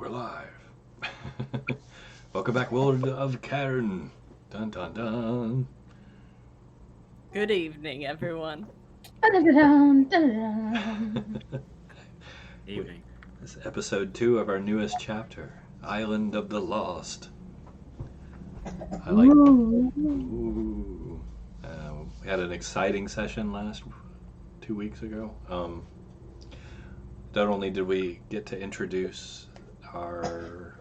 We're live. Welcome back, world of Cairne. Dun dun dun. Good evening, everyone. Evening. This is episode 2 of our newest chapter, Island of the Lost. I like. Ooh. We had an exciting session 2 weeks ago. Not only did we get to introduce our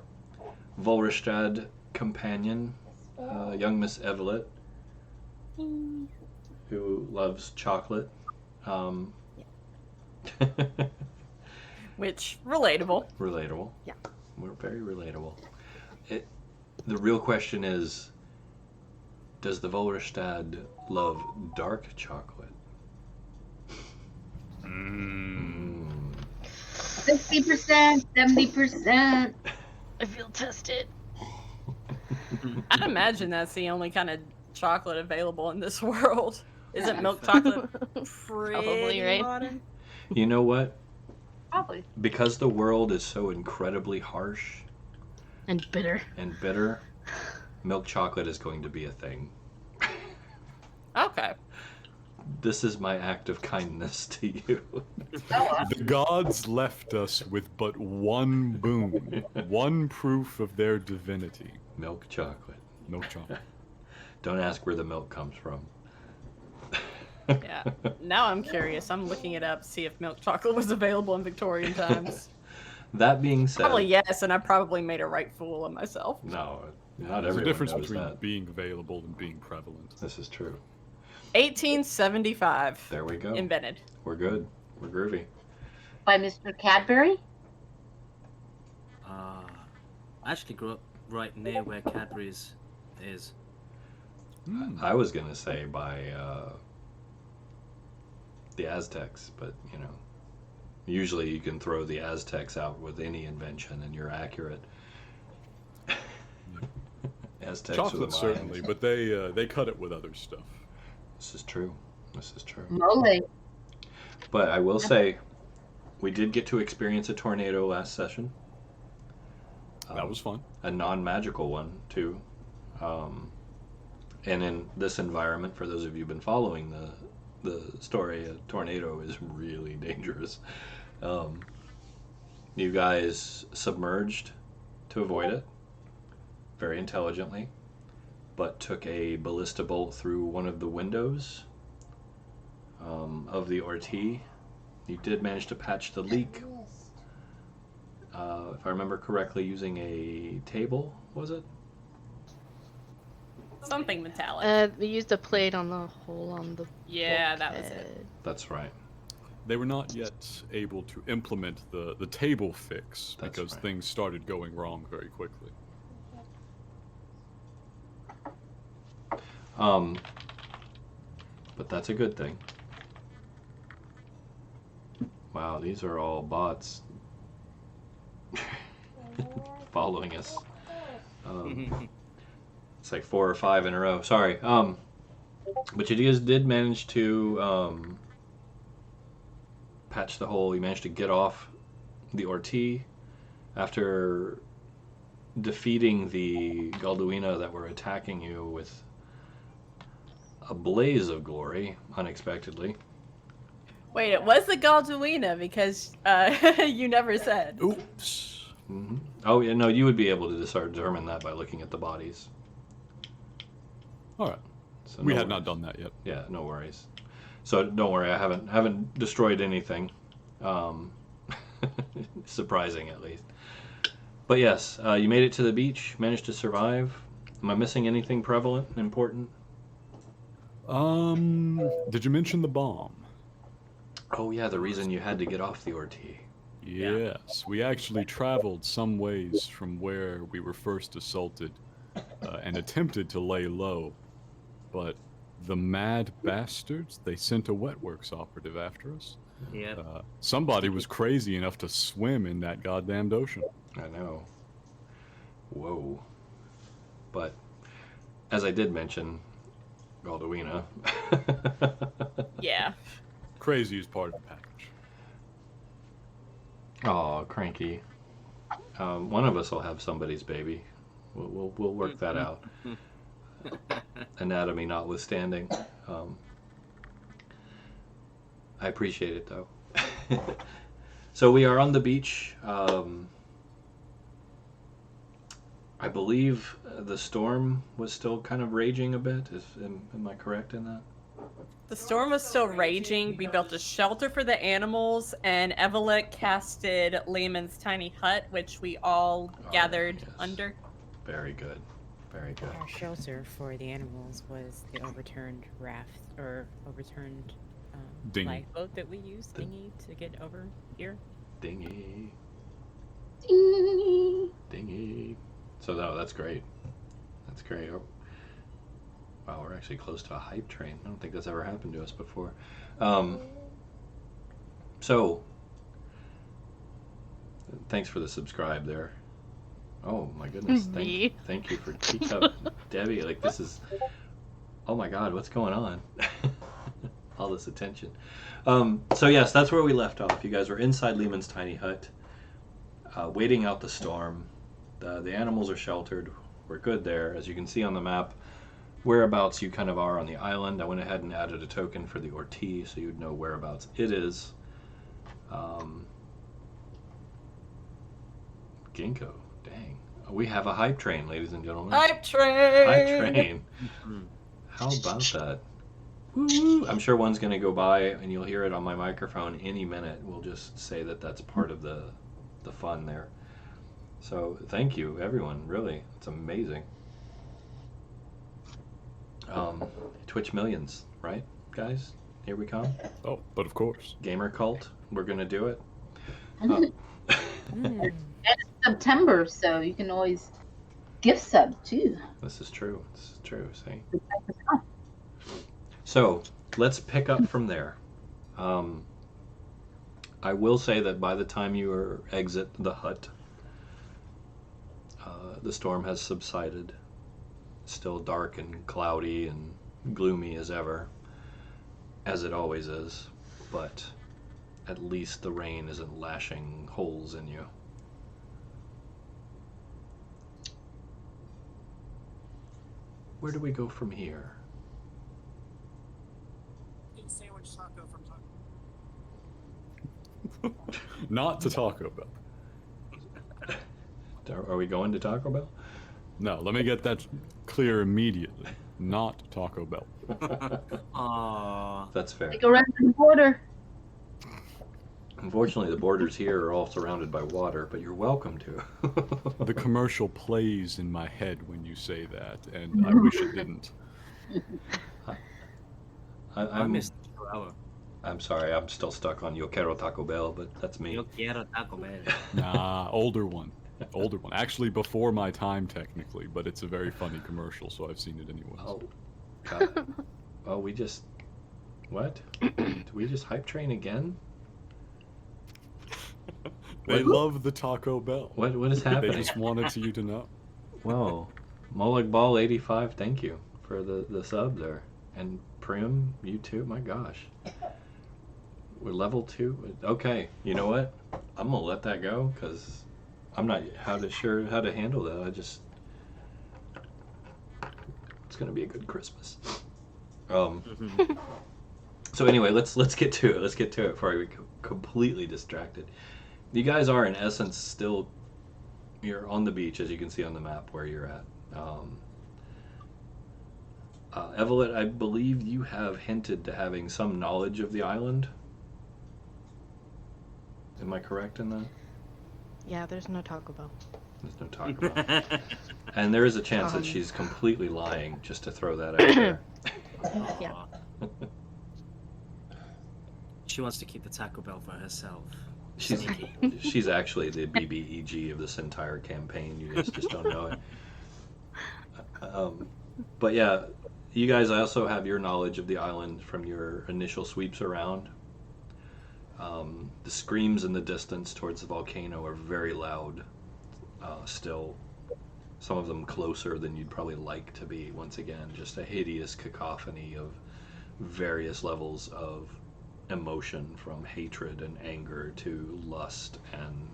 Volrestad companion, young Miss Evelyn, who loves chocolate. Which, relatable. Relatable. Yeah. We're very relatable. The real question is, does the Volrestad love dark chocolate? 60%, 70%. I feel tested. I'd imagine that's the only kind of chocolate available in this world. Isn't milk chocolate pretty Probably, right? modern? You know what? Probably. Because the world is so incredibly harsh And bitter. and bitter, milk chocolate is going to be a thing. Okay. This is my act of kindness to you. The gods left us with but one boon, one proof of their divinity. Milk chocolate. Milk chocolate. Don't ask where the milk comes from. Yeah. Now I'm curious. I'm looking it up to see if milk chocolate was available in Victorian times. That being said, Probably yes, and I probably made a right fool of myself. no, not There's a everyone difference knows between that. being available and being prevalent. This is true. 1875. There we go. Invented. We're good. We're groovy. By Mr. Cadbury? I actually grew up right near where Cadbury's is. I was gonna say by the Aztecs, but you know, usually you can throw the Aztecs out with any invention and you're accurate. Aztecs were the Chocolate Mayans. certainly, but they cut it with other stuff. This is true. This is true. Mole. But I will say, we did get to experience a tornado last session. That was fun. A non-magical one too. And in this environment, for those of you who've been following the story, a tornado is really dangerous. You guys submerged to avoid it very intelligently, but took a ballista bolt through one of the windows of the Orti. You did manage to patch the leak, if I remember correctly, using a table, was it? Something metallic. We used a plate on the hole on the Yeah, that was it. bulkhead. That's right. They were not yet able to implement the table fix That's because right. things started going wrong very quickly. But that's a good thing. Wow, these are all bots following us. It's like 4 or 5 in a row. Sorry. But you guys did manage to patch the hole. You managed to get off the Orti after defeating the Galduina that were attacking you with a blaze of glory, unexpectedly. Wait, it was the Galduina because you never said. Oops. Mm-hmm. Oh, yeah, no, you would be able to determine that by looking at the bodies. All right. So We no had not worries. done that yet. Yeah, no worries. So don't worry, I haven't destroyed anything. Surprising, at least. But yes, you made it to the beach, managed to survive. Am I missing anything prevalent, important? Did you mention the bomb? Oh yeah, the reason you had to get off the Orti. Yes, we actually traveled some ways from where we were first assaulted and attempted to lay low. But the mad bastards, they sent a wetworks operative after us. Yeah. Somebody was crazy enough to swim in that goddamned ocean. I know. Whoa. But as I did mention, Galduina. Yeah. Crazy is part of the package. Oh, cranky. One of us will have somebody's baby. We'll work that out. Anatomy notwithstanding. I appreciate it though. So we are on the beach. I believe the storm was still kind of raging a bit. Am I correct in that? The storm was still raging. We built a shelter for the animals, and Evelyn casted Lehman's tiny hut, which we all gathered yes. under. Very good. Very good. Our shelter for the animals was the overturned raft or overturned Dinghy. lifeboat that we used, dinghy, to get over here. Dingy. Ding. Dingy. So no, that's great. That's great. Oh, wow, we're actually close to a hype train. I don't think that's ever happened to us before. So, thanks for the subscribe there. Oh my goodness. Me. Thank you for keep up, Debbie. Like this is, oh my God, what's going on? All this attention. So yes, that's where we left off. You guys were inside Lehman's tiny hut, waiting out the storm. The animals are sheltered. We're good there. As you can see on the map, whereabouts you kind of are on the island. I went ahead and added a token for the Ortiz so you'd know whereabouts it is. Ginkgo, dang. We have a hype train, ladies and gentlemen. Hype train! Hype train. How about that? Woo-woo. I'm sure one's going to go by and you'll hear it on my microphone any minute. We'll just say that that's part of the fun there. So thank you, everyone. Really, it's amazing. Twitch millions, right, guys? Here we come. Oh, but of course. Gamer cult. We're gonna do it. And it's September, so you can always gift sub too. This is true. This is true. See. So let's pick up from there. I will say that by the time you exit the hut, the storm has subsided. It's still dark and cloudy and gloomy as ever, as it always is, but at least the rain isn't lashing holes in you. Where do we go from here? Sandwich taco from Taco. Not to Taco Bell. Are we going to Taco Bell? No, let me get that clear immediately. Not Taco Bell. Aww. That's fair. Take a run to the border. Unfortunately, the borders here are all surrounded by water, but you're welcome to. The commercial plays in my head when you say that, and I wish it didn't. I missed the hour. I'm sorry, I'm still stuck on Yo Quiero Taco Bell, but that's me. Yo quiero Taco Bell. Nah, older one. Older one. Actually, before my time, technically, but it's a very funny commercial, so I've seen it anyways. Oh, God. Oh, we just... What? Did we just hype train again? They love the Taco Bell. What is They happening? just wanted you to know. Whoa. Molag Ball 85, thank you for the sub there. And Prim, you too, my gosh. We're level 2? Okay, you know what? I'm gonna let that go, because I'm not sure how to handle that. It's gonna be a good Christmas. So anyway, let's get to it. Let's get to it before we get completely distracted. You guys are in essence still, you're on the beach, as you can see on the map where you're at. Evelyn, I believe you have hinted to having some knowledge of the island. Am I correct in that? Yeah, there's no Taco Bell. There's no talk about it. And there is a chance that she's completely lying, just to throw that out there. Yeah. She wants to keep the Taco Bell for herself. She's actually the BBEG of this entire campaign. You guys just don't know it. But yeah, you guys also have your knowledge of the island from your initial sweeps around. The screams in the distance towards the volcano are very loud still. Some of them closer than you'd probably like to be. Once again, just a hideous cacophony of various levels of emotion, from hatred and anger to lust and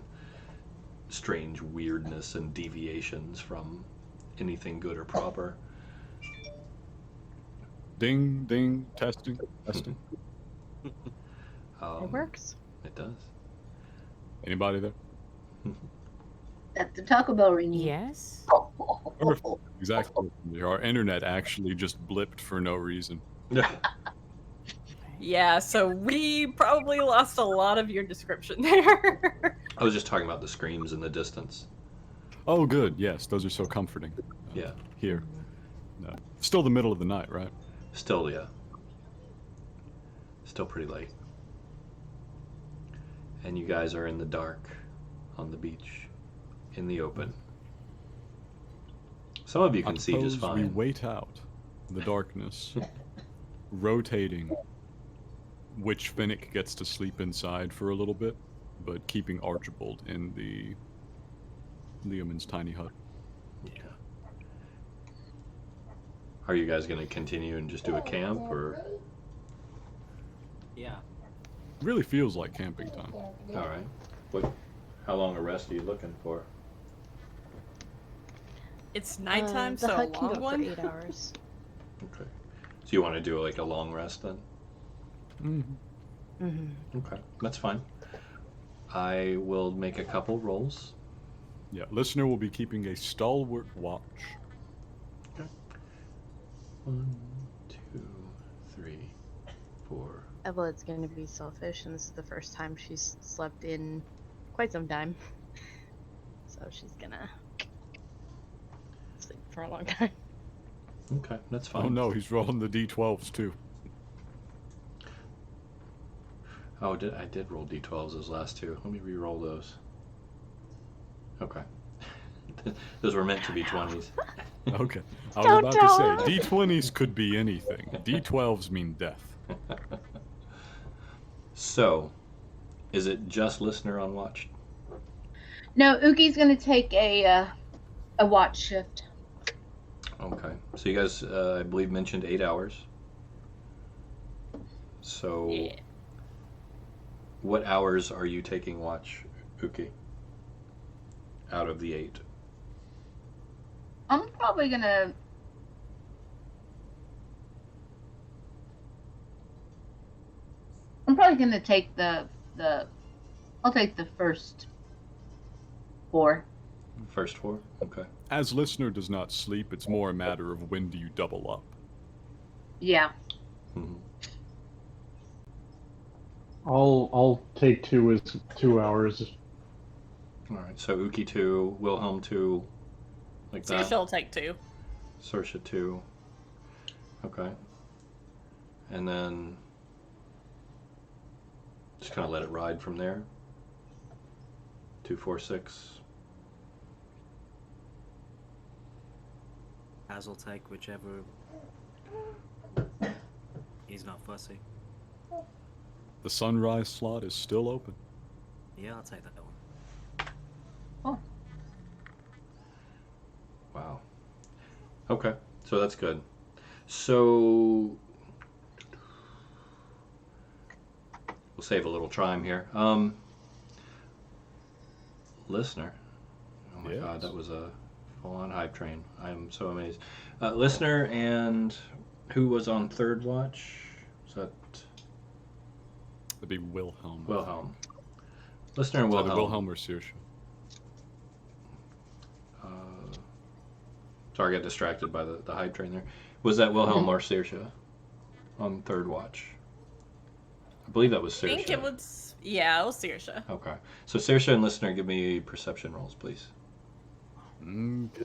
strange weirdness and deviations from anything good or proper. Ding, ding, testing, testing. It works. It does. Anybody there? That's the Taco Bell ringing. Yes. Perfect. Exactly. Our internet actually just blipped for no reason. Yeah, so we probably lost a lot of your description there. I was just talking about the screams in the distance. Oh, good. Yes, those are so comforting. Yeah. Here. No. Still the middle of the night, right? Still, yeah. Still pretty late. And you guys are in the dark on the beach in the open. Some of you can see just Suppose we fine. wait out the darkness, rotating which Finnick gets to sleep inside for a little bit, but keeping Archibald in the Leoman's tiny hut. Yeah. Are you guys going to continue and just do a camp, or? Yeah. Really feels like camping time. All right. How long a rest are you looking for? It's nighttime, The so a hut can long go one. for 8 hours. Okay. So you want to do like a long rest then? Mm-hmm. Mm-hmm. Okay, that's fine. I will make a couple rolls. Yeah, listener will be keeping a stalwart watch. 1, 2, 3, 4. Evelyn's going to be selfish, and this is the first time she's slept in quite some time. So she's gonna sleep for a long time. Okay, that's fine. Oh no, he's rolling the d12s too. Oh, I did roll d12s those last two. Let me re-roll those. Okay. Those were meant to be 20s. Okay, I was Don't about to tell say, us. d20s could be anything. d12s mean death. So, is it just listener on watch? No, Uki's gonna take a watch shift. Okay. So you guys, I believe, mentioned 8 hours. So, Yeah. what hours are you taking watch, Uki? Out of the 8? I'm probably gonna. Take the. I'll take the first 4. First 4? Okay. As listener does not sleep, it's more a matter of when do you double up. Yeah. Mm-hmm. I'll take 2 as 2 hours. All right. So Uki 2, Wilhelm 2, like So that. she'll take 2. Saoirse 2. Okay. And then just kind of let it ride from there. 2, 4, 6. Az will take whichever. He's not fussy. The sunrise slot is still open. Yeah, I'll take that one. Wow. Okay. So that's good. So we'll save a little time here. Listener. Oh my God, Yes. that was a full-on hype train. I am so amazed. Listener, and who was on third watch? Was that That'd be Wilhelm. Wilhelm? Listener and It's either Wilhelm. Wilhelm or Saoirse. Sorry, I got distracted by the hype train there. Was that Wilhelm or Saoirse on third watch? I believe that was I think Saoirse. it was. Yeah, it was Saoirse. Okay. So Saoirse and listener, give me perception rolls, please. Okay.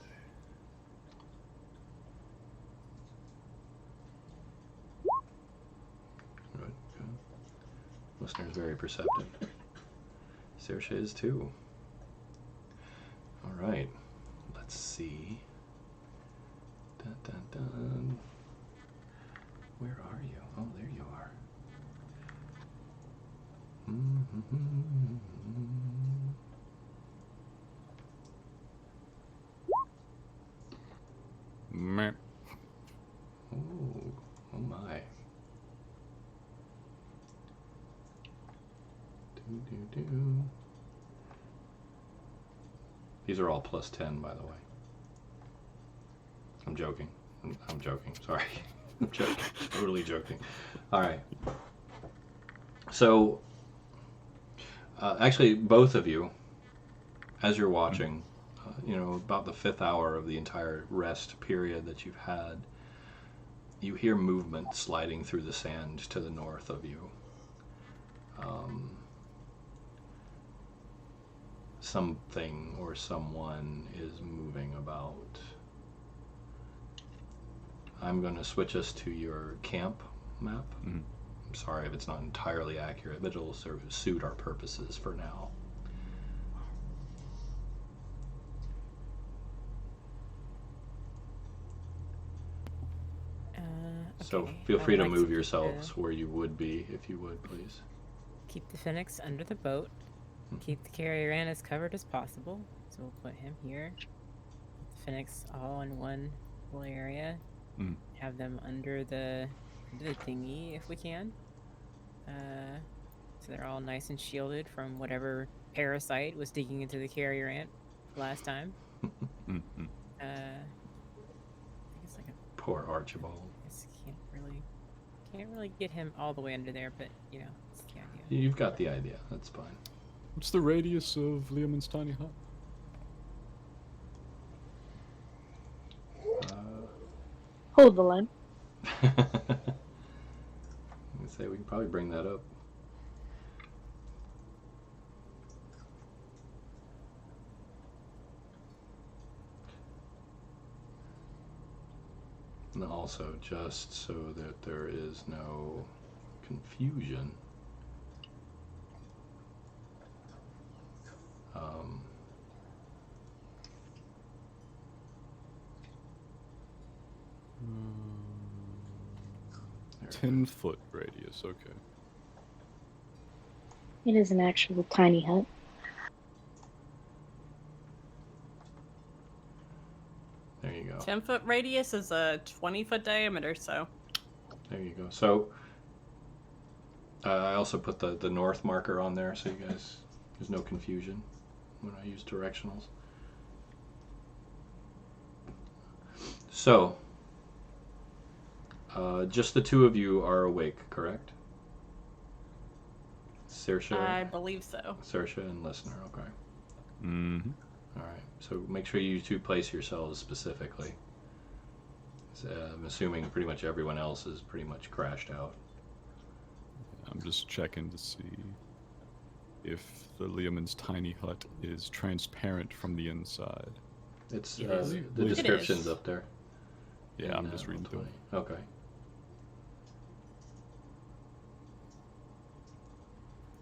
Good. Good. Listener's very perceptive. Saoirse is too. All right. Let's see. Dun, dun, dun. Where are you? Oh, there you are. Meh. Oh, oh my. Do, do, do. These are all plus 10, by the way. I'm joking. I'm joking. Sorry. I'm joking. Totally joking. All right. So, actually, both of you, as you're watching, about the 5th hour of the entire rest period that you've had, you hear movement sliding through the sand to the north of you. Something or someone is moving about. I'm going to switch us to your camp map. Mm-hmm. I'm sorry if it's not entirely accurate, but it'll sort of suit our purposes for now. So Okay, feel I free would to like move keep yourselves where you would be, if you would, please. Keep the Phoenix under the boat. Keep the carrier as covered as possible. So we'll put him here. Put the Phoenix all in one little area. Mm. Have them under the thingy if we can. So they're all nice and shielded from whatever parasite was digging into the carrier ant last time. Mm-hmm. I guess like a Poor Archibald. can't really get him all the way under there, but it's the idea. You've got the idea. That's fine. What's the radius of Leomund's tiny hut? Hold the line. I say we can probably bring that up. And also, just so that there is no confusion, there it 10-foot radius, okay. It is an actual tiny hut. There you go. 10-foot radius is a 20-foot diameter, so. There you go. So I also put the north marker on there so you guys, there's no confusion when I use directionals. So just the two of you are awake, correct? Saoirse? I believe so. Saoirse and listener, okay. Mm-hmm. All right. So make sure you two place yourselves specifically. I'm assuming pretty much everyone else is pretty much crashed out. I'm just checking to see if the Leomund's tiny hut is transparent from the inside. It's It is. the It description's is. up there. Yeah, I'm in, just reading through it. 120. Okay.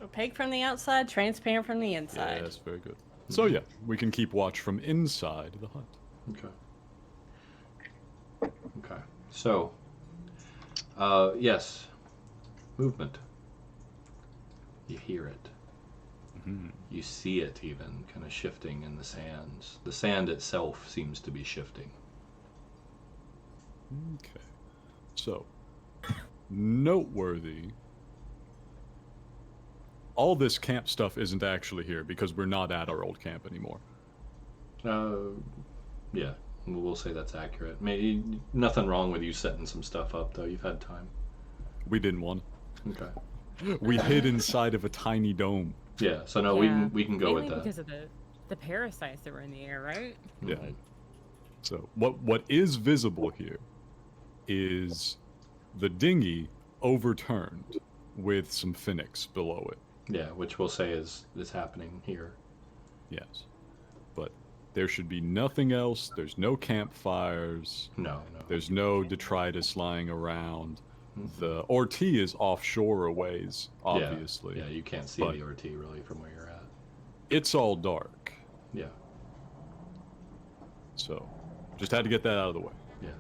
Opaque from the outside, transparent from the inside. Yes, very good. So yeah, we can keep watch from inside the hut. Okay. Okay. So, yes, movement. You hear it. Mm-hmm. You see it even kind of shifting in the sands. The sand itself seems to be shifting. Okay. So, noteworthy. All this camp stuff isn't actually here because we're not at our old camp anymore. Yeah, we'll say that's accurate. Maybe nothing wrong with you setting some stuff up, though. You've had time. We didn't want Okay. to. We hid inside of a tiny dome. Yeah. So no, Yeah, we can go mainly with that. because of the parasites that were in the air, right? Yeah. Right. So what is visible here is the dinghy overturned with some phoenix below it. Yeah, which we'll say is happening here. Yes. But there should be nothing else. There's no campfires. No. There's no detritus lying around. Mhm. The Orti is offshore a ways, obviously. Yeah, you can't see But- the RT really from where you're at. It's all dark. Yeah. So, just had to get that out of the way. Yes.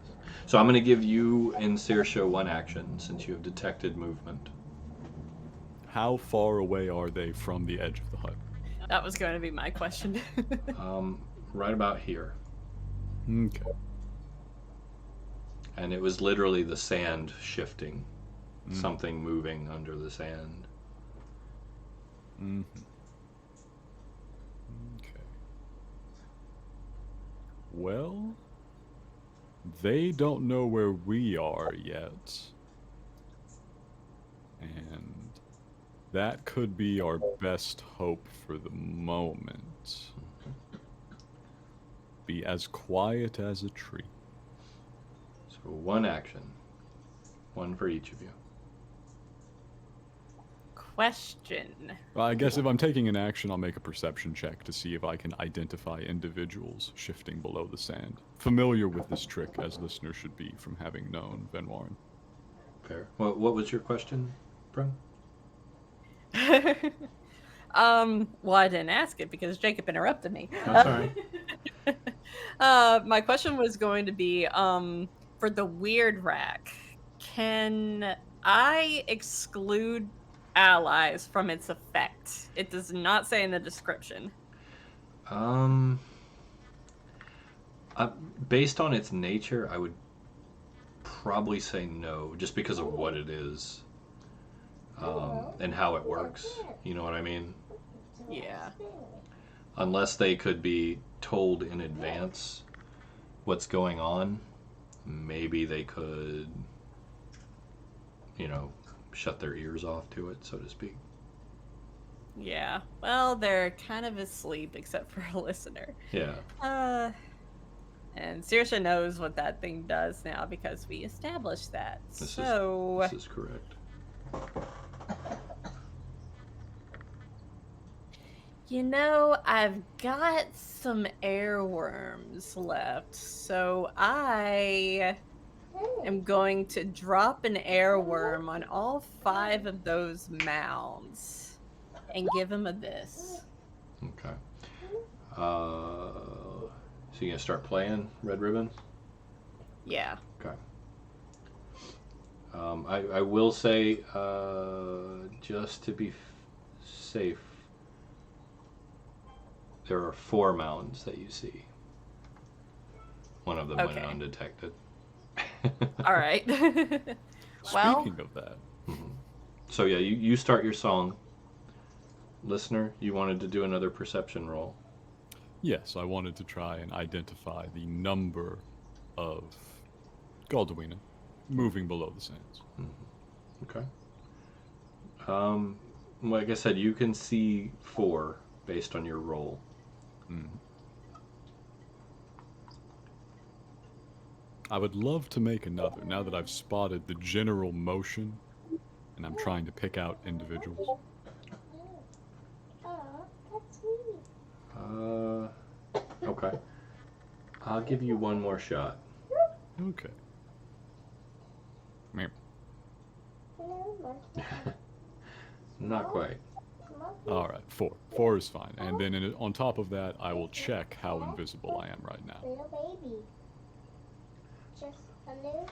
So I'm going to give you and Saoirse one action since you have detected movement. How far away are they from the edge of the hut? That was going to be my question. Right about here. Okay. And it was literally the sand shifting. Mm. Something moving under the sand. Mm-hmm. Okay. Well, they don't know where we are yet. And that could be our best hope for the moment. Be as quiet as a tree. So one action. One for each of you. Question. Well, I guess if I'm taking an action, I'll make a perception check to see if I can identify individuals shifting below the sand. Familiar with this trick, as listeners should be from having known Van Warren. Fair. What was your question, Bro? Well, I didn't ask it because Jacob interrupted me. That's all right. My question was going to be, for the weird rack, can I exclude allies from its effect? It does not say in the description. Based on its nature, I would probably say no, just because of what it is, and how it works. You know what I mean? Yeah. Unless they could be told in advance what's going on, maybe they could, shut their ears off to it, so to speak. Yeah. Well, they're kind of asleep except for a listener. Yeah. And Saoirse knows what that thing does now because we established that. This is correct. I've got some airworms left, so I am going to drop an airworm on all 5 of those mounds and give them a this. Okay. So you gonna start playing Red Ribbon? Yeah. Okay. I will say, just to be safe, there are 4 mounds that you see. One of them went Okay. undetected. All right. Well, Speaking of that, So yeah, you start your song. Listener, you wanted to do another perception roll. yes, I wanted to try and identify the number of Galduina moving below the sands. Okay. Like I said, you can see 4 based on your roll. I would love to make another, now that I've spotted the general motion, and I'm trying to pick out individuals. Okay. I'll give you one more shot. Okay. Meow. Not quite. All right, 4. 4 is fine. And then on top of that, I will check how invisible I am right now. Little baby. Just a little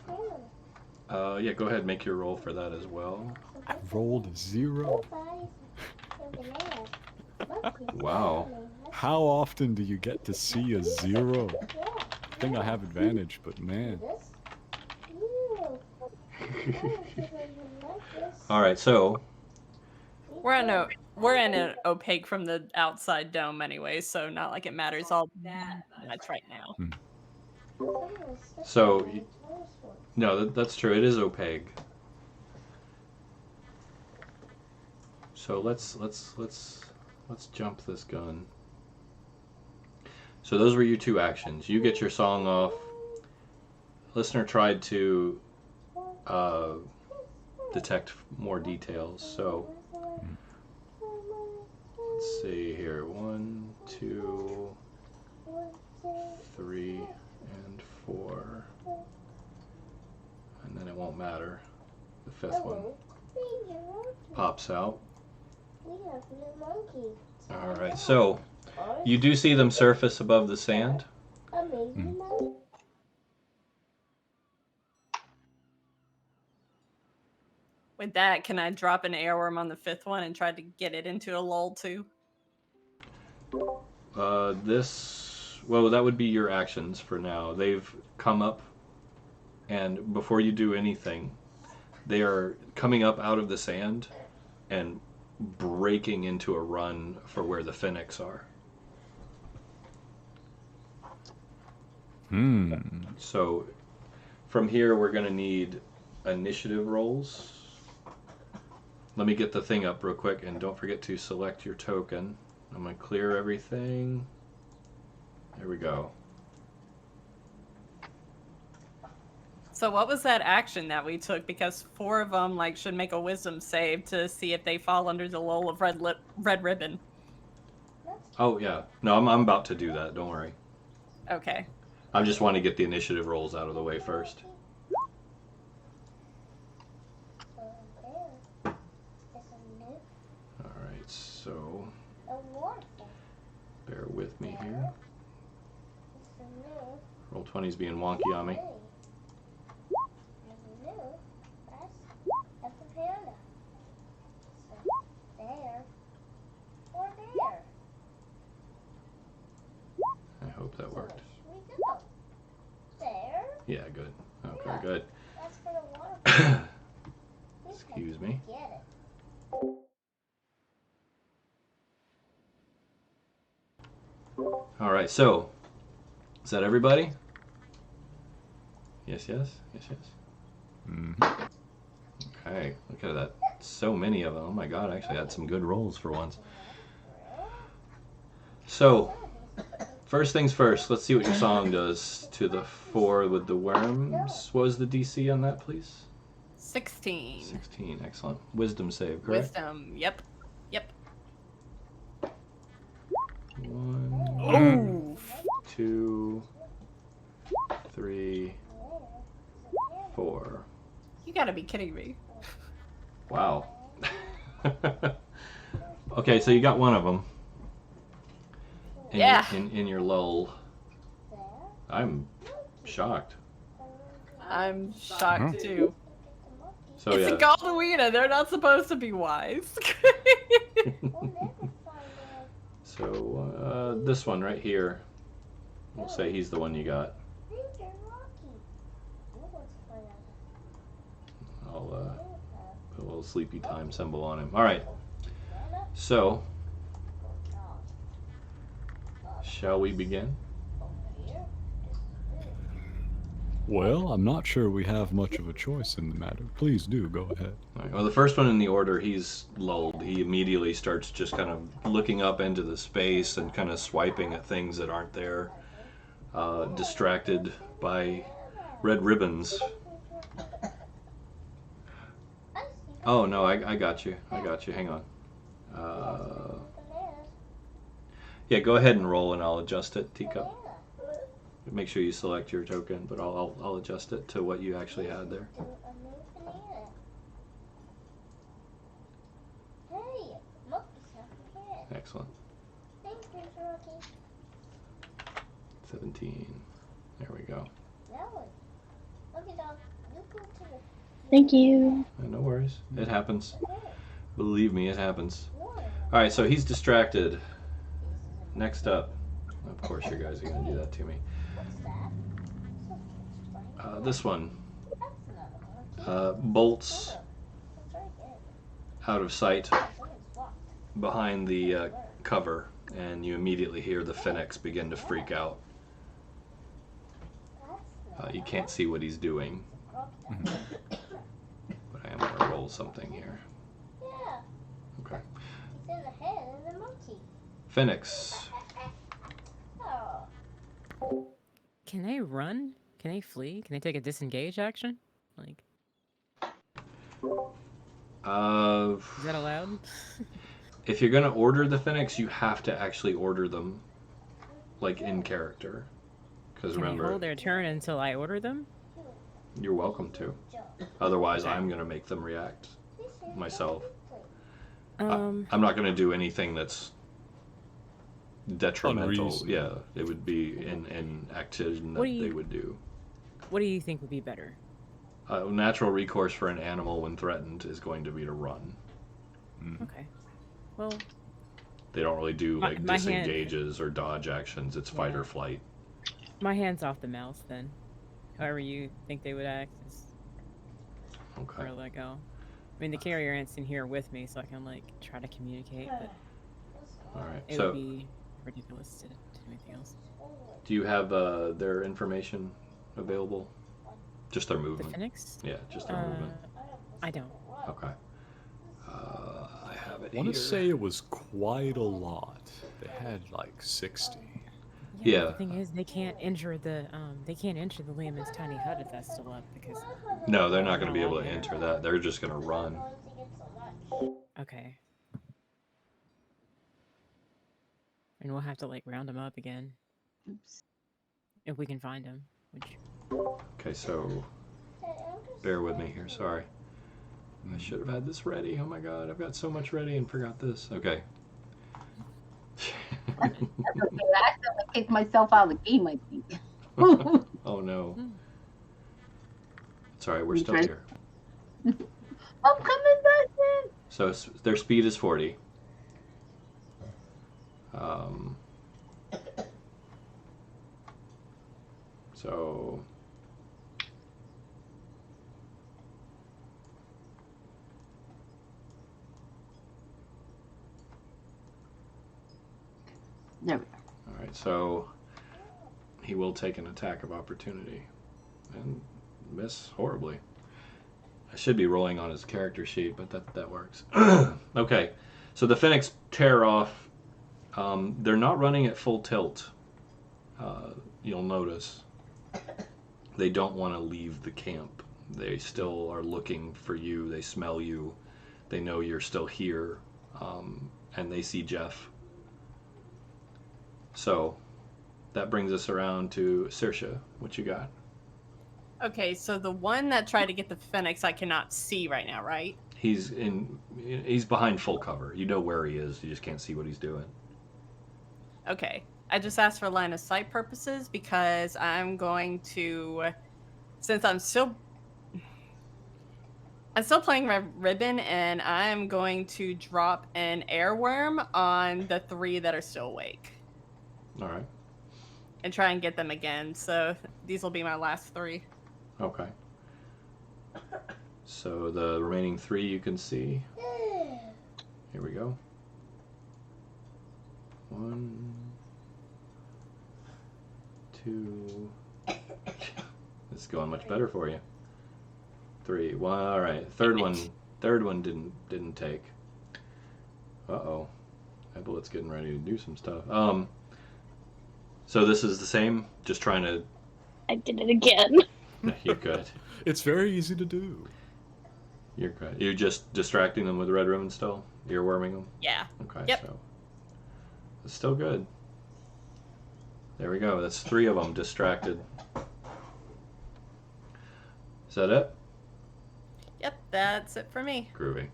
girl. Yeah, go ahead, make your roll for that as well. I rolled a 0. Wow. How often do you get to see a 0? I think I have advantage, but man. All right, so we're in an opaque from the outside dome anyway, so not like it matters all that much right now. no, that's true. It is opaque. So let's jump this gun. So those were your 2 actions. You get your song off. Listener tried to detect more details. So let's see here. 1, 2, 3, and 4. And then it won't matter. The 5th one pops out. Alright, so you do see them surface above the sand. With that, can I drop an airworm on the 5th one and try to get it into a lull too? Well, that would be your actions for now. They've come up, and before you do anything, they are coming up out of the sand and breaking into a run for where the Phoenix are. So from here, we're going to need initiative rolls. Let me get the thing up real quick, and don't forget to select your token. I'm going to clear everything. There we go. So what was that action that we took? Because 4 of them should make a wisdom save to see if they fall under the lull of red ribbon. Oh yeah, no, I'm about to do that. Don't worry. Okay. I just want to get the initiative rolls out of the way first. All right, so bear with me here. Roll 20's being wonky on me. I hope that worked. Yeah, good. Okay, good. Excuse me. All right, so is that everybody? Yes, yes, yes, yes. Mm-hmm. Okay, look at that. So many of them. Oh my god, I actually had some good rolls for once. So, first things first, let's see what your song does to the 4 with the worms. What was the DC on that, please? 16. 16, excellent. Wisdom save, correct? Wisdom, yep. 1, Oh! 2, 3, 4. You gotta be kidding me. Wow. Okay, so you got one of them. In your lull. I'm shocked. I'm shocked too. So It's yeah. a Galduina. They're not supposed to be wise. So this one right here, we'll say he's the one you got. I'll put a little sleepy time symbol on him. All right. So, shall we begin? Well, I'm not sure we have much of a choice in the matter. Please do, go ahead. All right, well, the first one in the order, he's lulled. He immediately starts just kind of looking up into the space and kind of swiping at things that aren't there, distracted by red ribbons. Oh, no, I got you. I got you. Hang on. Yeah, go ahead and roll and I'll adjust it, Teacup. Make sure you select your token, but I'll adjust it to what you actually had there. Excellent. 17. There we go. Thank you. No worries. It happens. Believe me, it happens. Alright, so he's distracted. Next up. Of course you guys are going to do that to me. This one bolts out of sight behind the cover, and you immediately hear the Phoenix begin to freak out. You can't see what he's doing, but I am going to roll something here. Okay. Phoenix. Can they run? Can they flee? Can they take a disengage action? Like, is that allowed? If you're gonna order the Phoenix, you have to actually order them, like in character. Because remember, they hold their turn until I order them? You're welcome to. Otherwise, I'm gonna make them react myself. I'm not gonna do anything that's detrimental. Unreasonable. Yeah, it would be in action that they would do. What do you think would be better? Natural recourse for an animal when threatened is going to be to run. Okay. Well, they don't really do like my disengages or dodge actions. It's fight or flight. My hand's off the mouse then. However you think they would act is okay. Where let go. I mean, the carrier ants in here with me, so I can like try to communicate, but all right. it would be ridiculous to do anything else. Do you have their information available? Just their The movement. Phoenix? Yeah, just their movement. I don't. Okay. I have it I want here. to say it was quite a lot. They had like 60. Yeah. The thing is, they can't enter the Lehman's tiny hut if that's still up because. No, they're not going to be all able to there. enter that. They're just going to run. Okay. And we'll have to like round them up again Oops. if we can find them. Which. Okay, so bear with me here. Sorry. I should have had this ready. Oh my god, I've got so much ready and forgot this. Okay. That's okay. I accidentally kicked myself out of the game, I think. Oh no. It's alright, we're still Okay. here. I'm coming back in. So their speed is 40. So There we go. alright, so he will take an attack of opportunity and miss horribly. I should be rolling on his character sheet, but that works. Okay, so the Phoenix tear off. They're not running at full tilt. You'll notice. They don't want to leave the camp. They still are looking for you. They smell you. They know you're still here. And they see Jeff. So that brings us around to Saoirse. What you got? Okay, so the one that tried to get the Phoenix I cannot see right now, right? He's behind full cover. You know where he is. You just can't see what he's doing. Okay. I just asked for line of sight purposes because I'm going to, since I'm still playing Red Ribbon, and I'm going to drop an airworm on the 3 that are still awake. All right. And try and get them again. So these will be my last 3. Okay. So the remaining 3 you can see. Here we go. 1, 2. It's going much better for you. 3. Well, all right. Third one didn't take. Uh-oh. That bullet's getting ready to do some stuff. So this is the same, just trying to. I did it again. You're good. It's very easy to do. You're good. You're just distracting them with the red ribbon still? Earworming them? Yeah. Okay, Yep. so it's still good. There we go. That's 3 of them distracted. Is that it? Yep, that's it for me. Groovy.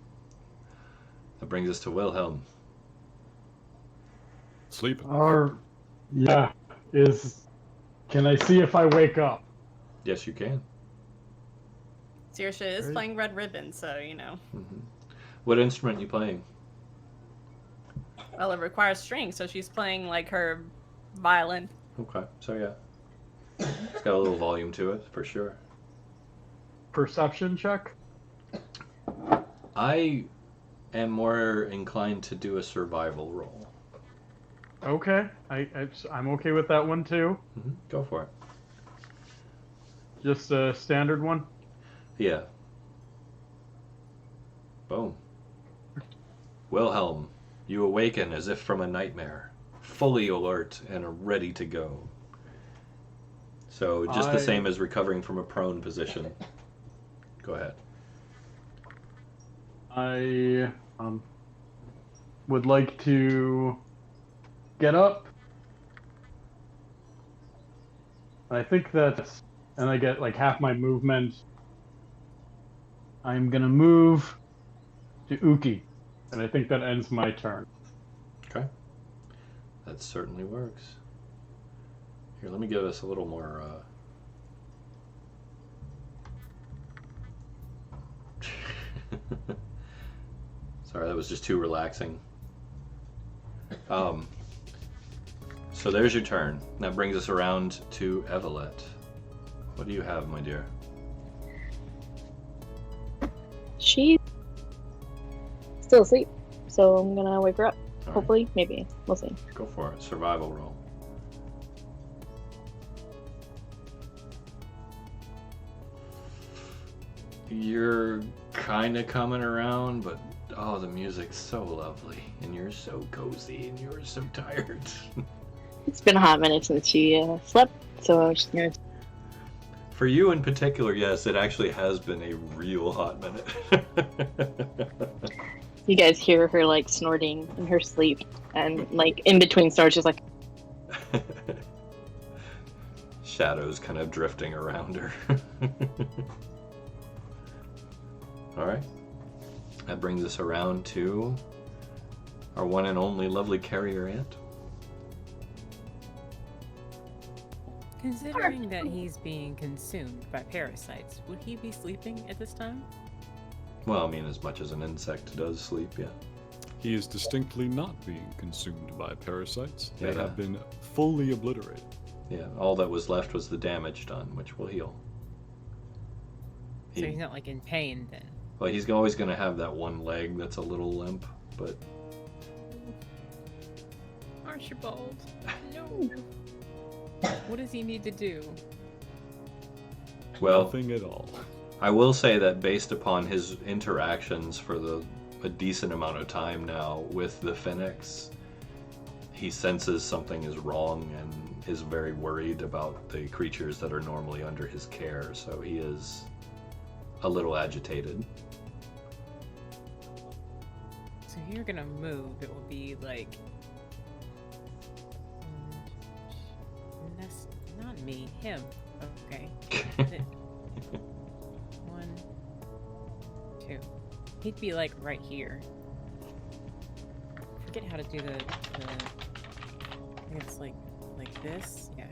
That brings us to Wilhelm. Sleep. Yeah. Can I see if I wake up? Yes, you can. Saoirse is Great. playing Red Ribbon, so, you know. Mm-hmm. What instrument are you playing? Well, it requires strings, so she's playing, like, her violin. Okay, so yeah. It's got a little volume to it, for sure. Perception check? I am more inclined to do a survival roll. Okay. I'm okay with that one too. Mm-hmm. Go for it. Just a standard one? Yeah. Boom. Wilhelm, you awaken as if from a nightmare, fully alert and ready to go. So just the same as recovering from a prone position. Go ahead. I would like to get up. I think that's, and I get like half my movement. I'm gonna move to Uki, and I think that ends my turn. Okay. That certainly works. Here, let me give us a little more. Sorry, that was just too relaxing. So there's your turn. That brings us around to Evelette. What do you have, my dear? She's still asleep, so I'm gonna wake her up. All right, Hopefully, maybe. We'll see. go for it. Survival roll. You're kind of coming around, but oh, the music's so lovely, and you're so cozy, and you're so tired. It's been a hot minute since she slept, so I was just gonna. For you in particular, yes, it actually has been a real hot minute. You guys hear her like snorting in her sleep, and like in between snorts, she's like. Shadows kind of drifting around her. Alright. That brings us around to our one and only lovely carrier ant. Considering that he's being consumed by parasites, would he be sleeping at this time? Well, I mean, as much as an insect does sleep, yeah. He is distinctly not being consumed by parasites. They Yeah. have been fully obliterated. Yeah, all that was left was the damage done, which will heal. So he's not like in pain then. Well, he's always going to have that one leg that's a little limp, but Archibald, no. What does he need to do? well, Nothing at all. I will say that based upon his interactions for a decent amount of time now with the Phoenix, he senses something is wrong and is very worried about the creatures that are normally under his care, so he is a little agitated. So if you're gonna move, it will be like... That's not me, him. Okay. One, two. He'd be like right here. Forget how to do the I think it's like this. Yeah.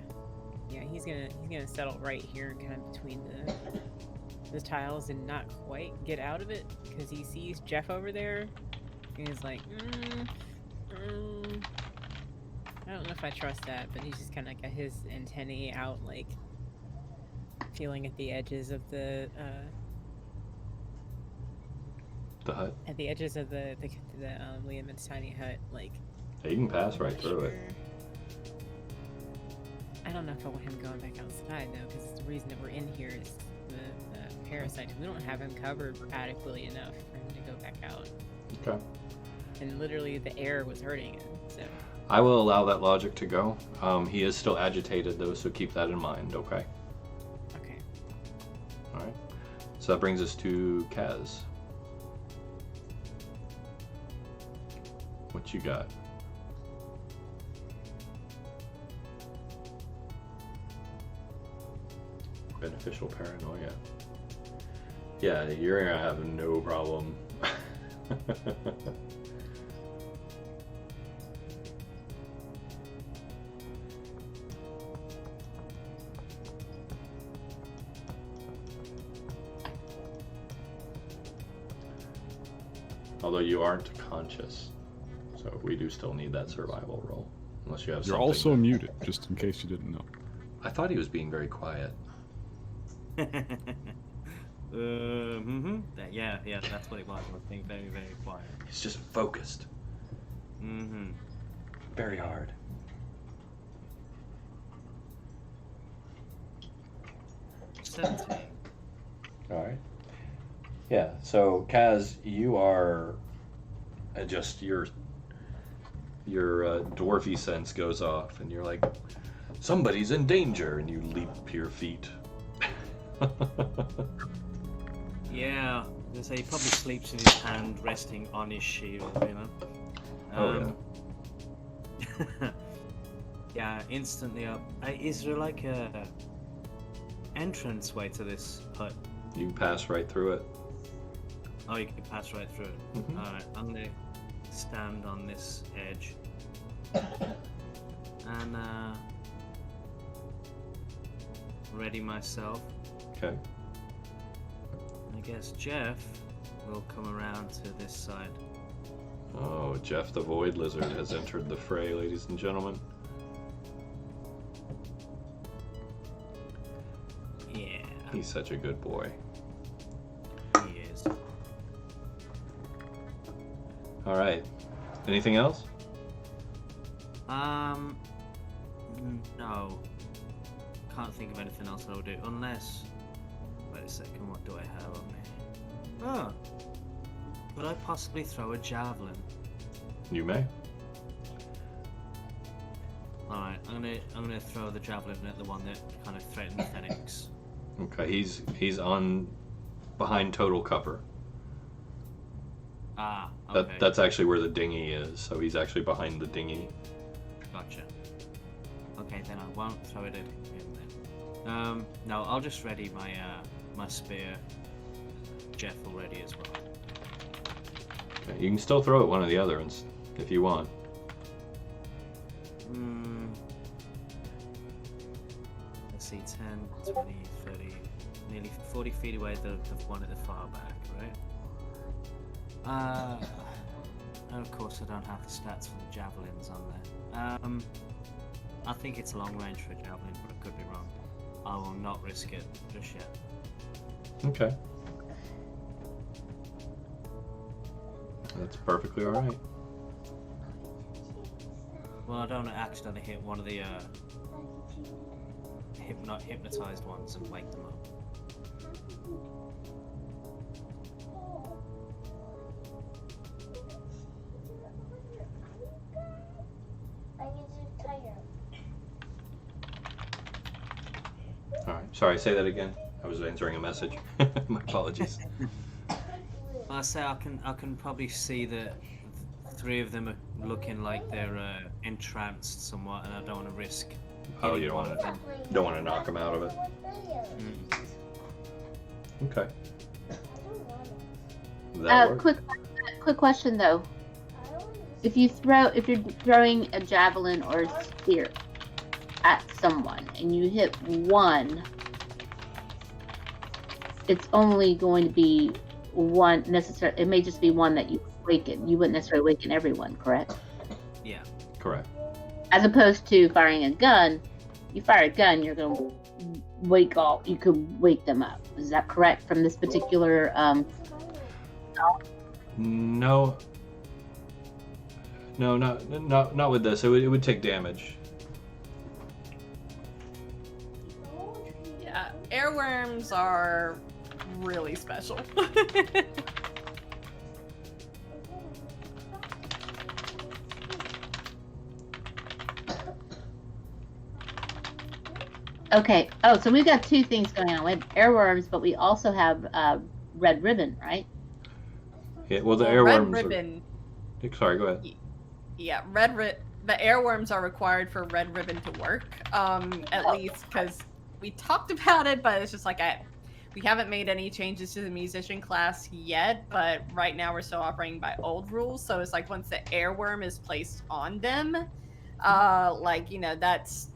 Yeah, he's gonna settle right here, kind of between the tiles, and not quite get out of it because he sees Jeff over there. And he's like, I don't know if I trust that, but he's just kind of got his antennae out, like feeling at the edges of the hut? At the edges of the Liam's tiny hut, like. Yeah, you can pass right through it. I don't know if I want him going back outside though, because the reason that we're in here is the parasite. We don't have him covered adequately enough for him to go back out. Okay. And literally, the air was hurting him. So. I will allow that logic to go. He is still agitated though, so keep that in mind, okay? Okay. Alright. So that brings us to Kaz. What you got? Beneficial paranoia. Yeah, you're gonna have no problem. Although you aren't conscious, so we do still need that survival roll, unless you have. You're something also that... muted, just in case you didn't know. I thought he was being very quiet. Yeah, that's what it was. I was being very, very quiet. He's just focused. Very hard. Alright. Yeah, so Kaz, you are just your dwarfy sense goes off, and you're like, somebody's in danger, and you leap to your feet. Yeah, as he probably sleeps with his hand resting on his shield, you know. Yeah. Yeah, instantly up. Is there like a entrance way to this hut? You can pass right through it. Oh, you can pass right through it. Mhm. Alright, I'm gonna stand on this edge. And ready myself. Okay. I guess Jeff will come around to this side. Oh, Jeff the Void Lizard has entered the fray, ladies and gentlemen. Yeah. He's such a good boy. He is. All right. Anything else? No. Can't think of anything else I would do unless. Wait, Wait a second, what do I have on me? Oh. Could I possibly throw a javelin? You may. Alright, I'm gonna throw the javelin at the one that kind of threatened the Phoenix. Okay, he's on behind total cover. Ah, okay. That's actually where the dinghy is, so he's actually behind the dinghy. Gotcha. Okay, then I won't throw it at him then. No, I'll just ready my my spear. Jeff will ready as well. Okay, you can still throw at one of the other ones if you want. Let's see, 10, 20, 30, nearly 40 feet away, the one at the far back, right? And of course I don't have the stats for the javelins on there. I think it's long range for a javelin, but I could be wrong. I will not risk it just yet. Okay. That's perfectly alright. Well, I don't accidentally hit one of the hypnotized ones and wake them up. Alright, sorry, say that again. I was answering a message. My apologies. I say I can probably see that three of them are looking like they're entranced somewhat, and I don't want to risk. Oh, you don't want to knock them out of it. Okay. That works. Quick question though. If you're throwing a javelin or a spear at someone and you hit one, it's only going to be one necessary. It may just be one that you waken. You wouldn't necessarily waken everyone, correct? Yeah. Correct. As opposed to firing a gun, you fire a gun, you're going to wake all. You could wake them up. Is that correct from this particular? No. No, not with this. It would take damage. Yeah, airworms are really special. Okay. Oh, so we've got two things going on. We have airworms, but we also have red ribbon, right? Yeah. Well, the airworms. Red ribbon. Sorry, go ahead. Yeah, the airworms are required for red ribbon to work. At least because we talked about it, but it's just like we haven't made any changes to the musician class yet. But right now we're still operating by old rules. So it's like once the airworm is placed on them, that's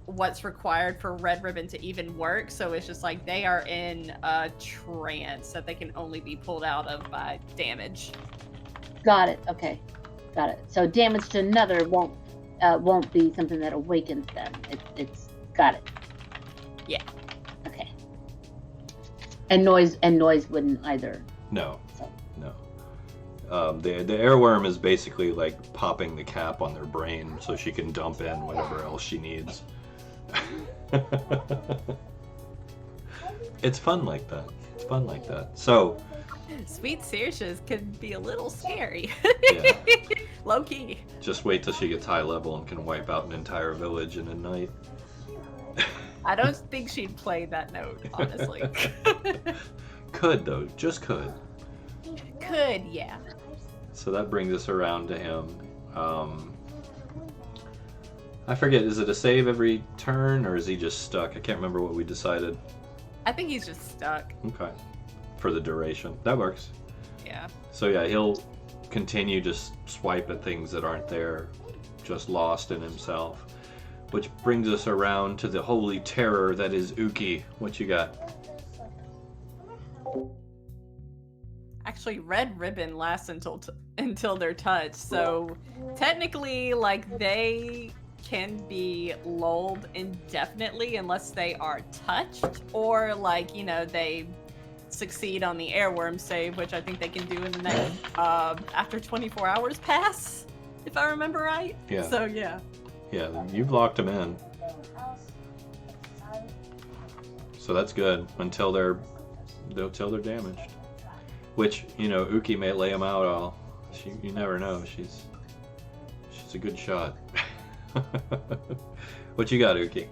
what's required for red ribbon to even work. So it's just like they are in a trance that they can only be pulled out of by damage. Got it. Okay. Got it. So damage to another won't be something that awakens them. It's got it. Yeah. Okay. And noise wouldn't either. No. No. The airworm is basically like popping the cap on their brain so she can dump in whatever else she needs. It's fun like that. So Sweet Saoirse's can be a little scary. Yeah. Low key. Just wait till she gets high level and can wipe out an entire village in a night. I don't think she'd play that note, honestly. Could though, just could. Could, yeah. So that brings us around to him. I forget, is it a save every turn or is he just stuck? I can't remember what we decided. I think he's just stuck. Okay. For the duration. That works. Yeah. So yeah, he'll continue to swipe at things that aren't there, just lost in himself. Which brings us around to the holy terror that is Uki. What you got? Actually, red ribbon lasts until they're touched. So technically, like, they can be lulled indefinitely unless they are touched or, like, they succeed on the airworm save, which I think they can do in the next after 24 hours pass, if I remember right. Yeah. So yeah. Yeah, you've locked them in. So that's good until they're till they're damaged. Which, you know, Uki may lay them out all. You never know. She's a good shot. What you got, Uki?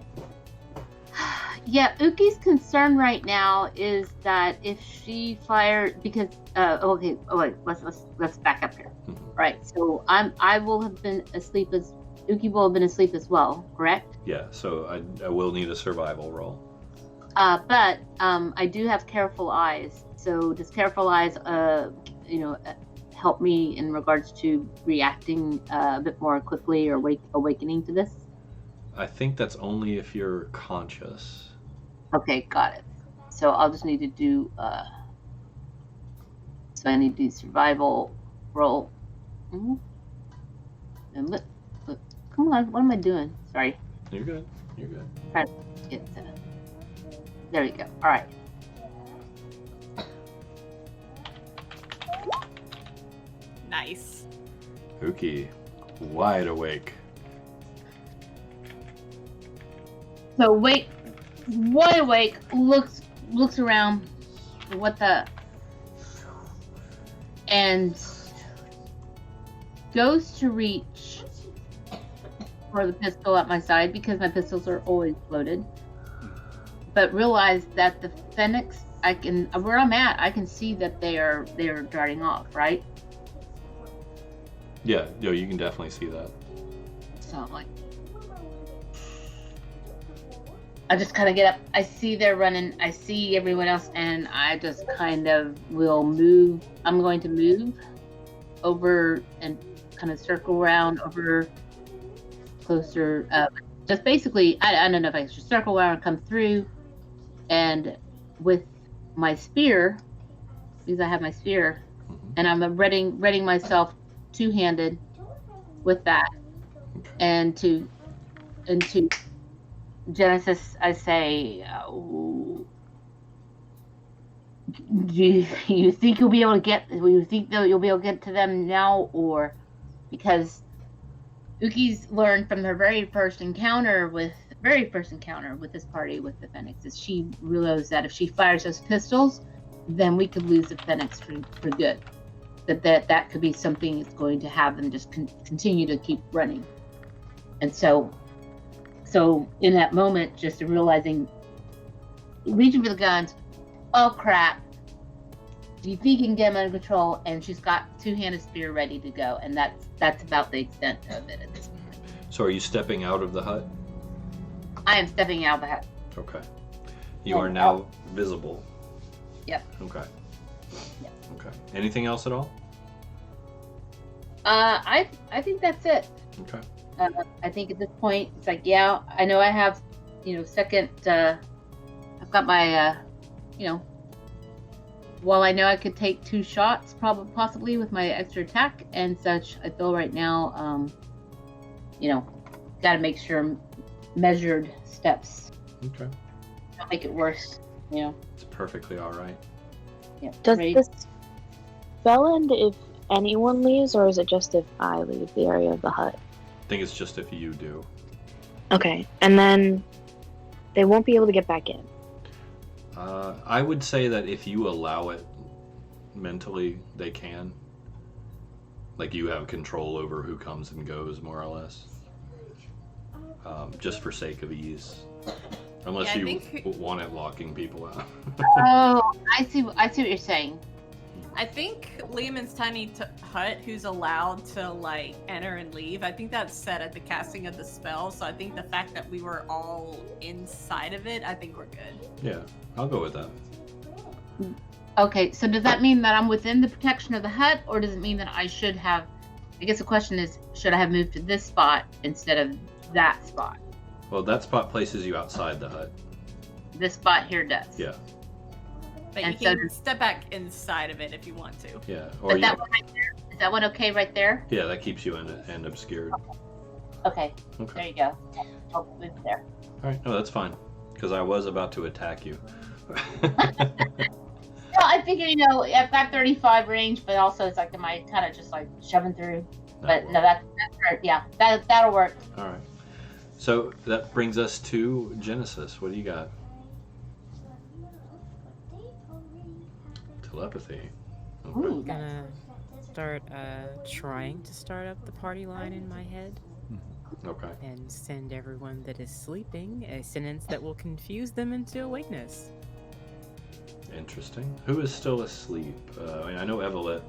Yeah, Uki's concern right now is that if she fired, because let's back up here. Right. So I will have been asleep as Uki will have been asleep as well, correct? Yeah. So I will need a survival roll. But I do have careful eyes. So does careful eyes, help me in regards to reacting a bit more quickly or awakening to this? I think that's only if you're conscious. Okay, got it. So I'll just need to do. So I need to do survival roll. Mm-hmm. And come on, what am I doing? Sorry. You're good. You're good. Trying to get there we go. All right. Nice. Uki, wide awake. So wide awake, looks around, and goes to reach for the pistol at my side because my pistols are always loaded. But realize that the Phoenix, where I'm at, I can see that they are darting off, right? Yeah, you can definitely see that. So I just kind of get up. I see they're running. I see everyone else, and I just kind of will move. I'm going to move over and kind of circle around over closer. Just basically, I don't know if I should circle around and come through, and with my spear, because I have my spear, and I'm readying myself two-handed with that, and to Genesis, I say, do you think you'll be able to get? Do you think that you'll be able to get to them now, or because Uki's learned from her very first encounter with this party with the Phoenix, is she realized that if she fires those pistols, then we could lose the Phoenix for good. That could be something that's going to have them just continue to keep running, and so in that moment, just realizing, reaching for the guns, oh crap, do you think you can get them under control? And she's got two-handed spear ready to go, and that's about the extent of it at this point. So are you stepping out of the hut? I am stepping out of the hut. Okay. You are now visible. Yep. Okay. Yep. Okay. Anything else at all? I think that's it. Okay. I think at this point, it's like, yeah, I know I have, second, I've got my, while I know I could take 2 shots, possibly with my extra attack and such, I feel right now, got to make sure measured steps. Okay. Don't make it worse, It's perfectly all right. Yeah. Does Ready? this spell end if anyone leaves, or is it just if I leave the area of the hut? I think it's just if you do. Okay, and then they won't be able to get back in. I would say that if you allow it mentally, they can. Like, you have control over who comes and goes, more or less. Just for sake of ease. Unless you want it locking people out. Oh, I see what you're saying. I think Lehman's tiny hut, who's allowed to enter and leave, I think that's set at the casting of the spell. So I think the fact that we were all inside of it, I think we're good. Yeah, I'll go with that. Okay, so does that mean that I'm within the protection of the hut, or does it mean that I should have? I guess the question is, should I have moved to this spot instead of that spot? Well, that spot places you outside the hut. This spot here does. Yeah. But And you can step back inside of it if you want to. Yeah. But that one right there, is that one okay right there? Yeah, that keeps you in it and obscured. Okay. Okay. There you go. I'll move there. All right. No, that's fine. Because I was about to attack you. Well, I figure, I've got 35 range, but also it's like, am I kind of just shoving through? But no, that's right. Yeah, that'll work. All right. So that brings us to Genesis. What do you got? Telepathy. Ooh, Okay. Gonna start trying to start up the party line in my head Okay. and send everyone that is sleeping a sentence that will confuse them into awakeness. Interesting. Who is still asleep? I mean, I know Evelyn.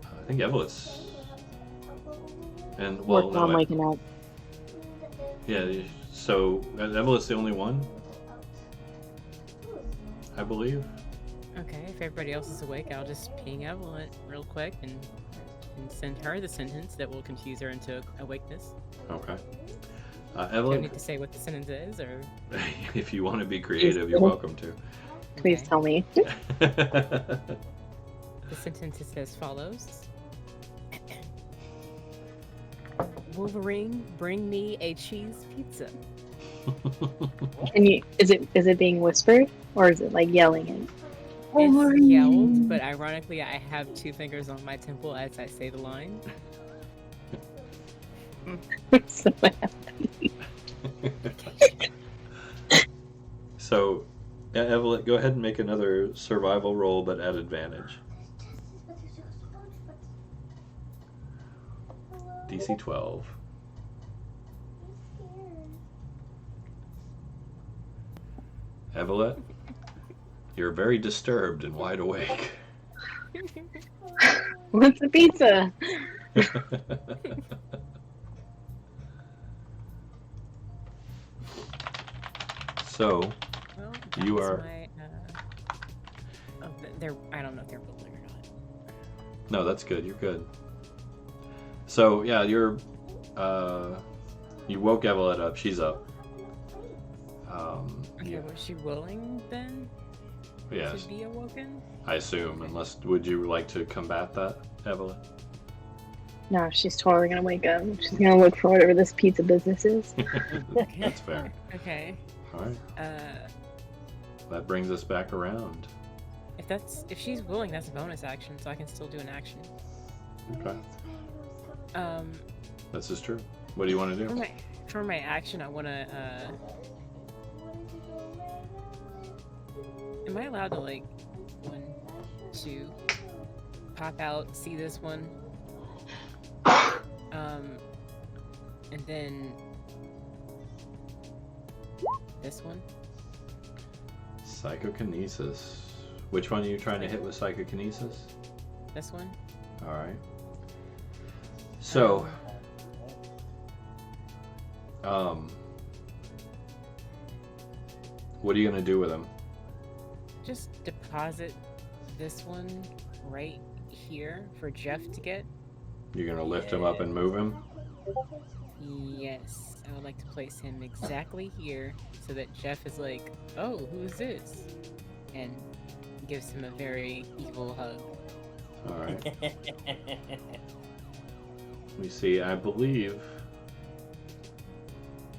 I think Evelyn's. And well, Working on no, waking up. yeah. So Evelyn's the only one, I believe. Okay, if everybody else is awake, I'll just ping Evelyn real quick and send her the sentence that will confuse her into awakeness. Okay. Do I Evelyn, need to say what the sentence is, or if you want to be creative, you're welcome to. Please Okay. tell me. The sentence is as follows. Wolverine, bring me a cheese pizza. Can you? Is it being whispered or is it like yelling it? It's yelled, but ironically, I have 2 fingers on my temple as I say the line. So So, Evelyn, go ahead and make another survival roll, but at advantage. DC 12. Evelyn, you're very disturbed and wide awake. What's the pizza? So, Well, You that's are- My, they're. I don't know if they're rolling or not. no, that's good. You're good. So, yeah, you woke Evelyn up. She's up. Okay, Yeah, was she willing then yes, to be awoken? I assume. Unless, would you like to combat that, Evelyn? No, she's totally gonna wake up. She's gonna look for whatever this pizza business is. That's fair. Okay. All right. Uh, That brings us back around. if she's willing, that's a bonus action, so I can still do an action. Okay. Um, This is true. What do you want to do? for my action, I wanna. Am I allowed to like 1, 2, pop out, see this one, and then this one? Psychokinesis. Which one are you trying to hit with psychokinesis? This one? All right. So, what are you gonna do with them? Just deposit this one right here for Jeff to get. You're gonna lift him up and move him? Yes, I would like to place him exactly here so that Jeff is like, oh, who's this? And gives him a very evil hug. All right. Let me see. I believe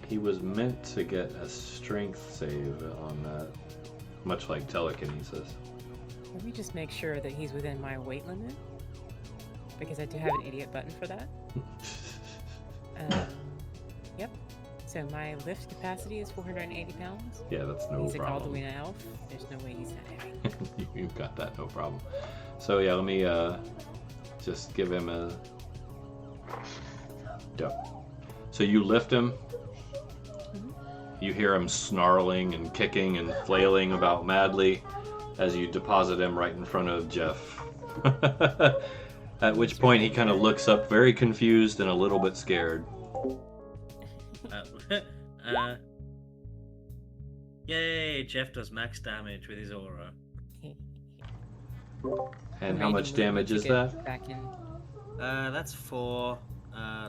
he was meant to get a strength save on that, much like telekinesis. Let me just make sure that he's within my weight limit, because I do have an idiot button for that. Yep. So my lift capacity is 480 pounds. Yeah, that's no He's a problem. Galdwin elf. There's no way he's that heavy. You've got that, no problem. So yeah, let me just give him a. Yep. So you lift him. You hear him snarling and kicking and flailing about madly as you deposit him right in front of Jeff. At which point he kind of looks up very confused and a little bit scared. Yay, Jeff does max damage with his aura. And how much damage is that? Back in. That's 4.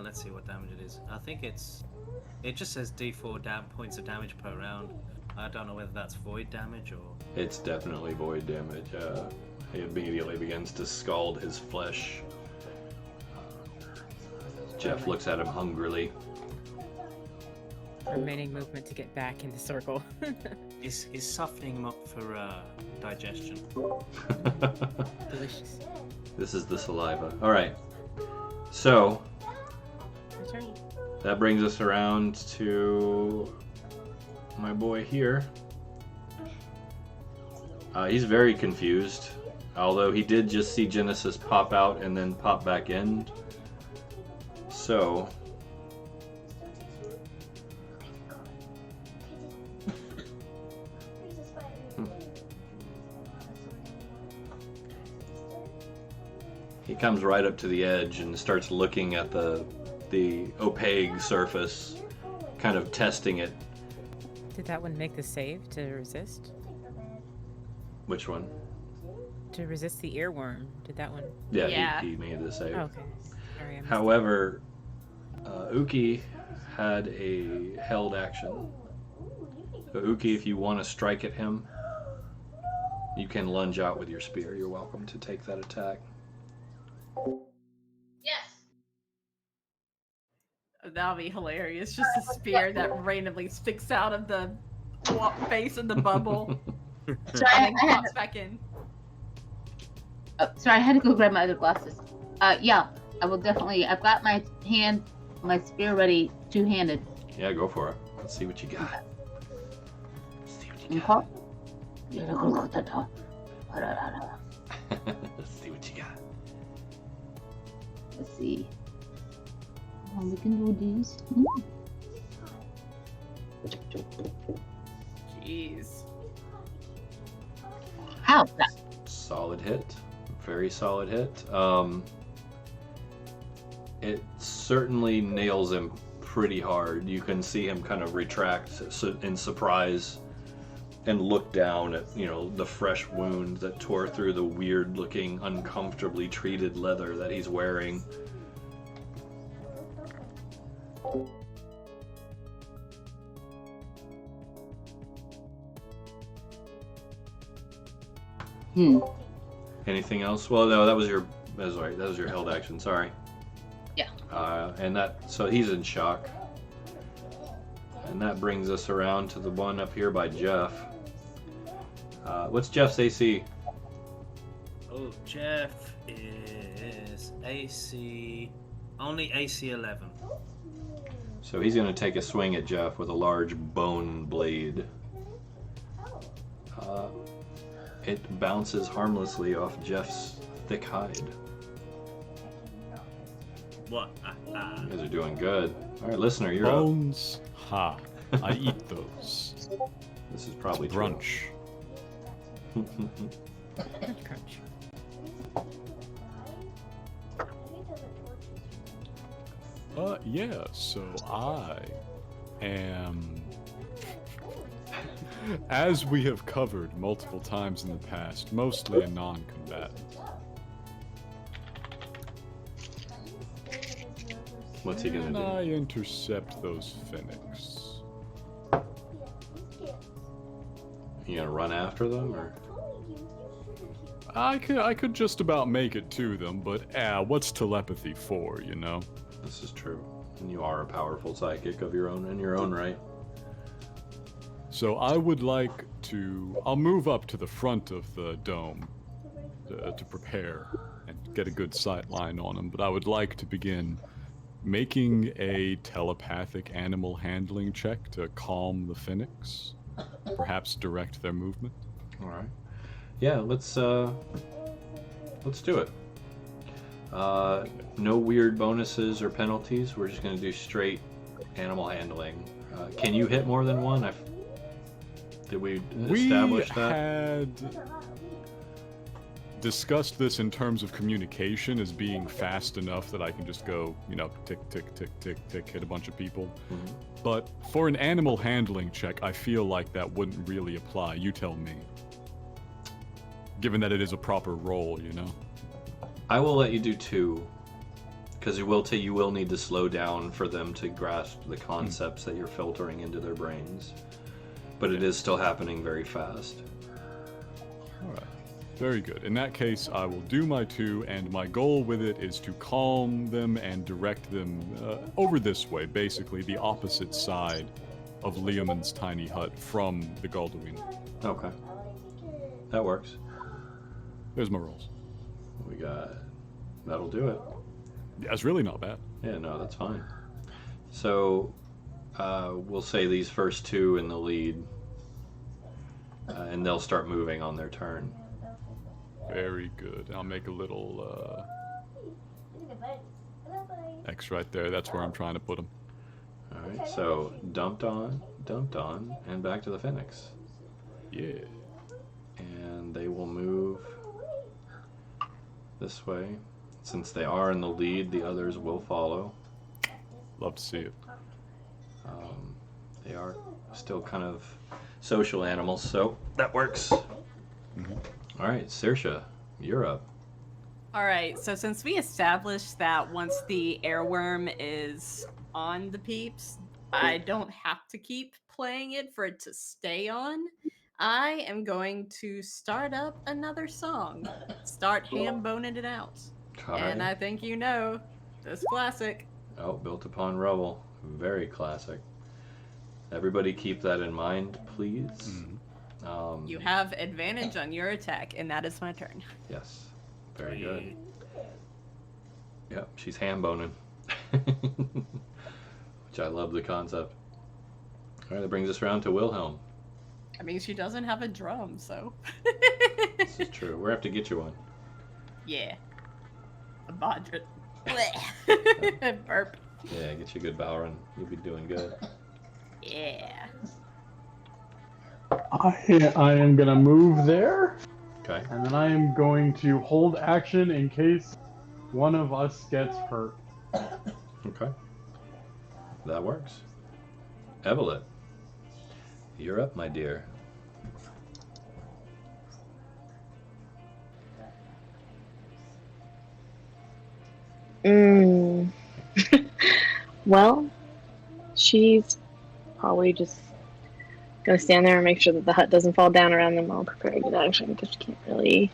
Let's see what damage it is. I think it just says D4 points of damage per round. I don't know whether that's void damage or... It's definitely void damage. He immediately begins to scald his flesh. Jeff looks at him hungrily. Remaining movement to get back in the circle. Is softening him up for digestion. Delicious. This is the saliva. Alright. So, Return. that brings us around to my boy here. He's very confused, although he did just see Genesis pop out and then pop back in. So, he comes right up to the edge and starts looking at the opaque surface, kind of testing it. Did that one make the save to resist? Which one? To resist the earworm. Did that one? Yeah, Yeah. He made the save. Oh, okay. Sorry, I missed However, Uki had a held action. So Uki, if you want to strike at him, you can lunge out with your spear. You're welcome to take that attack. Yes. That'll be hilarious. Just a spear that randomly sticks out of the face of the bubble Sorry, and then I had pops back in. sorry, I had to go grab my other glasses. Yeah, I will definitely. I've got my spear ready, two-handed. Yeah, go for it. Let's see what you got. Let's see what you Okay. got. Let's see what you got. Let's see. We can do these. Jeez. How? Solid hit. Very solid hit. It certainly nails him pretty hard. You can see him kind of retract in surprise and look down at, the fresh wound that tore through the weird-looking, uncomfortably treated leather that he's wearing. Anything else? Well, no, that was your held action. Sorry. Yeah. So he's in shock. And that brings us around to the one up here by Jeff. What's Jeff's AC? Oh, Jeff is only AC 11. So he's going to take a swing at Jeff with a large bone blade. It bounces harmlessly off Jeff's thick hide. What? You guys are doing good. All right, listener, you're up. Bones? Ha. I eat those. This is probably brunch. Crunch. Yeah, so I am, as we have covered multiple times in the past, mostly a non-combatant. What's he gonna And do? I intercept those Phoenix. You gonna run after them, or? I could just about make it to them, but what's telepathy for, you know? This is true. And you are a powerful psychic of your own in your own right. So I would like to... I'll move up to the front of the dome to prepare and get a good sight line on them, but I would like to begin making a telepathic animal handling check to calm the Phoenix. Perhaps direct their movement. Alright. Yeah, let's do it. No weird bonuses or penalties. We're just going to do straight animal handling. Can you hit more than one? Did we establish that? We had discussed this in terms of communication as being fast enough that I can just go, tick, tick, tick, tick, tick, hit a bunch of people. Mm-hmm. But for an animal handling check, I feel like that wouldn't really apply. You tell me. Given that it is a proper roll, I will let you do 2, because you will need to slow down for them to grasp the concepts that you're filtering into their brains. But it is still happening very fast. Alright. Very good. In that case, I will do my 2, and my goal with it is to calm them and direct them over this way, basically the opposite side of Leoman's tiny hut from the Galduin. Okay. That works. There's my rolls. We got... That'll do it. Yeah, it's really not bad. Yeah, no, that's fine. So, we'll say these first 2 in the lead. and they'll start moving on their turn. Very good. I'll make a little X right there. That's where I'm trying to put them. All right, so dumped on, and back to the Phoenix. Yeah. And they will move this way. Since they are in the lead, the others will follow. Love to see it. They are still kind of social animals, so that works. Mm-hmm. All right, Saoirse, you're up. All right, so since we established that once the airworm is on the peeps, I don't have to keep playing it for it to stay on. I am going to start up another song. Start ham boning it out. All And right. I think you know this classic. Oh, Built Upon Rubble. Very classic. Everybody keep that in mind, please. Mm-hmm. You have advantage on your attack, and that is my turn. Yes. Very good. Yep, she's ham boning. Which I love the concept. All right, that brings us around to Wilhelm. I mean, she doesn't have a drum, so. This is true. We're going to have to get you one. Yeah. A bodret. Burp. Yeah, get you a good bow run. You'll be doing good. Yeah. I am gonna move there, Okay. and then I am going to hold action in case one of us gets hurt. Okay. That works. Evelyn, you're up, my dear. Well, she's probably just gonna stand there and make sure that the hut doesn't fall down around them while preparing to action, because she can't really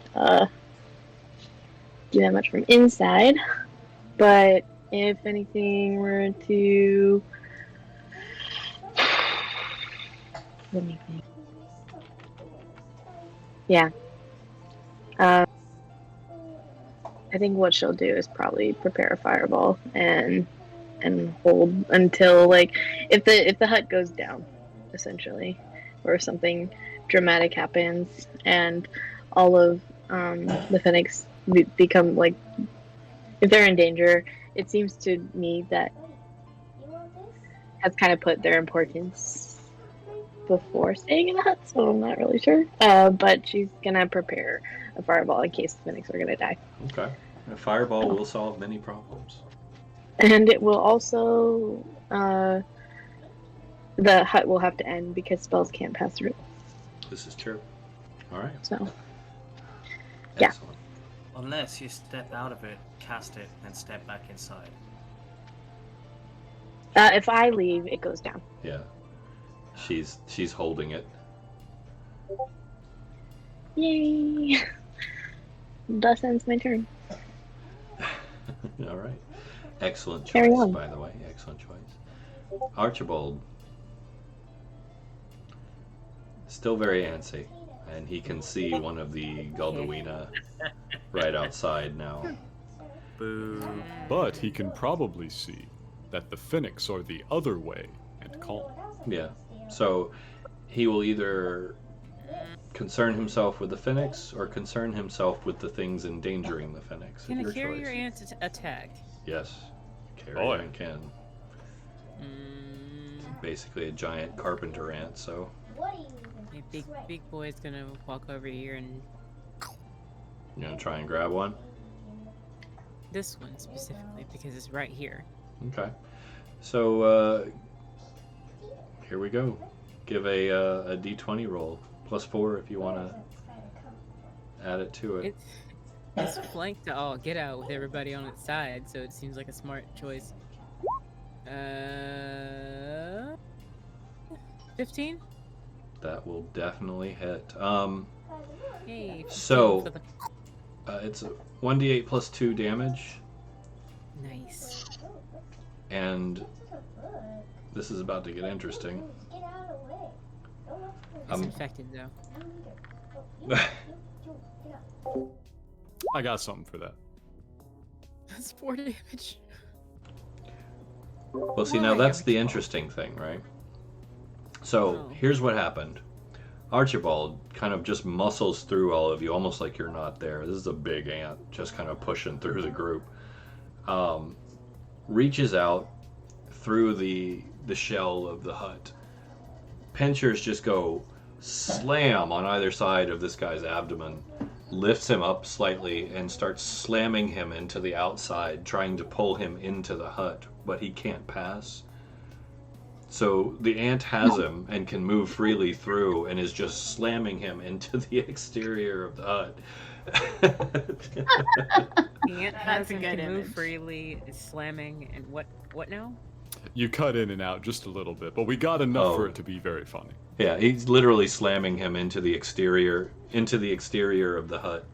do that much from inside. But if anything were to, let me think. Yeah. I think what she'll do is probably prepare a fireball and hold until, like, if the hut goes down, essentially, or something dramatic happens and all of the Phoenix become, like, if they're in danger, it seems to me that has kind of put their importance before staying in the hut, so I'm not really sure. But she's gonna prepare a fireball in case the Phoenix are gonna die. Okay. A fireball will solve many problems. And it will also, the hut will have to end because spells can't pass through. This is true. All right. So, yeah. Excellent. Unless you step out of it, cast it, and step back inside. If I leave, it goes down. Yeah. She's holding it. Yay! Thus ends my turn. All right. Excellent Carry choice, on. by the way. Excellent choice. Archibald. Still very antsy. And he can see one of the Galdawina right outside now. Boo. But he can probably see that the Phoenix are the other way and calm. Yeah. So he will either concern himself with the Phoenix or concern himself with the things endangering the Phoenix. Can Your a carrier choice. ant attack? Yes. Carrier Oh, yeah. ant can. Basically a giant carpenter ant, so. A big boy's gonna walk over here and You gonna try and grab one? this one specifically because it's right here. Okay. So, here we go. Give a d20 roll. +4 if you want to add it to it. It's flanked to all get out with everybody on its side, so it seems like a smart choice. 15? That will definitely hit. Hey, 15 So, for the- it's a 1d8 +2 damage, nice. and this is about to get interesting. It's infected though. I got something for that. That's 4 damage. Well, see, now that's the interesting thing, right? So, here's what happened. Archibald kind of just muscles through all of you, almost like you're not there. This is a big ant, just kind of pushing through the group. Reaches out through the shell of the hut. Pinchers just go slam on either side of this guy's abdomen, lifts him up slightly, and starts slamming him into the outside, trying to pull him into the hut, but he can't pass. So the ant has him and can move freely through and is just slamming him into the exterior of the hut. The ant has him can move freely, is slamming, and what now? You cut in and out just a little bit, but we got enough for it to be very funny. Yeah, he's literally slamming him into the exterior of the hut.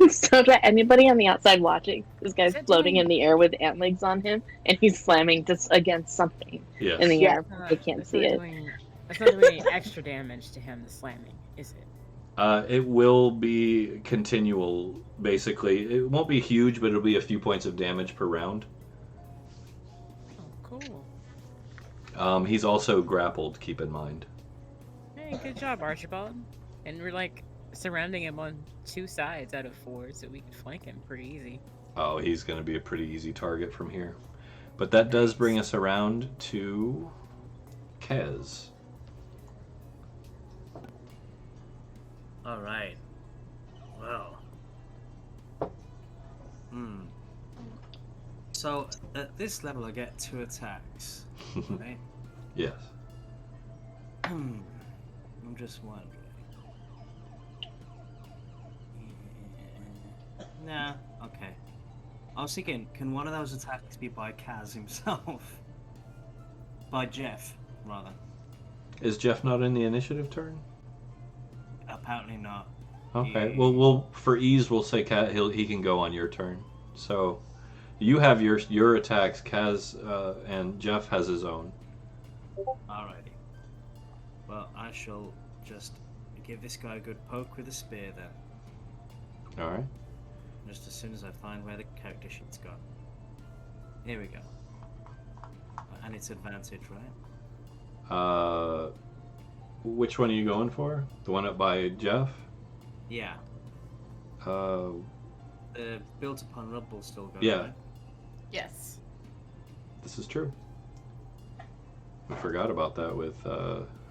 So to anybody on the outside watching, this guy's floating in the air with ant legs on him, and he's slamming just against something in the air. They can't see it. That's not doing any extra damage to him, the slamming, is it? It will be continual, basically. It won't be huge, but it'll be a few points of damage per round. Oh, cool. He's also grappled, keep in mind. Hey, good job, Archibald. And we're like surrounding him on 2 sides out of 4, so we can flank him pretty easy. Oh, he's going to be a pretty easy target from here. But that does bring us around to Kez. Alright. Well. So, at this level I get 2 attacks, right? Yes. I'm just wondering. Nah, okay. I was thinking, can one of those attacks be by Kaz himself? By Jeff, rather. Is Jeff not in the initiative turn? Apparently not. Okay. Well, for ease, we'll say he can go on your turn. So, you have your attacks. Kaz and Jeff has his own. Alrighty. Well, I shall just give this guy a good poke with a spear then. All right. Just as soon as I find where the character sheet's gone. Here we go. And it's advantage, right? Which one are you going for? The one up by Jeff? Yeah. The built upon rubble still going. Yeah. Right? Yes. This is true. I forgot about that with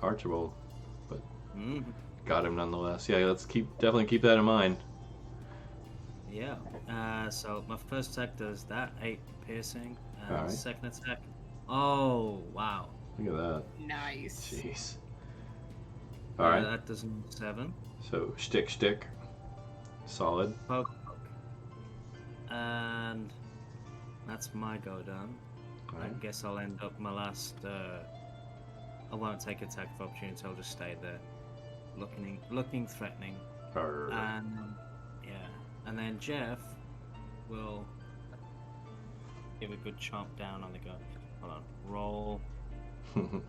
Archibald, but got him nonetheless. Yeah, let's definitely keep that in mind. Yeah. So my first attack does that 8 piercing. Alright. Second attack. Oh wow. Look at that. Nice. Jeez. All right. That does 7. So shtick. Solid. Poke. And that's my go done. Right. I guess I'll end up my last. I won't take attack of opportunity. I'll just stay there, looking threatening. And yeah, and then Jeff will give a good chomp down on the gun. Hold on, roll. What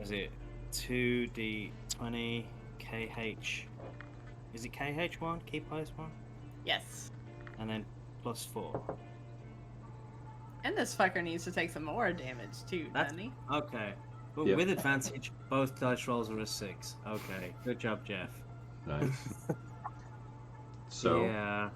is it? 2d20 KH. Is it KH1? Keep highest 1? Yes. And then +4. And this fucker needs to take some more damage too, doesn't he? Okay. But Yep. with advantage, both dice rolls are a 6. Okay. Good job, Jeff. Nice. So. Yeah.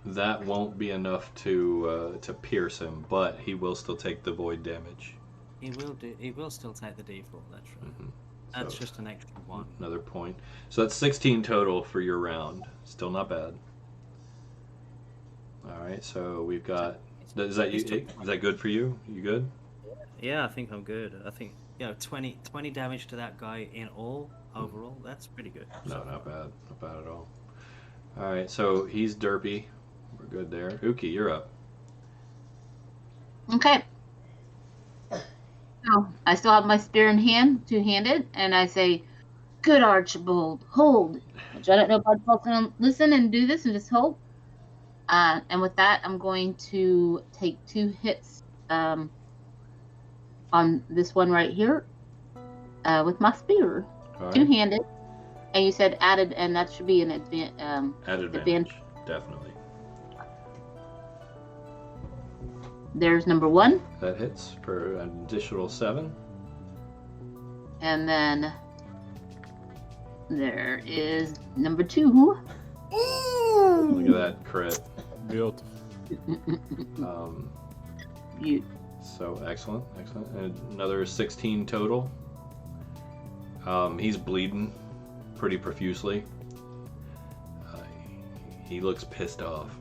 That won't be enough to pierce him, but he will still take the void damage. He will still take the D4. That's right. Mm-hmm. That's So, just an extra 1. Another point. So that's 16 total for your round. Still not bad. All right. So we've got. Is that good for you? You good? Yeah, I think I'm good. I think 20 damage to that guy in all overall. That's pretty good. No, not bad. Not bad at all. All right. So he's derpy. We're good there. Uki, you're up. Okay. So I still have my spear in hand, 2-handed, and I say, "Good Archibald, hold." Which I don't know if Archibald's gonna listen and do this and just hold. And with that, I'm going to take 2 hits on this one right here with my spear, All right. 2-handed. And you said added, and that should be an Added advantage. advantage. Definitely. There's number 1. That hits for an additional 7. And then there is number 2. Look at that crit. Beautiful. So excellent. And another 16 total. He's bleeding pretty profusely. He looks pissed off.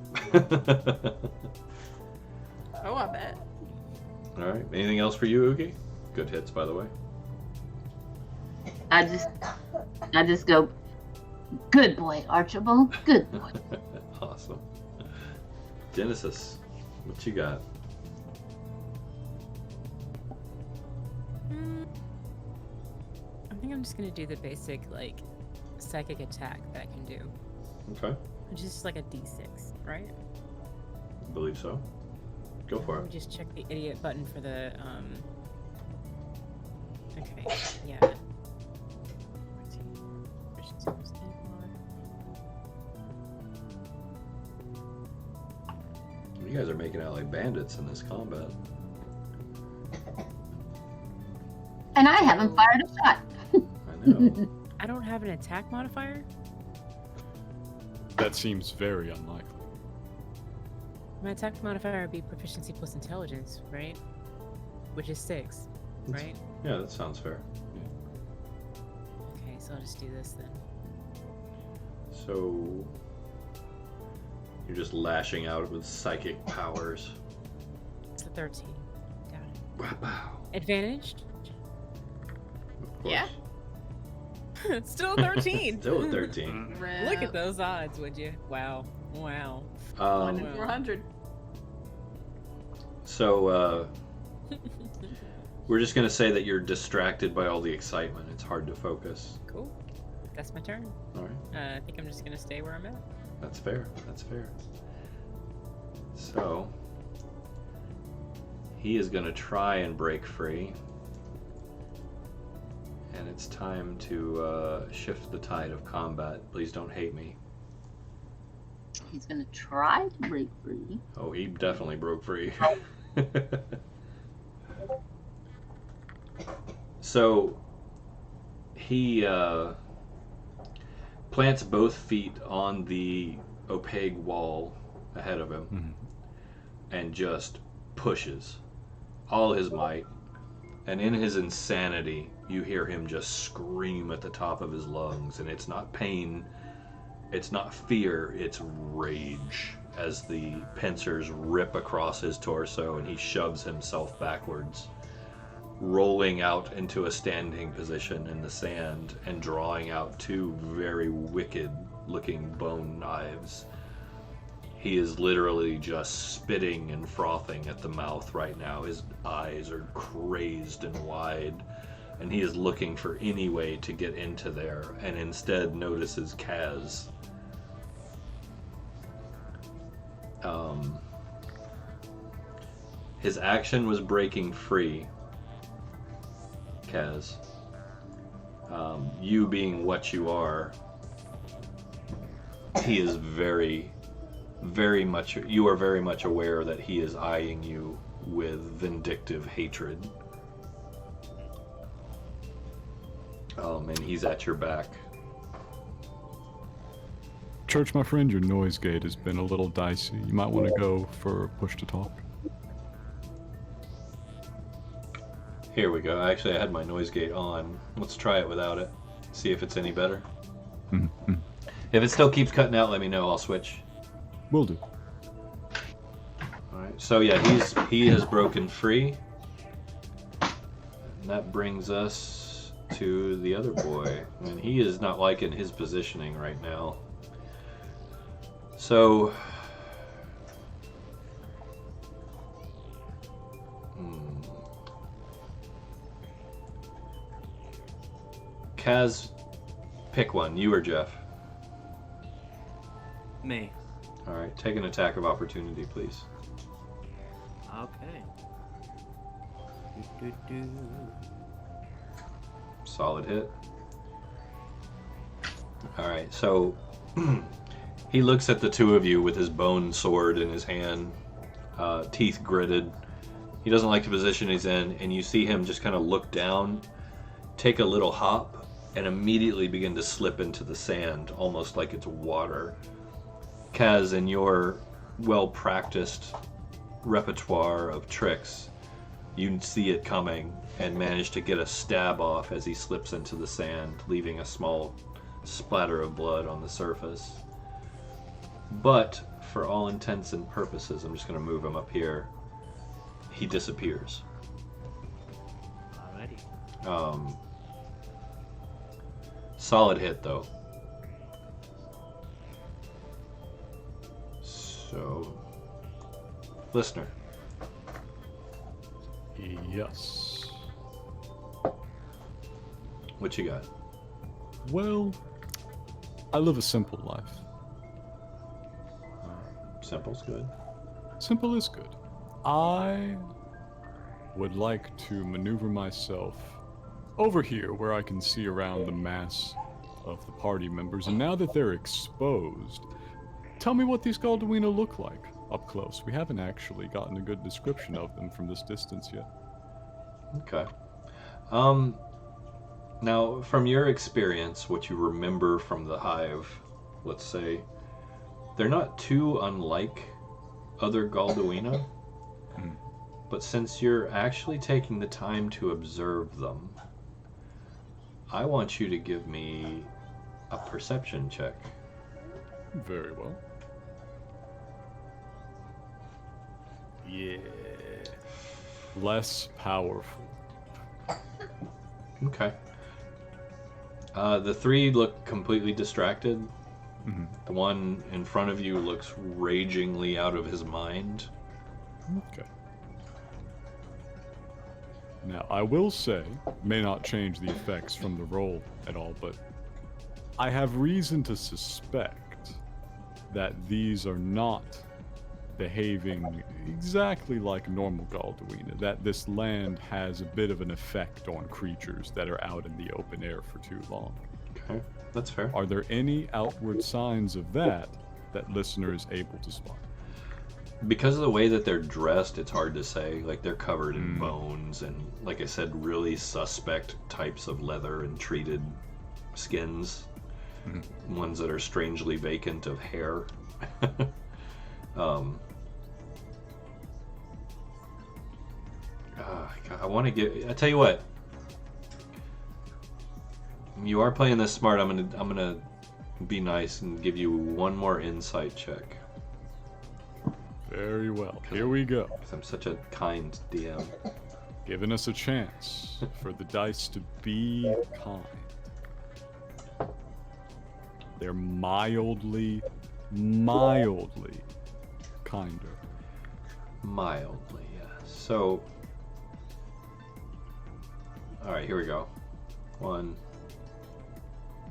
Oh, I bet. All right. Anything else for you, Uki? Good hits, by the way. I just go, good boy, Archibald. Good boy. Awesome. Genesis, what you got? I think I'm just gonna do the basic like psychic attack that I can do. Okay. Which is just like a D6, right? I believe so. Go for Let me it. just check the idiot button for the Okay, yeah. You guys are making out like bandits in this combat. And I haven't fired a shot. I know. I don't have an attack modifier? That seems very unlikely. My attack modifier would be proficiency plus intelligence, right? Which is 6, right? Yeah, that sounds fair. Okay, so I'll just do this then. So you're just lashing out with psychic powers. It's a 13. Got it. Wow. Advantaged? Of course. Yeah. It's still 13. Still a 13. Look at those odds, would you? Wow. 1 in 400. So we're just gonna say that you're distracted by all the excitement. It's hard to focus. Cool. That's my turn. All right. I think I'm just gonna stay where I'm at. That's fair. So he is gonna try and break free. And it's time to shift the tide of combat. Please don't hate me. He's gonna try to break free. Oh, he definitely broke free. So he plants both feet on the opaque wall ahead of him and just pushes all his might. And in his insanity, you hear him just scream at the top of his lungs. And it's not pain, it's not fear, it's rage as the pincers rip across his torso and he shoves himself backwards, rolling out into a standing position in the sand and drawing out 2 very wicked-looking bone knives. He is literally just spitting and frothing at the mouth right now. His eyes are crazed and wide, and he is looking for any way to get into there, and instead notices Kaz. His action was breaking free, Kaz. You being what you are, he is very much, you are very much aware that he is eyeing you with vindictive hatred. And he's at your back. Church, my friend, your noise gate has been a little dicey. You might want to go for a push to talk. Here we go. Actually, I had my noise gate on. Let's try it without it. See if it's any better. Mm-hmm. If it still keeps cutting out, let me know. I'll switch. Will do. Alright, so yeah, he has broken free. And that brings us to the other boy. And he is not liking his positioning right now. So... Kaz, pick one. You or Jeff? Me. Alright, take an attack of opportunity, please. Okay. Solid hit. Alright, so he looks at the two of you with his bone sword in his hand, teeth gritted. He doesn't like the position he's in, and you see him just kind of look down, take a little hop, and immediately begin to slip into the sand, almost like it's water. Kaz, in your well-practiced repertoire of tricks, you see it coming and manage to get a stab off as he slips into the sand, leaving a small splatter of blood on the surface. But for all intents and purposes, I'm just going to move him up here. He disappears. Alrighty. Solid hit, though. So, listener. Yes. What you got? Well, I live a simple life. Simple's good. Simple is good. I would like to maneuver myself over here where I can see around the mass of the party members. And now that they're exposed, tell me what these Galduina look like up close. We haven't actually gotten a good description of them from this distance yet. Okay. Now, from your experience, what you remember from the hive, let's say, they're not too unlike other Galduina, but since you're actually taking the time to observe them, I want you to give me a perception check. Very well. Yeah. Less powerful. Okay. The three look completely distracted. Mm-hmm. The one in front of you looks ragingly out of his mind. Okay. Now, I will say, may not change the effects from the roll at all, but I have reason to suspect that these are not behaving exactly like normal Galduina, that this land has a bit of an effect on creatures that are out in the open air for too long. Okay, that's fair. Are there any outward signs of that listener is able to spot? Because of the way that they're dressed, it's hard to say. Like, they're covered in bones and, like I said, really suspect types of leather and treated skins. Ones that are strangely vacant of hair. I want to get. I tell you what. You are playing this smart. I'm gonna be nice and give you one more insight check. Very well. Here we go. Because I'm such a kind DM. Giving us a chance for the dice to be kind. They're mildly kinder. Mildly, yeah. So, alright, here we go. One.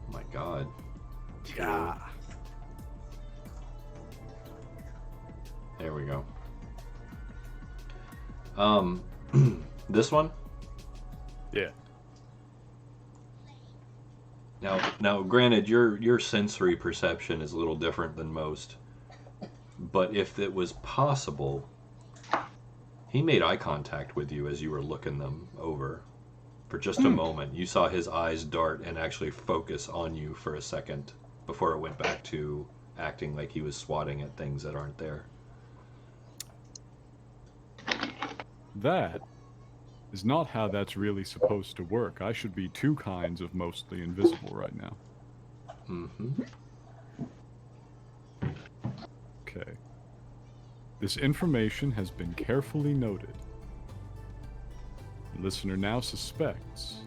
Oh my god. Yeah. There we go. This one? Yeah. Now, granted, your sensory perception is a little different than most. But if it was possible, he made eye contact with you as you were looking them over. For just a moment, you saw his eyes dart and actually focus on you for a second before it went back to acting like he was swatting at things that aren't there. That is not how that's really supposed to work. I should be two kinds of mostly invisible right now. Mm-hmm. Okay. This information has been carefully noted. The listener now suspects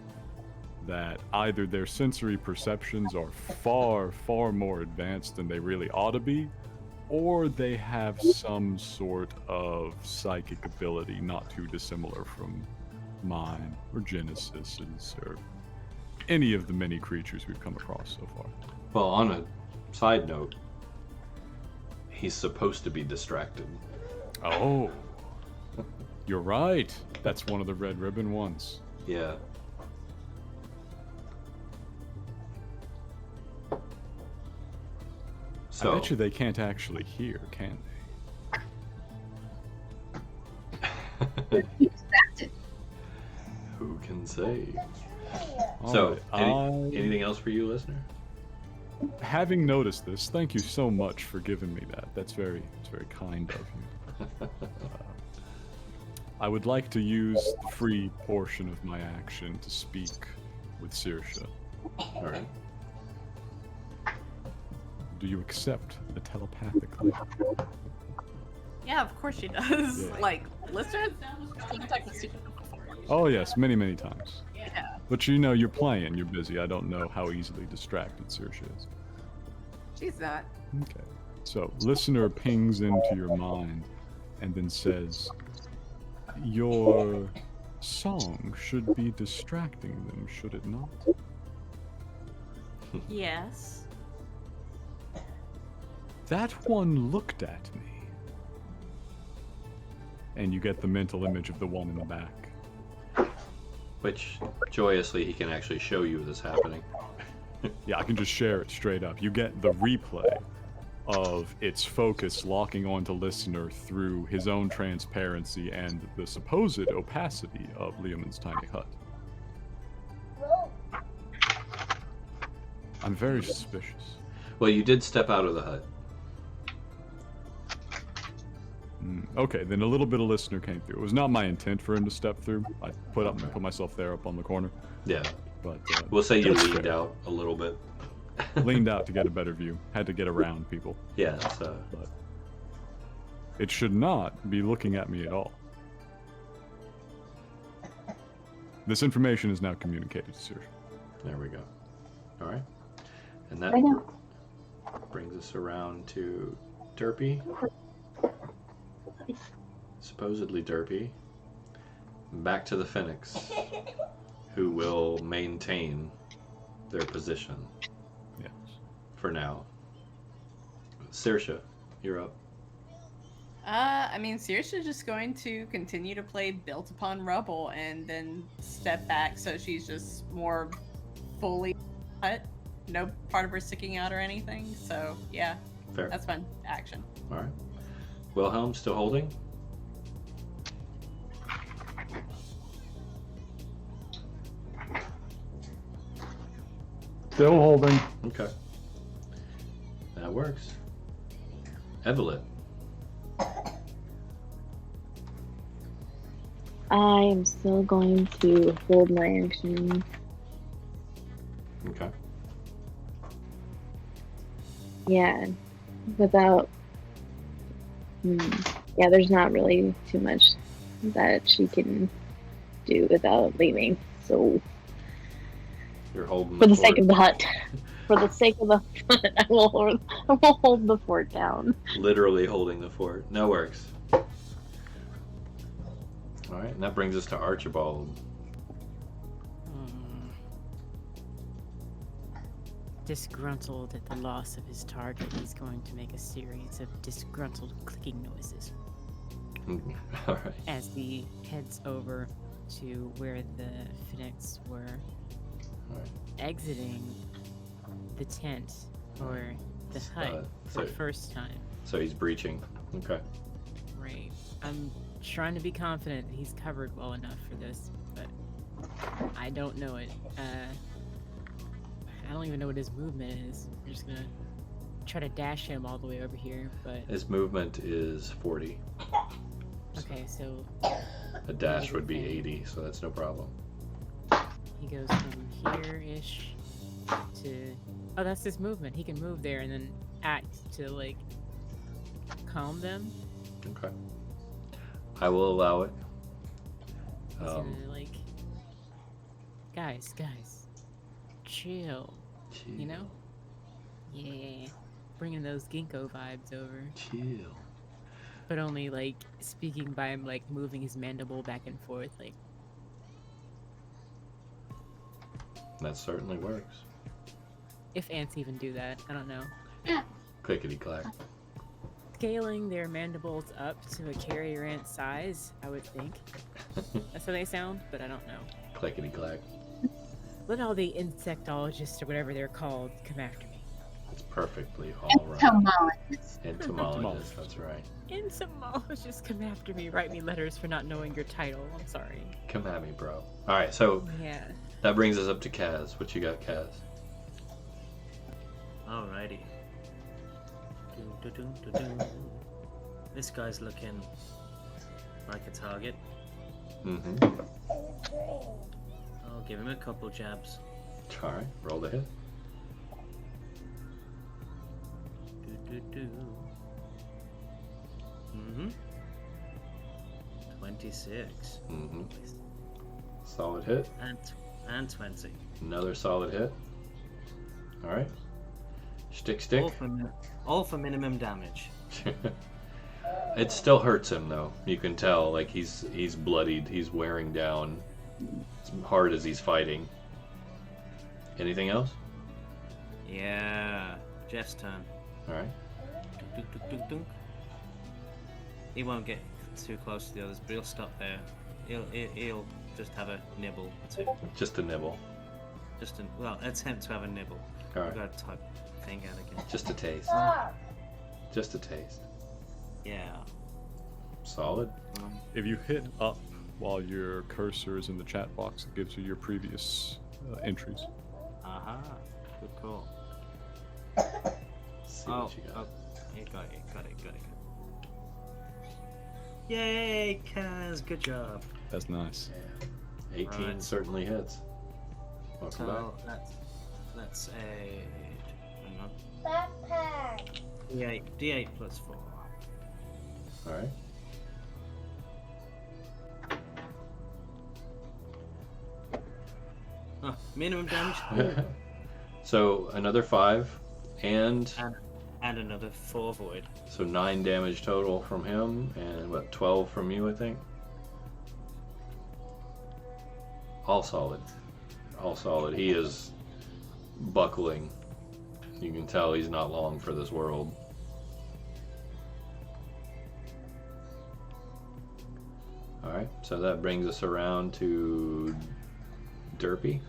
that either their sensory perceptions are far, far more advanced than they really ought to be, or they have some sort of psychic ability not too dissimilar from mine, or Genesis's, or any of the many creatures we've come across so far. Well, on a side note, he's supposed to be distracted. Oh, you're right. That's one of the red ribbon ones. Yeah. So, I bet you they can't actually hear, can they? Who can say? All So, right, anything else for you, listener? having noticed this, thank you so much for giving me that. It's very kind of you. I would like to use the free portion of my action to speak with Saoirse. All right. Do you accept the telepathically? Yeah, of course she does. Yeah. Like, listen, contact with Stephen before. Oh yes, many times. Yeah. But you know, you're playing, you're busy. I don't know how easily distracted Saoirse is. She's not. Okay. So, listener pings into your mind and then says, your song should be distracting them, should it not? Yes. That one looked at me. And you get the mental image of the one in the back. Which, joyously, he can actually show you this happening. Yeah, I can just share it straight up. You get the replay of its focus locking onto listener through his own transparency and the supposed opacity of Leoman's tiny hut. I'm very suspicious. Well, you did step out of the hut. Okay, then a little bit of listener came through. It was not my intent for him to step through. I put myself there up on the corner. Yeah. But we'll say you that's leaned fair. out a little bit. Leaned out to get a better view. Had to get around people. Yeah, so. But it should not be looking at me at all. This information is now communicated to Saoirse. There we go. All right. And that brings us around to Derpy. Supposedly Derpy. Back to the Phoenix, who will maintain their position. Yes. For now. Saoirse, you're up. I mean, Saoirse's just going to continue to play Built Upon Rubble and then step back so she's just more fully cut. No part of her sticking out or anything. So, yeah. Fair. That's fun. Action. All right. Wilhelm still holding? Still holding. Okay. That works. Evelyn. I am still going to hold my action. Okay. Yeah, without. Yeah, there's not really too much that she can do without leaving. So, You're holding for the fort. sake of the hut, for the sake of the hut, I will hold the fort down. Literally holding the fort. That works. All right, and that brings us to Archibald. Disgruntled at the loss of his target, he's going to make a series of disgruntled clicking noises. All right. As he heads over to where the Phoenix were exiting the tent or the hut for the first time. So he's breaching. Okay. Right. I'm trying to be confident that he's covered well enough for this, but I don't know it. I don't even know what his movement is. I'm just gonna try to dash him all the way over here, but... His movement is 40. Okay, so... A dash would be 80, so that's no problem. He goes from here-ish to... Oh, that's his movement. He can move there and then act to, like, calm them. Okay. I will allow it. He's gonna, like... Guys. Chill. You know? Yeah. Bringing those ginkgo vibes over. Chill. But only, like, speaking by him, like, moving his mandible back and forth, like... That certainly works. If ants even do that, I don't know. Clickety clack. Scaling their mandibles up to a carrier ant size, I would think. That's how they sound, but I don't know. Clickety clack. Let all the insectologists or whatever they're called come after me. That's perfectly all right. Entomologist. Entomologist, that's right. Entomologists come after me, write me letters for not knowing your title. I'm sorry. Come at me, bro. Alright, so Yeah. that brings us up to Kaz. What you got, Kaz? Alrighty. This guy's looking like a target. Mm-hmm. I'll give him a couple jabs. Alright, roll the hit. Mm-hmm. 26. Mm-hmm. Solid hit. And 20. Another solid hit. Alright. Stick. All for minimum damage. It still hurts him though. You can tell, like he's bloodied. He's wearing down as hard as he's fighting. Anything else? Yeah. Jeff's turn. All right. Dunk, dunk, dunk, dunk. He won't get too close to the others, but he'll stop there. He'll just have a nibble too. Just a nibble. Attempt to have a nibble. All right. I've got to type thing out again. Just a taste. Just a taste. Yeah. Solid. If you hit up while your cursor is in the chat box, it gives you your previous entries. Aha. Good call. See what you got. You got it. Yay, Kaz, good job. That's nice. Yeah. 18 Right. certainly hits. Welcome So back. that's a Backpack. D8 plus 4. All right. Oh, minimum damage. So another 5 and And another 4 void. so 9 damage total from him and what 12 from you, I think. All solid. All solid. He is buckling. You can tell he's not long for this world. Alright, so that brings us around to Derpy.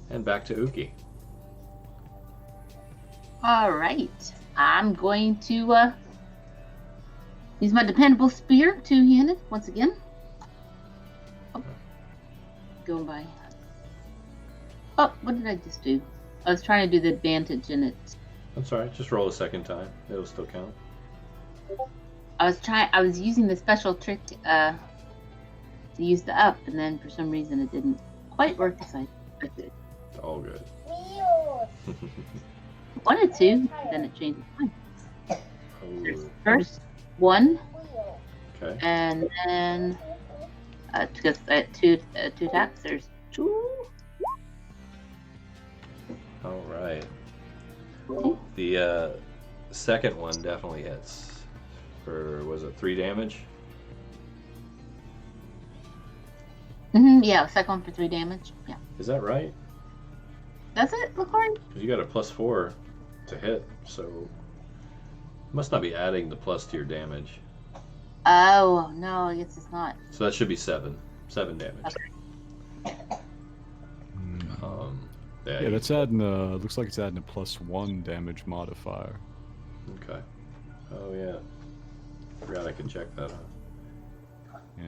And back to Uki. All right. I'm going to use my dependable spear, two-handed, once again. Oh. Going by. Oh, what did I just do? I was trying to do the advantage in it. That's alright, just roll a second time. It'll still count. I was using the special trick to use the up, and then for some reason it didn't quite work as I expected. All good. Wanted to, but then it changed its mind. Oh, First, 1, okay. and then because two attacks. There's 2. All right. The second one definitely hits. For was it 3 damage? Yeah, second one for 3 damage. Yeah. Is that right? Does it look right? Because you got a +4 to hit, so must not be adding the plus to your damage. Oh no, I guess it's not. So that should be 7 damage. Okay. Yeah, that's adding looks like it's adding a +1 damage modifier. Okay. Oh yeah. Forgot I could check that out.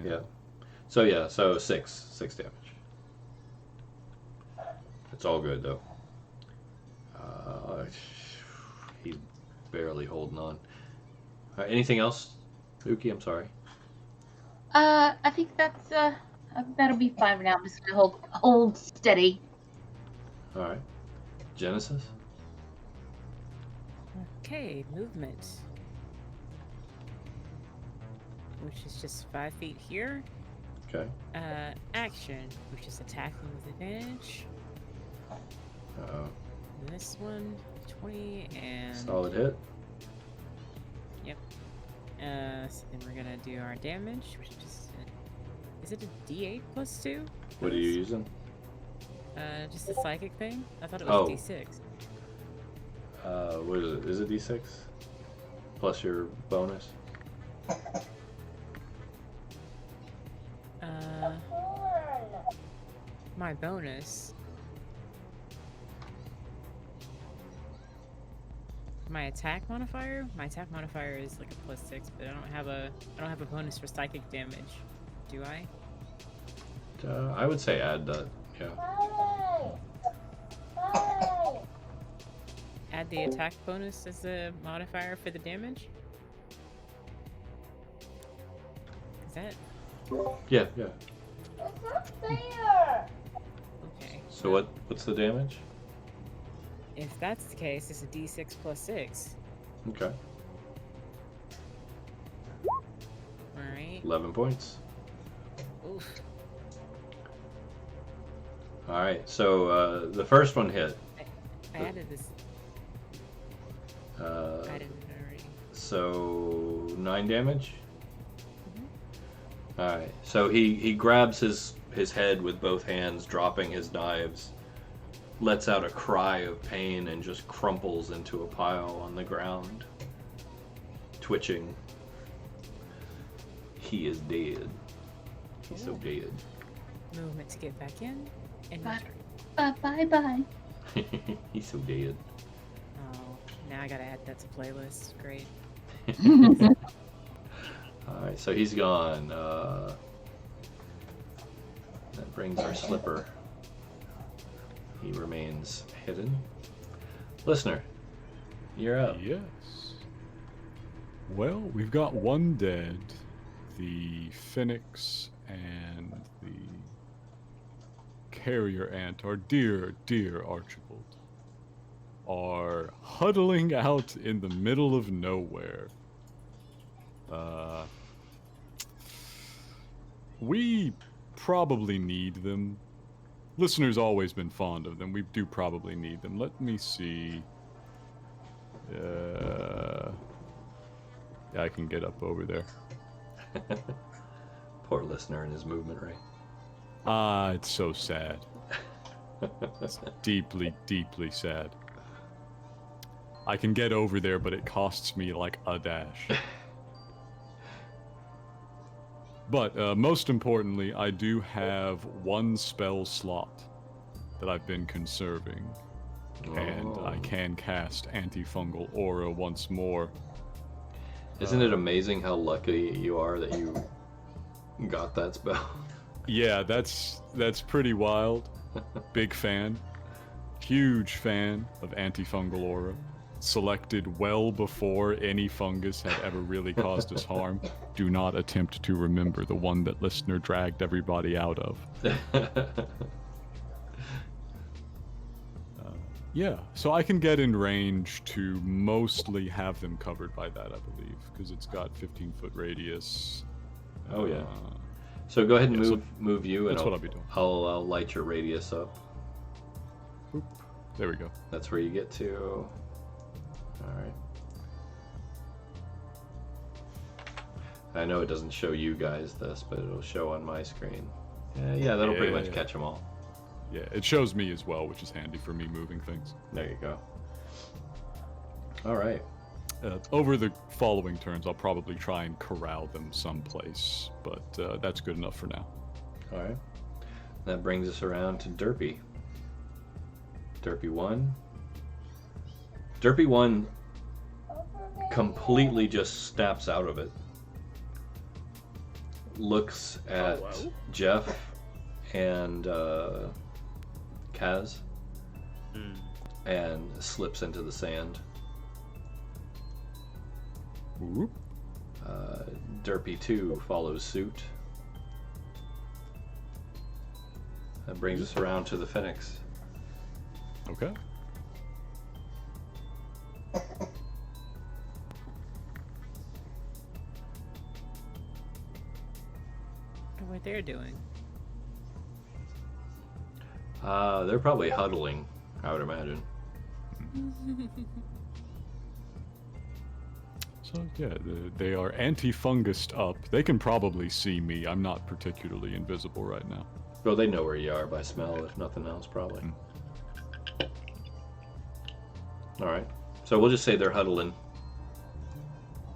Yeah. So 6 damage. It's all good though. He's barely holding on. Anything else, Uki? I'm sorry. I think that'll be fine for now. I'm just gonna hold steady. All right. Genesis. Okay, movement. Which is just 5 feet here. Okay. Action, which is attacking with advantage. This one, 20, and... Solid hit. Yep. So then we're gonna do our damage, which is... Is it a D8 plus 2? What are you using? Just the psychic thing? I thought it was D6. What is it? Is it D6? Plus your bonus? My bonus. my attack modifier? My attack modifier is like a +6, but I don't have a bonus for psychic damage. Do I? I would say add that. Yeah. Add the attack bonus as a modifier for the damage? Is that? Yeah. It's not fair. Okay. So what's the damage? If that's the case, it's a d6 +6. Okay. Alright. 11 points. Oof. Alright, so the first one hit. I added this. I added it already. So 9 damage? Alright, so he grabs his head with both hands, dropping his knives, lets out a cry of pain, and just crumples into a pile on the ground, twitching. He is dead. He's so dead. Movement to get back in, and Bye. return. Bye. He's so dead. Oh, now I gotta add that to playlist. Great. Alright, so he's gone. That brings our slipper. He remains hidden. Listener, you're up. Yes. Well, we've got one dead. The Phoenix and the carrier ant, our dear Archibald, are huddling out in the middle of nowhere. We probably need them. Listener's always been fond of them. We do probably need them. Let me see. Yeah, I can get up over there. Poor listener and his movement rate. Ah, it's so sad. It's deeply sad. I can get over there, but it costs me like a dash. But most importantly, I do have one spell slot that I've been conserving. And I can cast Antifungal Aura once more. Isn't it amazing how lucky you are that you got that spell? Yeah, that's pretty wild. Big fan. Huge fan of Antifungal Aura. Selected well before any fungus had ever really caused us harm. Do not attempt to remember the one that listener dragged everybody out of. Yeah, so I can get in range to mostly have them covered by that, I believe, because it's got 15-foot radius. Oh yeah. So go ahead and yeah, move you, and that's what I'll be doing. I'll light your radius up. Boop. There we go. That's where you get to. All right. I know it doesn't show you guys this, but it'll show on my screen. Yeah, that'll pretty much catch them all. Yeah, it shows me as well, which is handy for me moving things. There you go. All right. Over the following turns, I'll probably try and corral them someplace, but that's good enough for now. All right. That brings us around to Derpy. Derpy 1. Derpy 1 completely just snaps out of it. Looks at Jeff and Kaz and slips into the sand. Derpy 2 follows suit. That brings us around to the Phoenix. Okay. What they're doing. They're probably huddling, I would imagine. So yeah, they are anti-fungused up. They can probably see me. I'm not particularly invisible right now. Well, they know where you are by smell, if nothing else, probably. All right. So we'll just say they're huddling.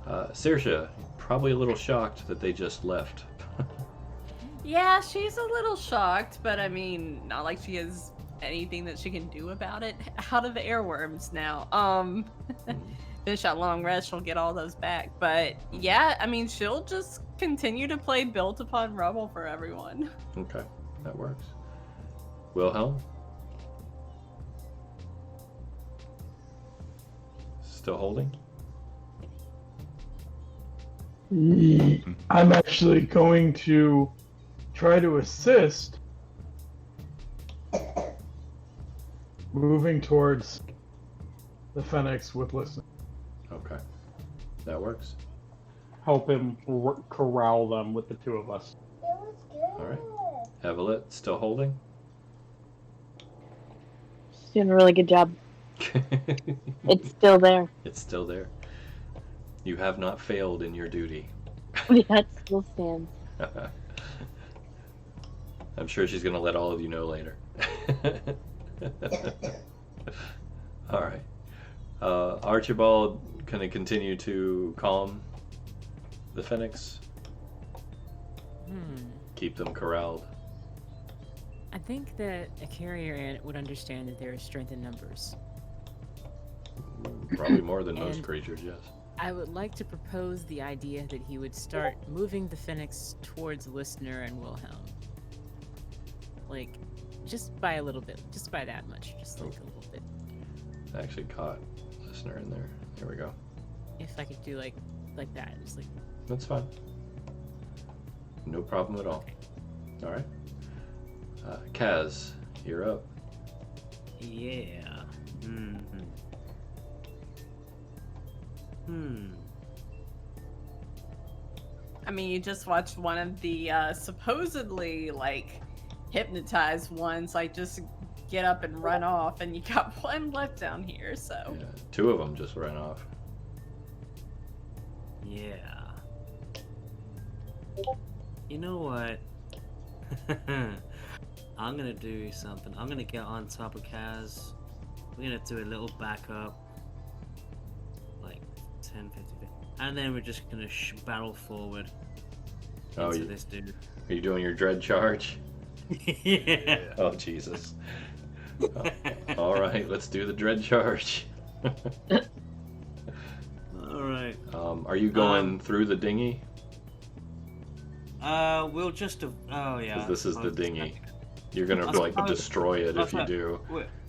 Saoirse, probably a little shocked that they just left. Yeah, she's a little shocked, but I mean, not like she has anything that she can do about it out of the airworms now. Finish that long rest, she'll get all those back. But yeah, I mean, she'll just continue to play Built Upon Rubble for everyone. Okay, that works. Wilhelm? Still holding? I'm actually going to try to assist moving towards the Phoenix with listening. Okay, that works. Help him corral them with the two of us. All right. Evelyn, still holding? She's doing a really good job. It's still there. It's still there. You have not failed in your duty. That still stands. I'm sure she's going to let all of you know later. All right. Archibald, can I continue to calm the Phoenix? Keep them corralled. I think that a carrier ant would understand that there is strength in numbers. Probably more than most creatures, yes. I would like to propose the idea that he would start moving the Phoenix towards Listener and Wilhelm. Like, just by a little bit. Just by that much. Just like a little bit. I actually caught Listener in there. There we go. If I could do like that. Just like... That's fine. No problem at all. All right. Kaz, you're up. Yeah. I mean, you just watched one of the supposedly like hypnotized ones like just get up and run off, and you got one left down here. So Yeah, two of them just ran off. Yeah. You know what? I'm gonna do something. I'm gonna get on top of Kaz. We're gonna do a little backup. Like 10, 50, 50. And then we're just gonna barrel forward into this dude. Are you doing your dread charge? Yeah. Oh, Jesus. All right, let's do the dread charge. Alright. Are you going through the dinghy? We'll just... oh, yeah. 'Cause this is the dinghy. You're gonna, like, destroy it if you do.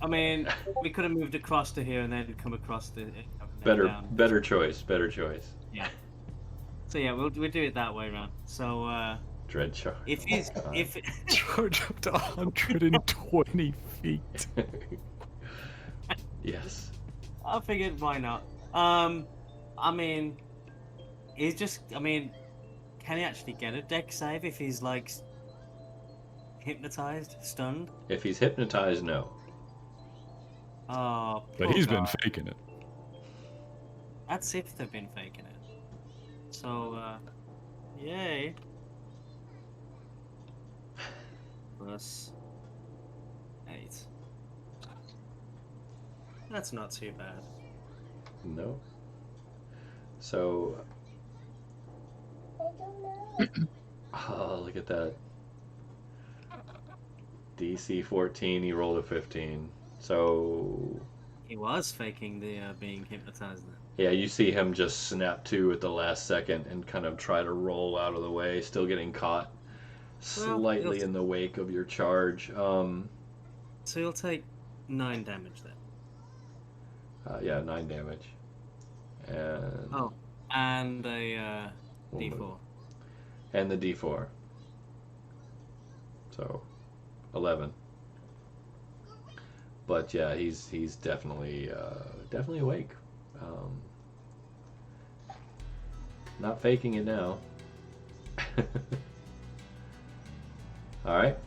I mean, we could have moved across to here and then come across the... Better choice. Yeah. So yeah, we'll do it that way around. So dread charge. If he's charge up to 120 feet. Yes. I figured why not. I mean, he's just. I mean, can he actually get a deck save if he's like hypnotized, stunned? If he's hypnotized, no. Oh, but he's been faking it. That's if they've been faking it. So, yay. Plus 8. That's not too bad. No. So. Oh, look at that. DC 14, he rolled a 15. So. He was faking the being hypnotized then. Yeah, you see him just snap to at the last second and kind of try to roll out of the way, still getting caught slightly in the wake of your charge. So you'll take 9 damage then. Yeah, 9 damage. And and a D4. And the D4. So 11. But yeah, he's definitely awake. Not faking it now. All right.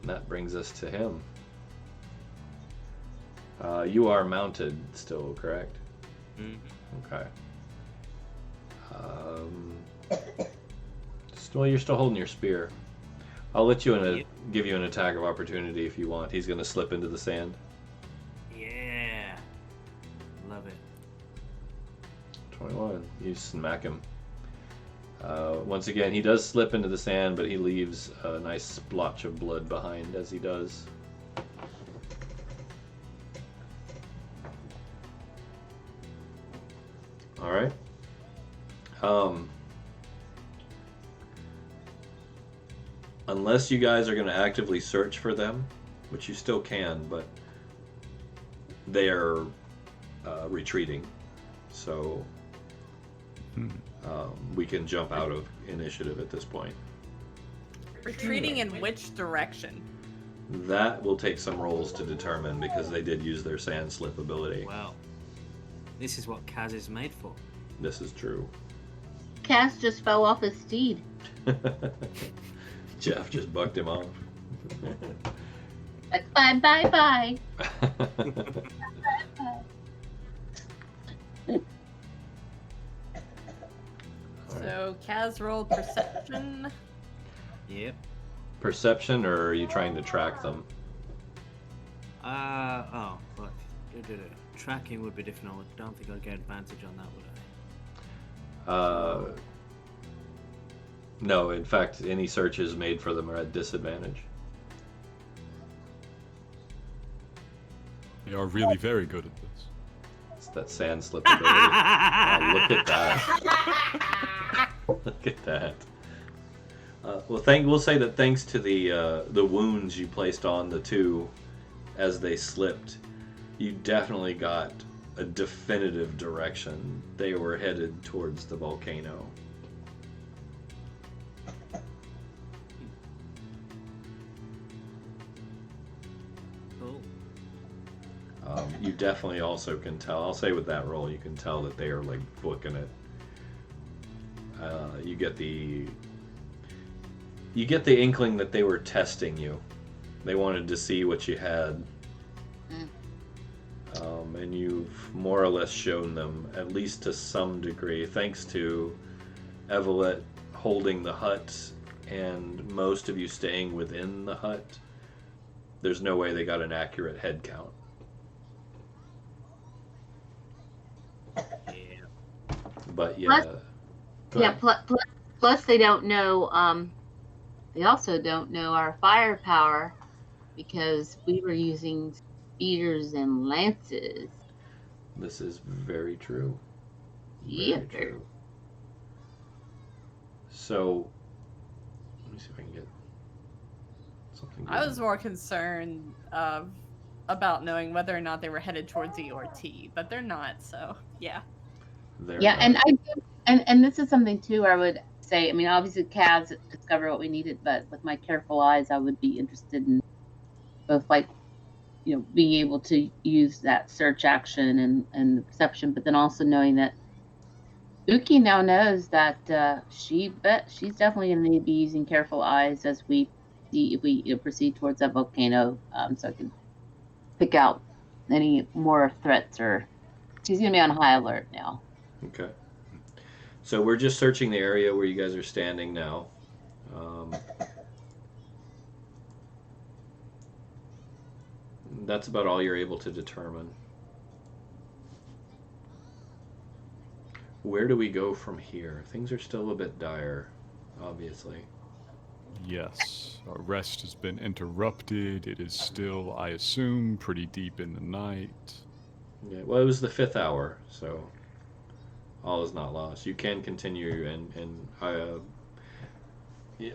That brings us to him. You are mounted still, correct? Okay. Well, you're still holding your spear. I'll let you give you an attack of opportunity if you want. He's going to slip into the sand. Yeah. Love it. 21. You smack him. Once again, he does slip into the sand, but he leaves a nice splotch of blood behind as he does. All right. Unless you guys are going to actively search for them, which you still can, but they are retreating. So we can jump out of initiative at this point. Retreating in which direction? That will take some rolls to determine because they did use their sand slip ability. Wow. This is what Kaz is made for. This is true. Cass just fell off his steed. Jeff just bucked him off. Like, bye, bye, bye. So, Kaz roll perception. Yep. Perception, or are you trying to track them? Oh, fuck. Tracking would be different. I don't think I'd get advantage on that, would I? No, in fact, any searches made for them are at disadvantage. They are really very good at this. It's that sand slip ability. Oh, look at that. Look at that. We'll say that thanks to the wounds you placed on the two as they slipped, you definitely got a definitive direction. They were headed towards the volcano. Cool. You definitely also can tell. I'll say with that roll, you can tell that they are like booking it. You get the inkling that they were testing you. They wanted to see what you had. And you've more or less shown them, at least to some degree, thanks to Evelette holding the hut and most of you staying within the hut. There's no way they got an accurate head count. Yeah. But yeah. Plus they don't know, they also don't know our firepower because we were using spears and lances. This is very true. Yeah. Very true. So, let me see if I can get something. I was more concerned about knowing whether or not they were headed towards the EOT, but they're not, so yeah. And this is something too I would say. I mean, obviously Kaz discovered what we needed, but with my careful eyes, I would be interested in both, like, you know, being able to use that search action and the perception, but then also knowing that Uki now knows that she's definitely going to need to be using careful eyes as we see if we proceed towards that volcano, so I can pick out any more threats, or she's going to be on high alert now. Okay. So we're just searching the area where you guys are standing now. That's about all you're able to determine. Where do we go from here? Things are still a bit dire, obviously. Yes, our rest has been interrupted. It is still, I assume, pretty deep in the night. Yeah, well, it was the 5th hour, so all is not lost. You can continue, and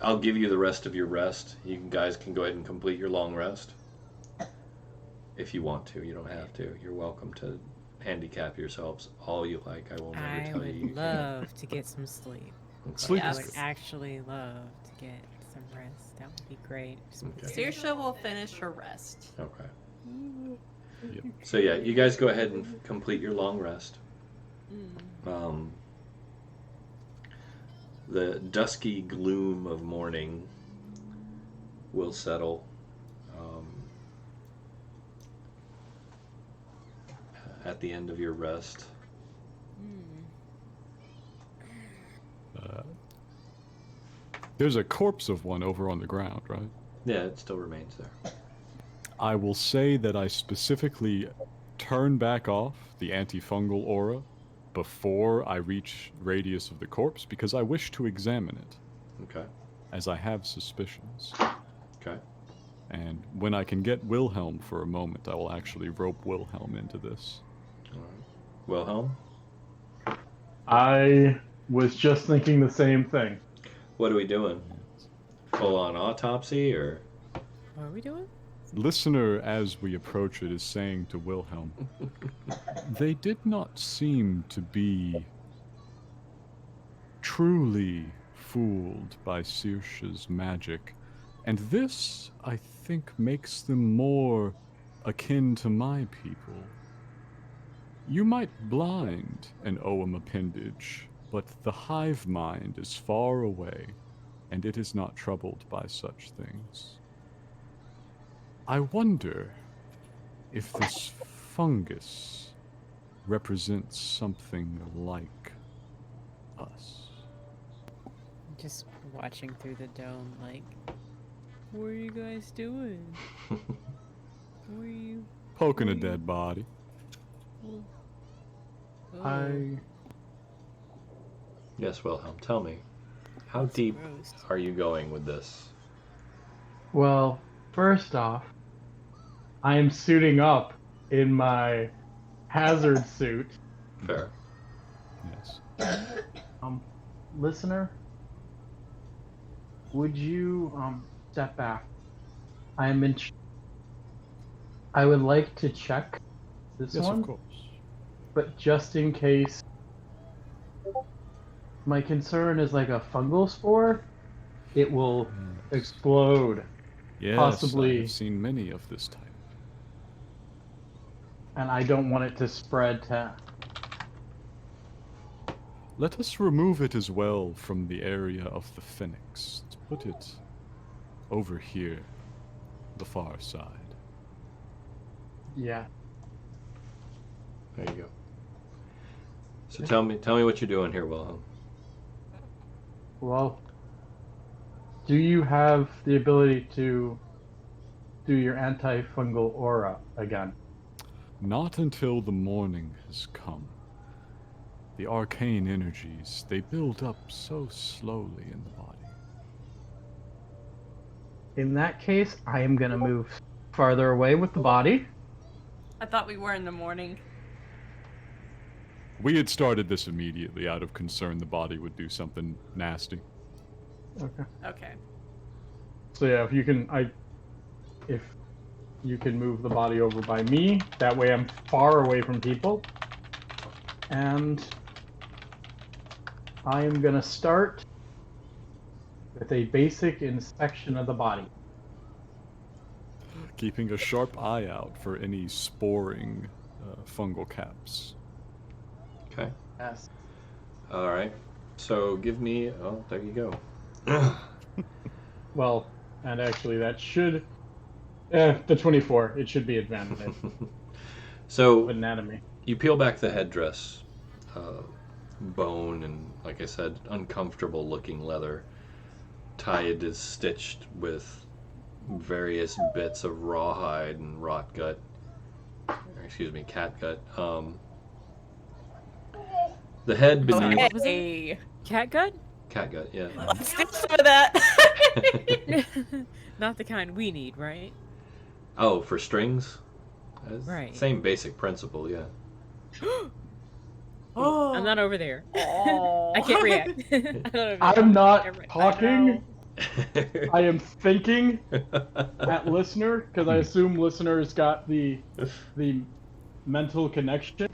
I'll give you the rest of your rest. You guys can go ahead and complete your long rest. If you want to. You don't have to. You're welcome to handicap yourselves all you like. I will never tell you. I would love to get some sleep. Okay. Sleep I is would good. actually love to get some rest. That would be great. Okay. Saoirse will finish her rest. Okay. Yep. So yeah, you guys go ahead and complete your long rest. The dusky gloom of morning will settle. At the end of your rest. There's a corpse of one over on the ground, right? Yeah, it still remains there. I will say that I specifically turn back off the antifungal aura before I reach radius of the corpse because I wish to examine it. Okay. As I have suspicions. Okay. And when I can get Wilhelm for a moment, I will actually rope Wilhelm into this. All right. Wilhelm? I was just thinking the same thing. What are we doing? Full-on autopsy, or? What are we doing? Listener, as we approach it, is saying to Wilhelm, they did not seem to be truly fooled by Saoirse's magic, and this, I think, makes them more akin to my people. You might blind an Ogham appendage, but the hive mind is far away, and it is not troubled by such things. I wonder if this fungus represents something like us. Just watching through the dome, like, what are you guys doing? What are you Poking a dead body. I... Yes, Wilhelm, tell me. How deep gross. are you going with this? Well, first off, I am suiting up in my hazard suit. Fair. Yes. Listener, would you step back? I would like to check this Yes, one, of course. but just in case, my concern is like a fungal spore. It will explode. Yes, Possibly. I have seen many of this type. And I don't want it to spread to... Let us remove it as well from the area of the phoenix. Let's put it over here, the far side. Yeah. There you go. So tell me what you're doing here, Wilhelm. Well, do you have the ability to do your antifungal aura again? Not until the morning has come. The arcane energies, they build up so slowly in the body. In that case, I am going to move farther away with the body. I thought we were in the morning. We had started this immediately out of concern the body would do something nasty. Okay. Okay. So yeah, if you can move the body over by me, that way I'm far away from people. And I am going to start with a basic inspection of the body. Keeping a sharp eye out for any sporing fungal caps. Okay. Yes. All right. So give me. Oh, there you go. Well, and actually that should... the 24. It should be advantage. So Anatomy. you peel back the headdress, bone, and like I said, uncomfortable looking leather. Tied is stitched with various bits of rawhide and rot gut. Excuse me, cat gut. The head beneath. What was it? Hey, Cat gut? Cat gut, yeah. let's do some of that. Not the kind we need, right? Oh, for strings? Right. Same basic principle, yeah. Oh, I'm not over there. Oh. I can't react. I'm not over there. I'm not Never mind. talking. I am thinking at listener, because I assume listener's got the mental connection.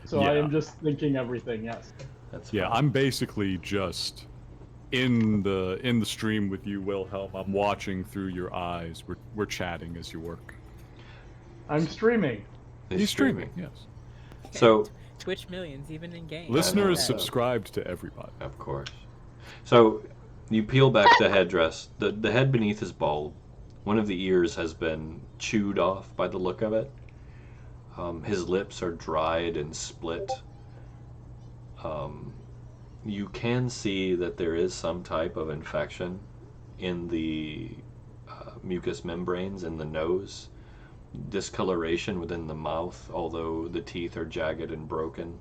So I Yeah. am just thinking everything, yes. That's Yeah, fine. I'm basically just in the stream with you, Wilhelm. I'm watching through your eyes. We're chatting as you work. I'm streaming. He's streaming, yes. So, Twitch millions, even in game. Listener is that. subscribed to everybody. of course. So, you peel back the headdress. The head beneath is bald. One of the ears has been chewed off by the look of it. His lips are dried and split. You can see that there is some type of infection in the mucous membranes in the nose. Discoloration within the mouth, although the teeth are jagged and broken.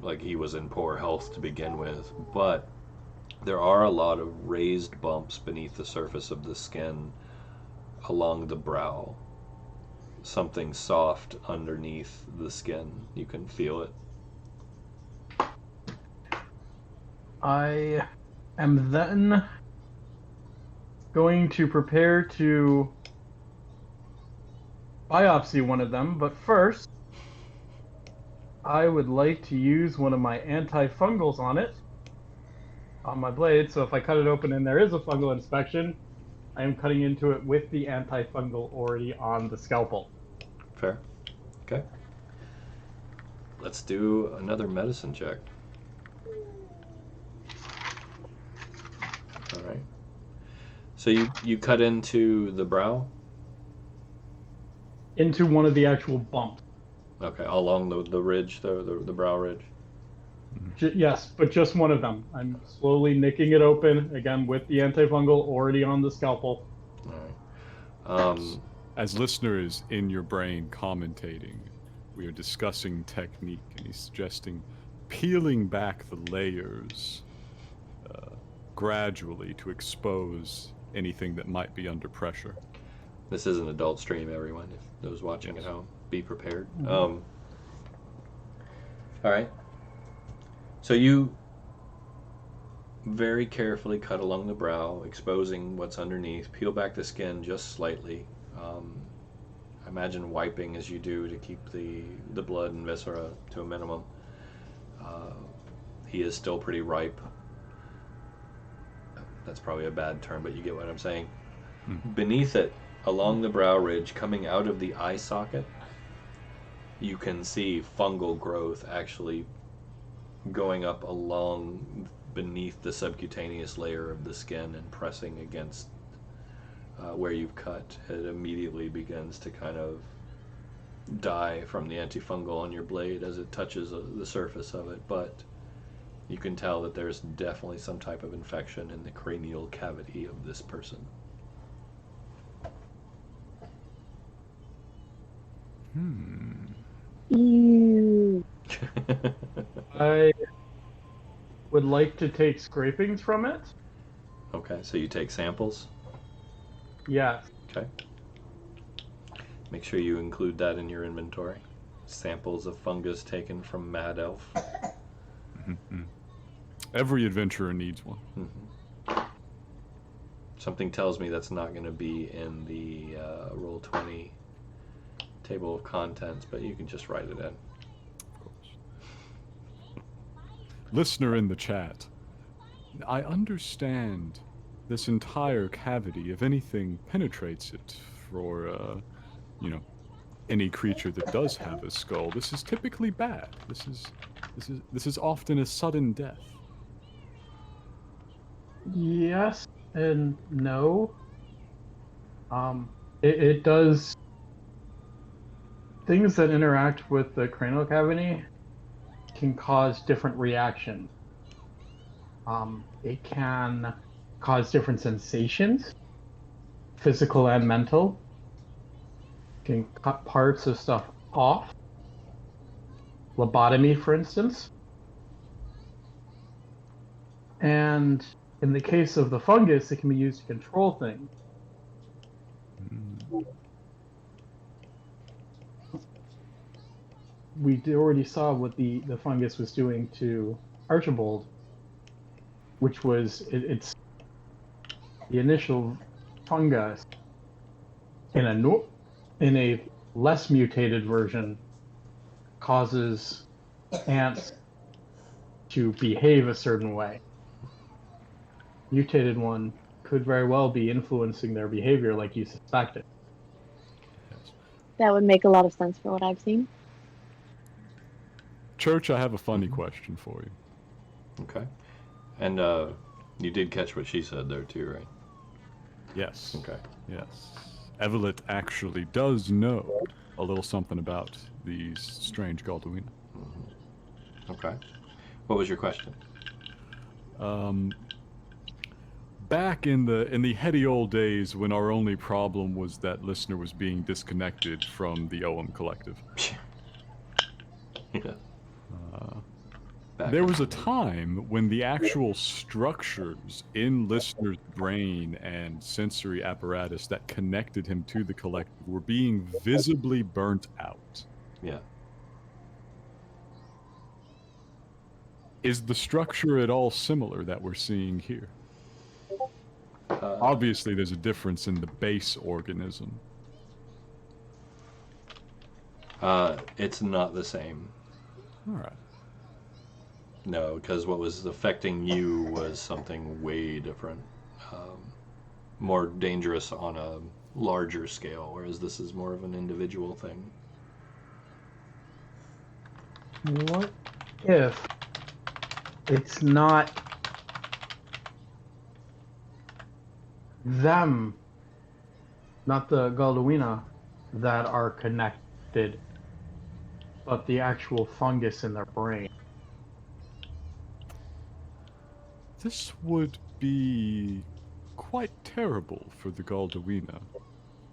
like he was in poor health to begin with, but there are a lot of raised bumps beneath the surface of the skin along the brow. Something soft underneath the skin. You can feel it. I am then going to prepare to biopsy one of them, but first, I would like to use one of my antifungals on it, on my blade, so if I cut it open and there is a fungal inspection, I am cutting into it with the antifungal already on the scalpel. Fair. Okay. Let's do another medicine check. All right. So you cut into the brow? Into one of the actual bumps. Okay, along the ridge, the brow ridge. Yes, but just one of them. I'm slowly nicking it open, again, with the antifungal already on the scalpel. All right. As listeners in your brain commentating, we are discussing technique, and he's suggesting peeling back the layers gradually to expose anything that might be under pressure. This is an adult stream, everyone. If those watching at home, be prepared. Mm-hmm. All right. So you very carefully cut along the brow, exposing what's underneath. Peel back the skin just slightly. I imagine wiping as you do to keep the blood and viscera to a minimum. He is still pretty ripe. That's probably a bad term, but you get what I'm saying. Beneath it, along the brow ridge, coming out of the eye socket, you can see fungal growth actually going up along beneath the subcutaneous layer of the skin and pressing against where you've cut. It immediately begins to kind of die from the antifungal on your blade as it touches the surface of it, but you can tell that there's definitely some type of infection in the cranial cavity of this person. Ew. I would like to take scrapings from it. Okay, so you take samples? Yes. Okay. Make sure you include that in your inventory. Samples of fungus taken from Mad Elf. Every adventurer needs one. Something tells me that's not going to be in the Roll20 table of contents, but you can just write it in. Of course. Listener in the chat, I understand this entire cavity, if anything penetrates it for, any creature that does have a skull, this is typically bad. This is often a sudden death. Yes and no. It does things that interact with the cranial cavity can cause different reactions. It can cause different sensations, physical and mental. It can cut parts of stuff off. Lobotomy, for instance. And in the case of the fungus, it can be used to control things. We already saw what the fungus was doing to Archibald, which was it's the initial fungus in a less mutated version causes ants to behave a certain way. Mutated one could very well be influencing their behavior like you suspected. That would make a lot of sense for what I've seen. Church, I have a funny question for you. Okay. And you did catch what she said there too, right? Yes. Okay. Yes. Evelyn actually does know a little something about these strange Galduina. Okay. What was your question? Back in the heady old days when our only problem was that listener was being disconnected from the OM collective. Yeah. There was a time when the actual structures in Listener's brain and sensory apparatus that connected him to the collective were being visibly burnt out. Yeah. Is the structure at all similar that we're seeing here? Obviously, there's a difference in the base organism. It's not the same. All right. No, because what was affecting you was something way different. More dangerous on a larger scale, whereas this is more of an individual thing. What if it's not them, not the Galdawina, that are connected, but the actual fungus in their brain? This would be quite terrible for the Galdawina,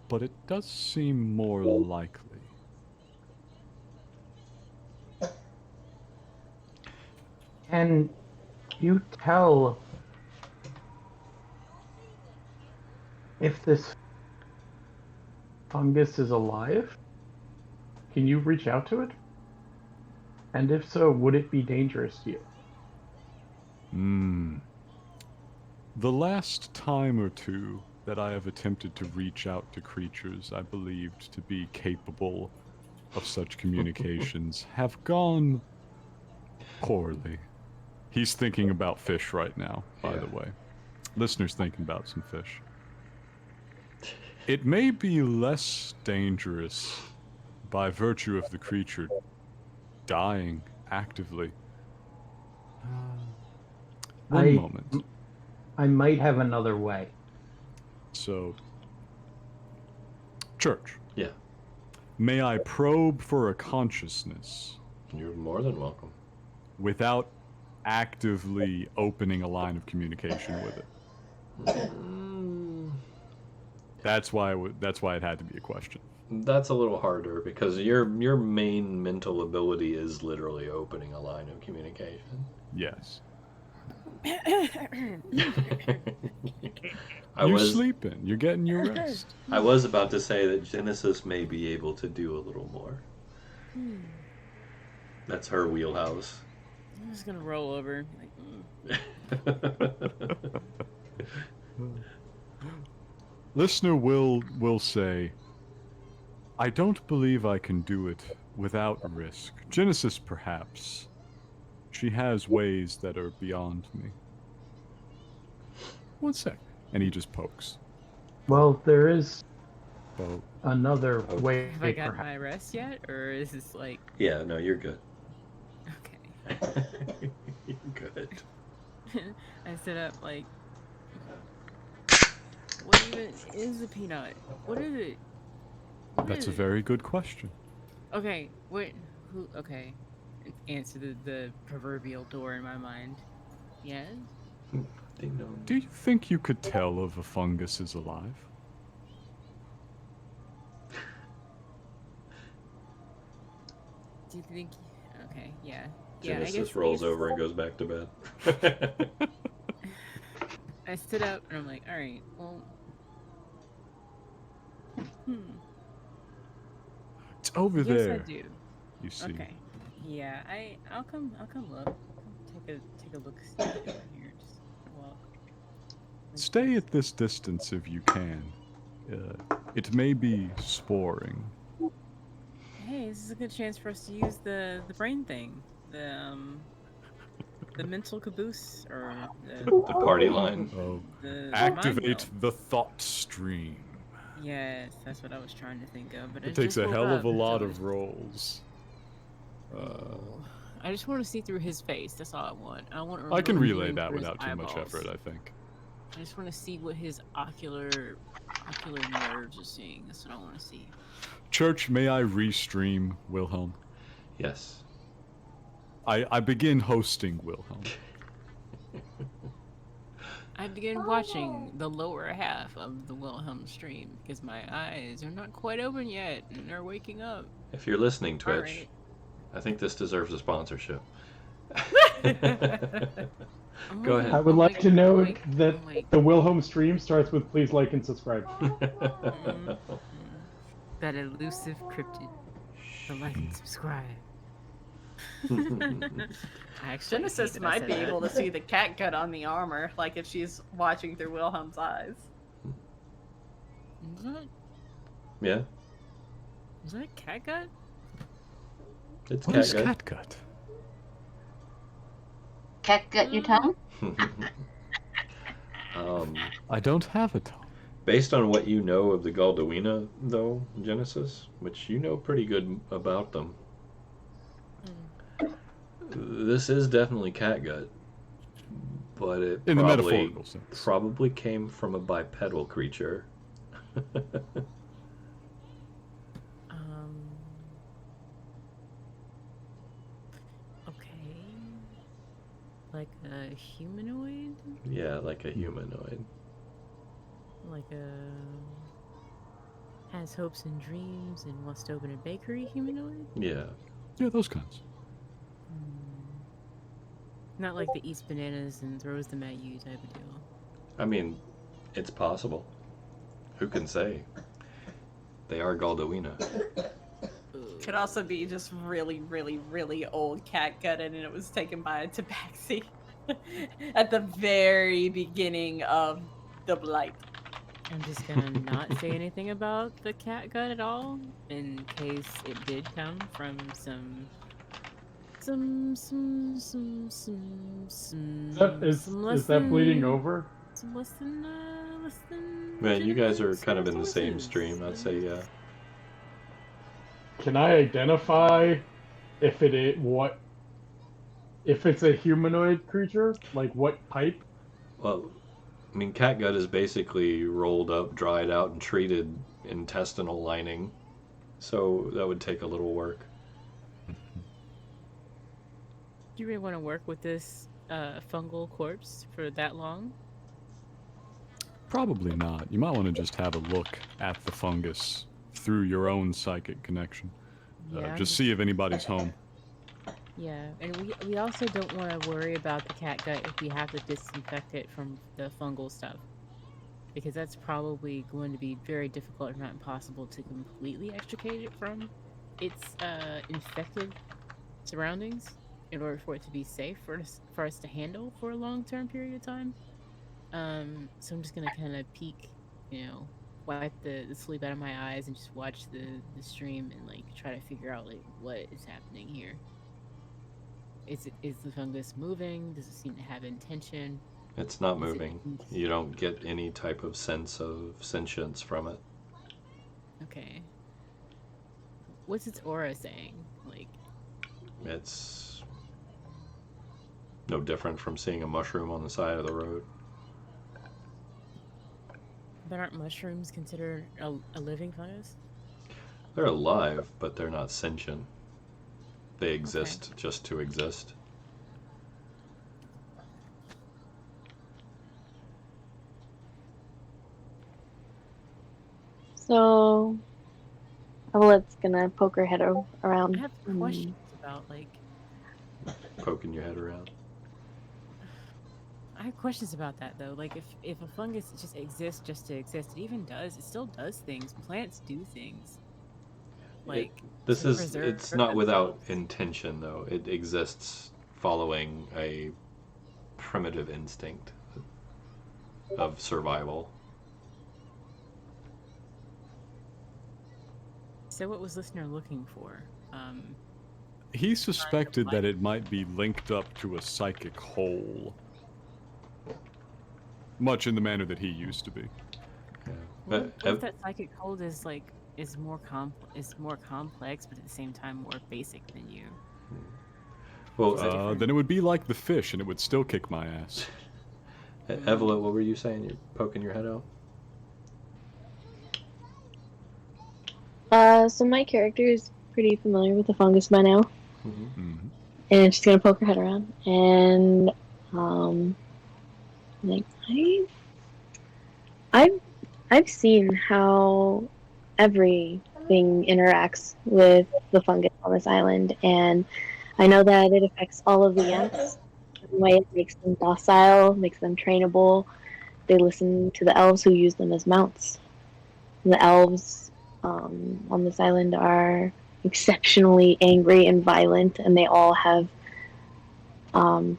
but it does seem more likely. Can you tell if this fungus is alive? Can you reach out to it? And if so, would it be dangerous to you? The last time or two that I have attempted to reach out to creatures I believed to be capable of such communications have gone poorly. He's thinking about fish right now, by the way. Listener's thinking about some fish. It may be less dangerous by virtue of the creature dying actively. One moment. I might have another way. So, Church. Yeah. May I probe for a consciousness? You're more than welcome. Without actively opening a line of communication with it. That's why it had to be a question. That's a little harder because your main mental ability is literally opening a line of communication. Yes. You're sleeping. You're getting your rest. I was about to say that Genesis may be able to do a little more. That's her wheelhouse. I'm just gonna roll over. Listener will say, I don't believe I can do it without risk. Genesis, perhaps. She has ways that are beyond me. One sec. And he just pokes. Well, there is Poke. another way. Have I got my rest yet, or is this like? Yeah, no, you're good. Okay. You're good. I sit up like. What even is a peanut? What is it? That's a very good question. Okay, wait. Who? Okay, answer the proverbial door in my mind. Yes. Ding dong. Do you think you could tell if a fungus is alive? Do you think? Okay, yeah. Genesis I guess rolls over and goes back to bed. I stood up and I'm like, all right, well. It's over yes, there. I do. You see. Okay. Yeah, I'll come look. Take a look over here. Just walk. Stay at this distance if you can. It may be sporing. Hey, this is a good chance for us to use the brain thing. The mental caboose or the party line. Oh, the activate mind the thought stream. Yes, that's what I was trying to think of. But It I takes just a woke hell of up, a lot so- of rolls. I just want to see through his face. That's all I want. I want. I can really relay lean that through his without too much eyeballs. effort, I think. I just want to see what his ocular nerves are seeing. That's what I want to see. Church, may I restream Wilhelm? Yes. I begin hosting Wilhelm. I begin watching the lower half of the Wilhelm stream because my eyes are not quite open yet and they're waking up. If you're listening, Twitch, Alright. I think this deserves a sponsorship. Oh my Go God, ahead. I would oh my like to God, oh note my- that oh my- the Wilhelm stream starts with please like and subscribe. That elusive cryptid. So like and subscribe. I actually hate Genesis that I might said be that. able to see the cat gut on the armor, like if she's watching through Wilhelm's eyes. Yeah, Is that cat gut? it's What cat is gut. cat gut? Cat gut your tongue? I don't have a tongue. Based on what you know of the Galdawina, though, Genesis, which you know pretty good about them, this is definitely cat gut, but it In the metaphorical sense. probably came from a bipedal creature. Okay. Like a humanoid? Yeah, like a humanoid. Like a has hopes and dreams and wants to open a bakery humanoid? Yeah. Yeah, those kinds. Not like the eats bananas and throws them at you type of deal. I mean, it's possible. Who can say? They are Galdawina. Could also be just really, really, really old cat gut, and it was taken by a tabaxi at the very beginning of the blight. I'm just gonna not say anything about the cat gut at all, in case it did come from some Is that bleeding over? Some less than Man, you guys are genetic kind of in the same sources. stream. I'd say, yeah. Can I identify if if it's a humanoid creature? Like what type? Well, I mean, catgut is basically rolled up, dried out, and treated intestinal lining. So that would take a little work. Do you really want to work with this fungal corpse for that long? Probably not. You might want to just have a look at the fungus through your own psychic connection. Yeah, Just see if anybody's home. Yeah, and we also don't want to worry about the cat gut if we have to disinfect it from the fungal stuff. Because that's probably going to be very difficult, if not impossible, to completely extricate it from its infected surroundings in order for it to be safe for us to handle for a long-term period of time. So I'm just going to kind of peek, wipe the sleep out of my eyes and just watch the stream and like try to figure out like what is happening here. Is the fungus moving? Does it seem to have intention? It's not moving. You don't get any type of sense of sentience from it. Okay. What's its aura saying? Like, It's no different from seeing a mushroom on the side of the road. but aren't mushrooms considered a living fungus? They're alive, but they're not sentient. They exist just to exist. So, Evelyn's gonna poke her head around. I have questions about like. Poking your head around. I have questions about that though. Like, if a fungus just exists just to exist, it still does things. Plants do things. Like It's not without intention though. It exists following a primitive instinct of survival. So what was listener looking for? He suspected that it might be linked up to a psychic hole. Much in the manner that he used to be. Yeah. What if that psychic hold is more complex, but at the same time more basic than you? Well, then it would be like the fish, and it would still kick my ass. Evelyn, what were you saying? You're poking your head out? So my character is pretty familiar with the fungus by now. Mm-hmm. And she's gonna poke her head around and like I've seen how every something interacts with the fungus on this island, and I know that it affects all of the ants. In a way, it makes them docile, makes them trainable. They listen to the elves who use them as mounts. The elves on this island are exceptionally angry and violent, and they all have um,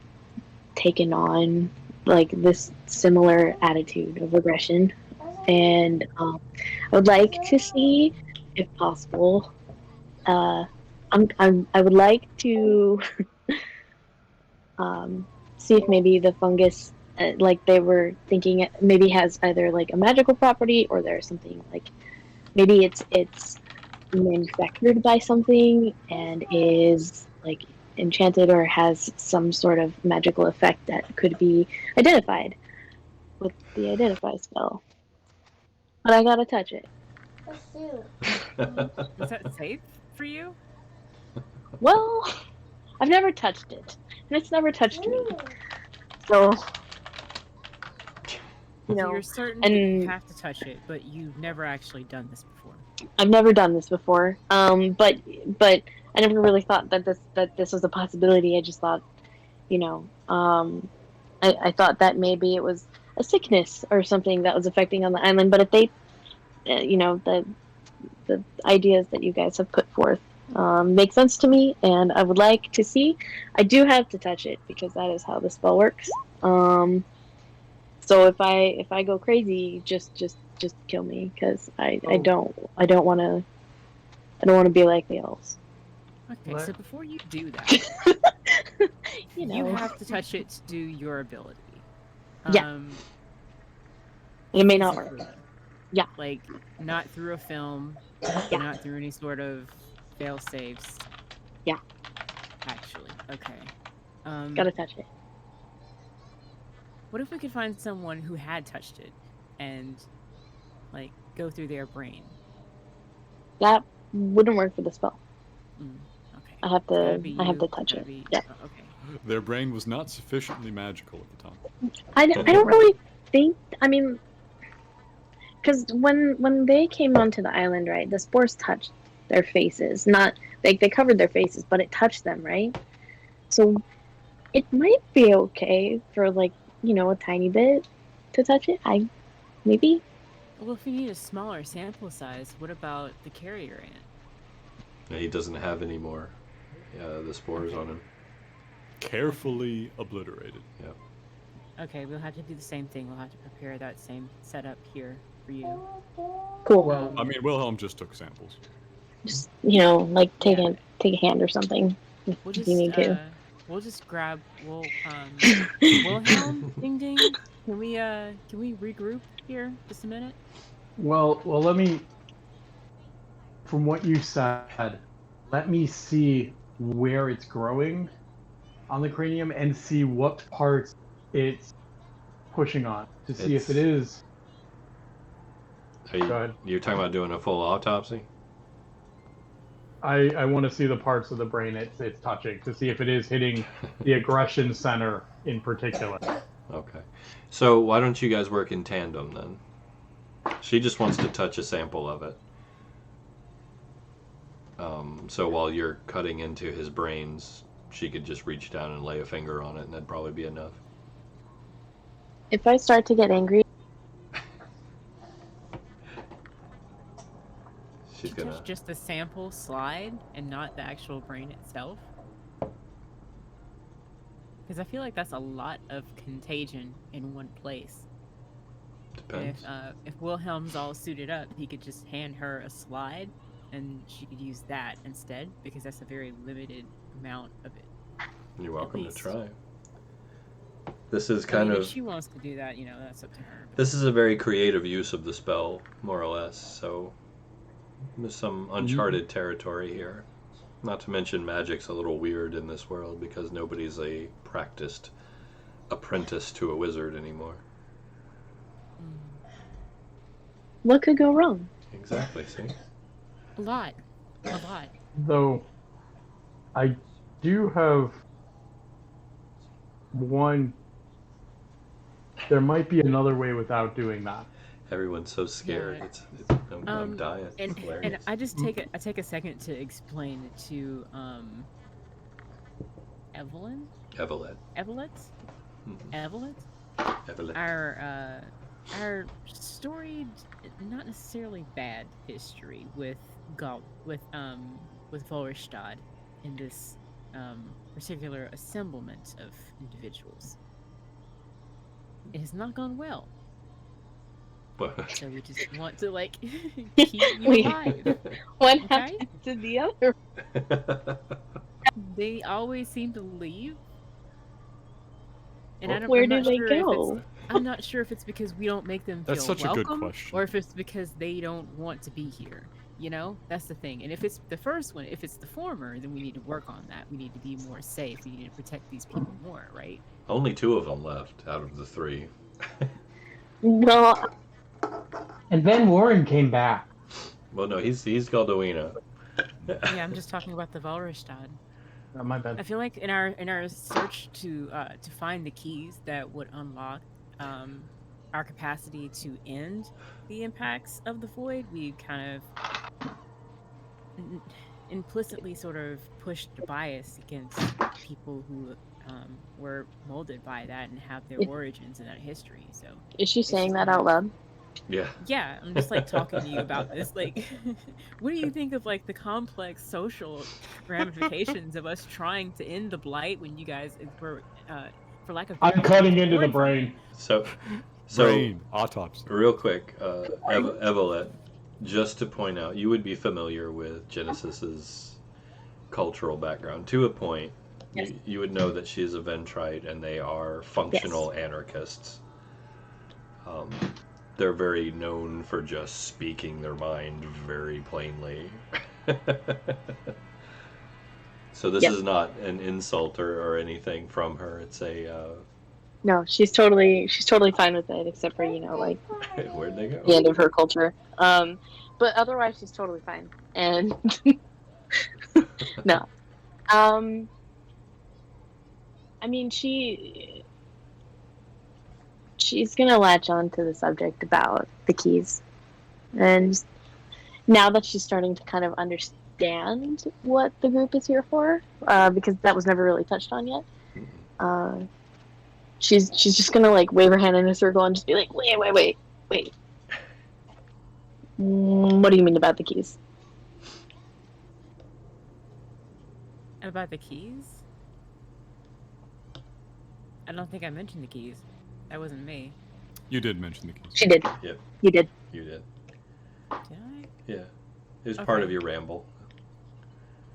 taken on like this similar attitude of aggression. And I would like to see, if possible, I would like to see if maybe the fungus, like they were thinking, it maybe has either like a magical property or there's something like maybe it's manufactured by something and is like enchanted or has some sort of magical effect that could be identified with the identify spell. But I gotta touch it. Is that safe for you? Well, I've never touched it, and it's never touched me. So, you So know, you're certain that you and have to touch it, but you've never actually done this before. I've never done this before. But I never really thought that this was a possibility. I just thought, you know, I thought that maybe it was a sickness or something that was affecting on the island. But if they, the ideas that you guys have put forth make sense to me, and I would like to see. I do have to touch it because that is how the spell works. So if I go crazy, just kill me because I don't want to be like the elves. Okay, Let- so before you do that, You you know, have to touch it to do your ability. Yeah. It may not work. physically. Yeah. Like, not through a film, Yeah. not through any sort of fail safes. Yeah. Actually, okay. Gotta touch it. What if we could find someone who had touched it and, like, go through their brain? That wouldn't work for the spell. Okay. I have Gotta to be I have you, to touch gotta it. be- Yeah. Okay. Their brain was not sufficiently magical at the time. I don't really think. I mean, because when they came onto the island, right, the spores touched their faces. Not like they covered their faces, but it touched them, right? So it might be okay for like a tiny bit to touch it. Maybe. Well, if you need a smaller sample size, what about the carrier ant? Yeah, he doesn't have any more. The spores on him. Carefully obliterated. Yep. Okay, we'll have to do the same thing. We'll have to prepare that same setup here for you. Cool. Well, I mean, Wilhelm just took samples. Just like take a hand or something if We'll you just need to. we'll just grab Wilhelm, ding ding. Can we regroup here just a minute? well, let me. From what you said, let me see where it's growing on the cranium and see what parts it's pushing on to see if it is. Go ahead. You're talking about doing a full autopsy? I want to see the parts of the brain it's touching to see if it is hitting the aggression center in particular. Okay. So why don't you guys work in tandem then? She just wants to touch a sample of it. So while you're cutting into his brains, she could just reach down and lay a finger on it, and that'd probably be enough. If I start to get angry, She's gonna. Touch just the sample slide and not the actual brain itself. Because I feel like that's a lot of contagion in one place. Depends. If Wilhelm's all suited up, he could just hand her a slide, and she could use that instead, because that's a very limited amount of it. You're welcome to least. try. This is I kind mean, of. if she wants to do that, that's up to her. But This is a very creative use of the spell, more or less. So there's some uncharted territory here. Not to mention magic's a little weird in this world because nobody's a practiced apprentice to a wizard anymore. what could go wrong? Exactly, see? a lot. Though I do have one. There might be another way without doing that. Everyone's so scared. Yeah. I'm dying. And It's hilarious. I just take a second to explain to Evelyn, Evelyn. Evelyn, Mhm. Evelyn, Evelyn. our storied, not necessarily bad history with Volrestad in this particular assemblement of individuals. It has not gone well. So we just want to like keep you Wait. alive. What Okay? happened to the other? They always seem to leave. And Where I'm do not they sure go? I'm not sure if it's because we don't make them feel That's such a good welcome, question. or if it's because they don't want to be here. You know, that's the thing. And if it's the first one, if it's the former, then we need to work on that. We need to be more safe. We need to protect these people more, right? Only 2 of them left out of the 3. Well, And then Warren came back. Well, no, he's Galdowina. Yeah, I'm just talking about the Volrestad. Oh, my bad. I feel like in our search to find the keys that would unlock our capacity to end the impacts of the void, we kind of implicitly sort of pushed a bias against people who were molded by that and have their origins in that history. So is she it's saying just that kind out of- loud? Yeah. Yeah, I'm just like talking to you about this. Like, what do you think of like the complex social ramifications of us trying to end the blight when you guys were, for lack of better I'm cutting terms, into the born from brain. it? So Brain autopsy. real quick, Evelyn, just to point out, you would be familiar with Genesis's cultural background to a point. Yes. You would know that she is a Ventrite, and they are functional anarchists. They're very known for just speaking their mind very plainly. So this Yep. is not an insult or anything from her. It's a No, she's totally fine with it, except for like where'd they go? the end of her culture. But otherwise, she's totally fine. And no, I mean, she's gonna latch on to the subject about the keys, and now that she's starting to kind of understand what the group is here for, because that was never really touched on yet. She's just gonna like wave her hand in a circle and just be like, wait. What do you mean about the keys? About the keys? I don't think I mentioned the keys. That wasn't me. You did mention the keys. She did. Yep. You did. You did. Did I? Yeah. It was part Okay. of your ramble.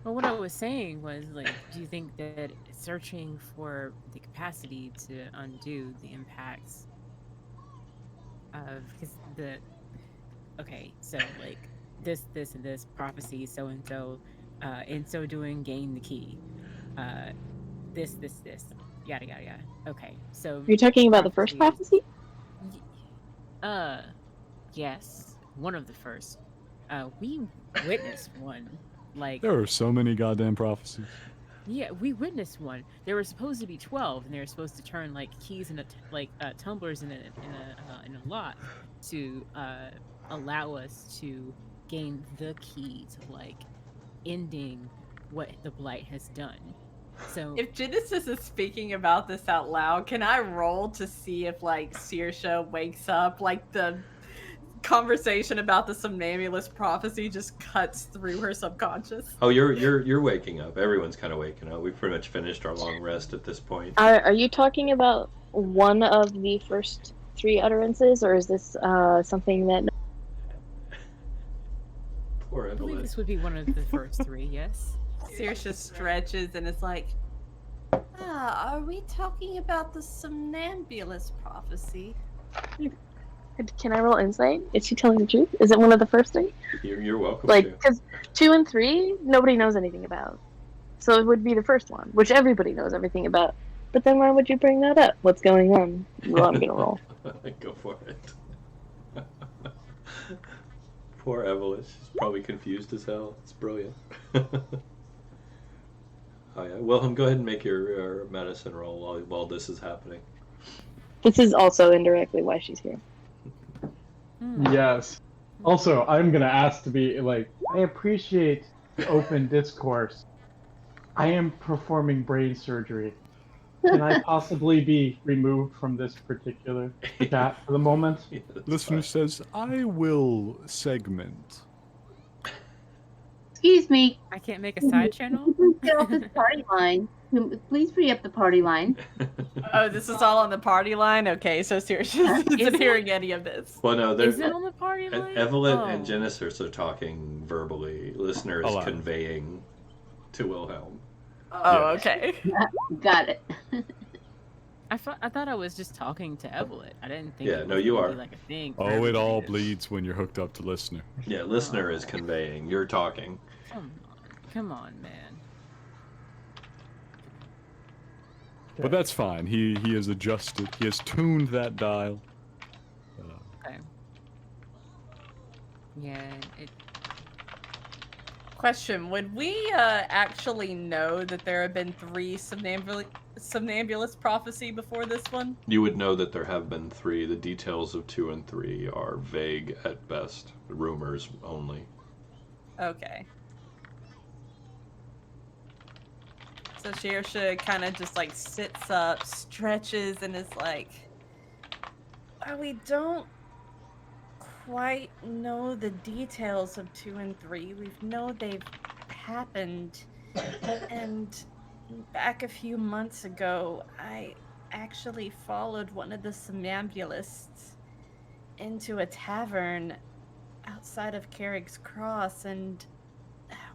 Well, what I was saying was, like, do you think that searching for the capacity to undo the impacts of, because okay, so, like, this, and this prophecy, so and so, in so doing, gain the key. This, yada, yada, yada. Okay, so. You're talking about the first prophecy? Yes, one of the first. We witnessed one. Like, There are so many goddamn prophecies. yeah, we witnessed one. There were supposed to be 12, and they were supposed to turn like keys into tumblers in a lot to allow us to gain the key to like ending what the blight has done. So If Genesis is speaking about this out loud, can I roll to see if like Saoirse wakes up? Like the conversation about the somnambulist prophecy just cuts through her subconscious. Oh, you're waking up. Everyone's kind of waking up. We've pretty much finished our long rest at this point. Are you talking about one of the first 3 utterances, or is this something that? Poor I believe Evelyn. this would be one of the first 3. Yes. Saoirse stretches and is like, are we talking about the somnambulist prophecy? Can I roll insight? Is she telling the truth? Is it one of the first 3? You're welcome Like, to. because 2 and 3, nobody knows anything about. So it would be the first one, which everybody knows everything about. But then why would you bring that up? What's going on? Well, I'm gonna roll. Go for it. Poor Evelyn. She's probably confused as hell. It's brilliant. Oh yeah. Wilhelm, go ahead and make your medicine roll while this is happening. This is also indirectly why she's here. Yes. Also, I'm gonna ask to be like, I appreciate the open discourse. I am performing brain surgery. Can I possibly be removed from this particular chat for the moment? Yeah, Listener says, I will segment. Excuse me. I can't make a Can side you channel? please get off this party line? Please free up the party line. Oh, this is all on the party line? Okay, so seriously, Is isn't it? hearing any of this. Well, no, Is it on the party line? Evelyn Oh. and Genesis are talking verbally. Listener is Aloud. conveying to Wilhelm. Oh, Yes. okay. Got it. I thought I was just talking to Evelyn. I didn't think Yeah, it no, was you gonna are. be like a thing. for Oh, it everybody all to- bleeds when you're hooked up to listener. Yeah, listener is conveying. You're talking. Come on, man. But that's fine. He has adjusted. He has tuned that dial. Okay. Yeah, it. Question: would we actually know that there have been 3 somnambulist prophecy before this one? You would know that there have been 3. The details of 2 and 3 are vague at best. Rumors only. Okay. So Shearsha kind of just like sits up, stretches, and is like, we don't quite know the details of 2 and 3. We know they've happened. And back a few months ago, I actually followed one of the somnambulists into a tavern outside of Carrick's Cross, and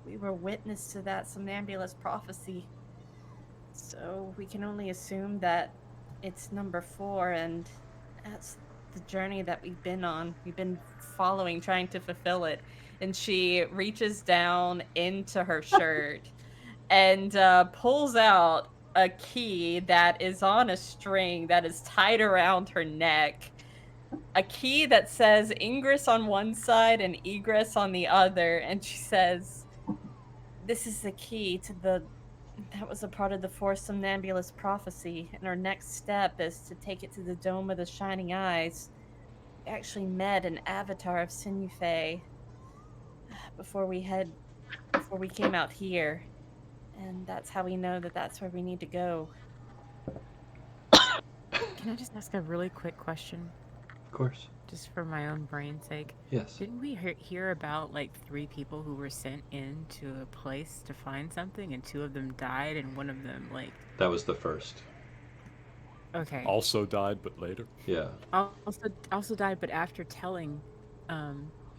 we were witness to that somnambulist prophecy. So we can only assume that it's number 4, and that's the journey that we've been on. We've been following, trying to fulfill it. And she reaches down into her shirt and pulls out a key that is on a string that is tied around her neck. A key that says ingress on one side and egress on the other. And she says, this is the key to that was a part of the 4 somnambulist prophecy, and our next step is to take it to the Dome of the Shining Eyes. We actually met an avatar of Sinufe before we came out here, and that's how we know that that's where we need to go. Can I just ask a really quick question? Of course. Just for my own brain's sake. Yes. Didn't we hear about like 3 people who were sent into a place to find something, and 2 of them died, and one of them like. That was the first. Okay. Also died, but later. Yeah. Also died, but after telling.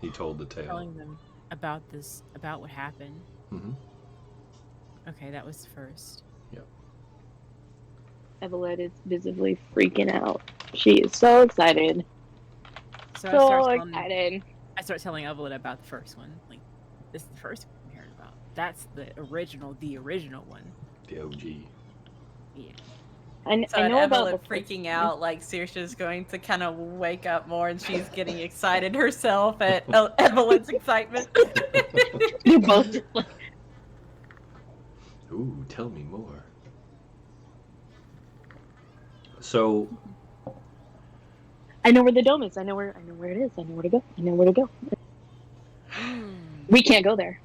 He told the tale. Telling them about what happened. Mm-hmm. Okay, that was first. Yep. Evelyn is visibly freaking out. She is so excited. So excited. I start telling Evelyn about the first one. Like, this is the first one we heard about. That's the original one. The OG. Yeah. So I know Evelyn about the freaking out, like Saoirse's going to kind of wake up more, and she's getting excited herself at Evelyn's excitement. You're both just like, Ooh, tell me more. So, I know where the dome is. I know where it is. I know where to go. I know where to go. We can't go there.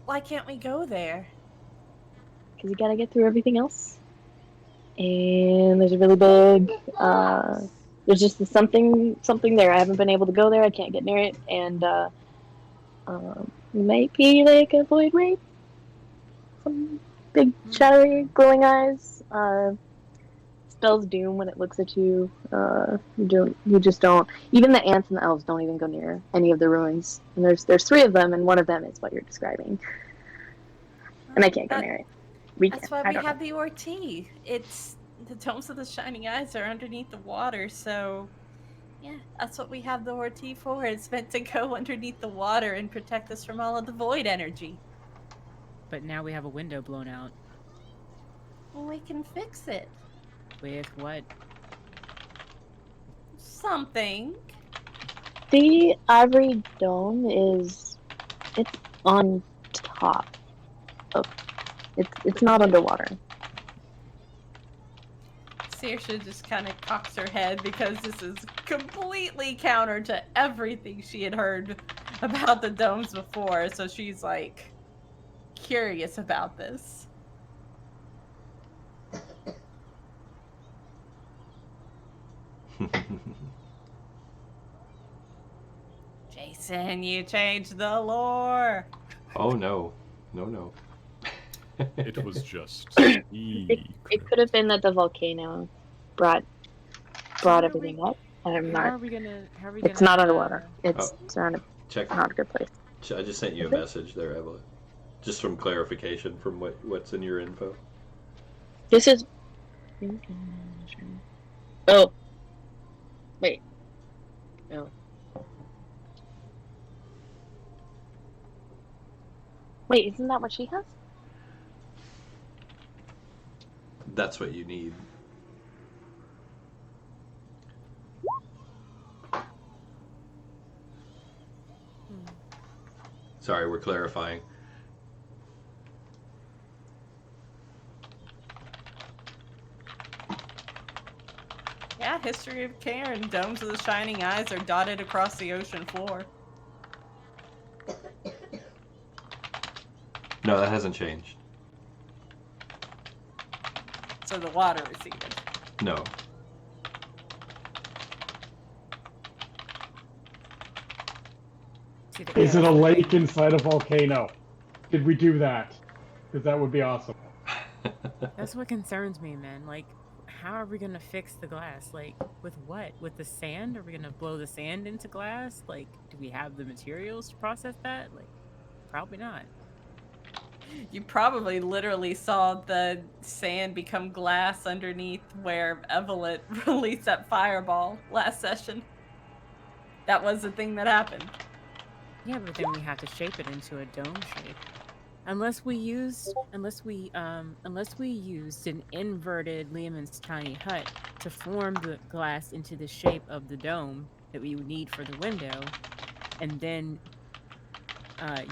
Why can't we go there? Because you gotta get through everything else. And there's a really big, there's just something there. I haven't been able to go there. I can't get near it. And, might be like a void rape. Some big, shadowy, glowing eyes. Spells doom when it looks at you. You just don't. Even the ants and the elves don't even go near any of the ruins. And there's 3 of them, and one of them is what you're describing. And I can't go near it. That's why we have the Orti. It's the Domes of the Shining Eyes are underneath the water, so yeah, that's what we have the Orti for. It's meant to go underneath the water and protect us from all of the void energy. But now we have a window blown out. Well, we can fix it. With what? Something. The Ivory Dome it's on top of. It's not underwater. Saoirse just kind of cocks her head because this is completely counter to everything she had heard about the domes before. So she's like curious about this. Jason, you changed the lore. Oh no, no. It was just It could have been that the volcano brought everything up. I'm How not. are we gonna? It's not underwater. It's Oh. surrounded. Check. Not a good place. I just sent you a message there, Evelyn. Just from clarification from what's in your info. This is. Oh. Wait. No. Wait, isn't that what she has? That's what you need. Sorry, we're clarifying. Yeah, history of Cairne. Domes of the shining eyes are dotted across the ocean floor. No, that hasn't changed. So the water receded. No. Is it a lake inside a volcano? Did we do that? Because that would be awesome. That's what concerns me, man. Like, how are we gonna fix the glass? Like, with what? With the sand? Are we gonna blow the sand into glass? Like, do we have the materials to process that? Like, probably not. You probably literally saw the sand become glass underneath where Evelyn released that fireball last session. That was the thing that happened. Yeah, but then we have to shape it into a dome shape. Unless we used an inverted Lehman's tiny hut to form the glass into the shape of the dome that we would need for the window, and then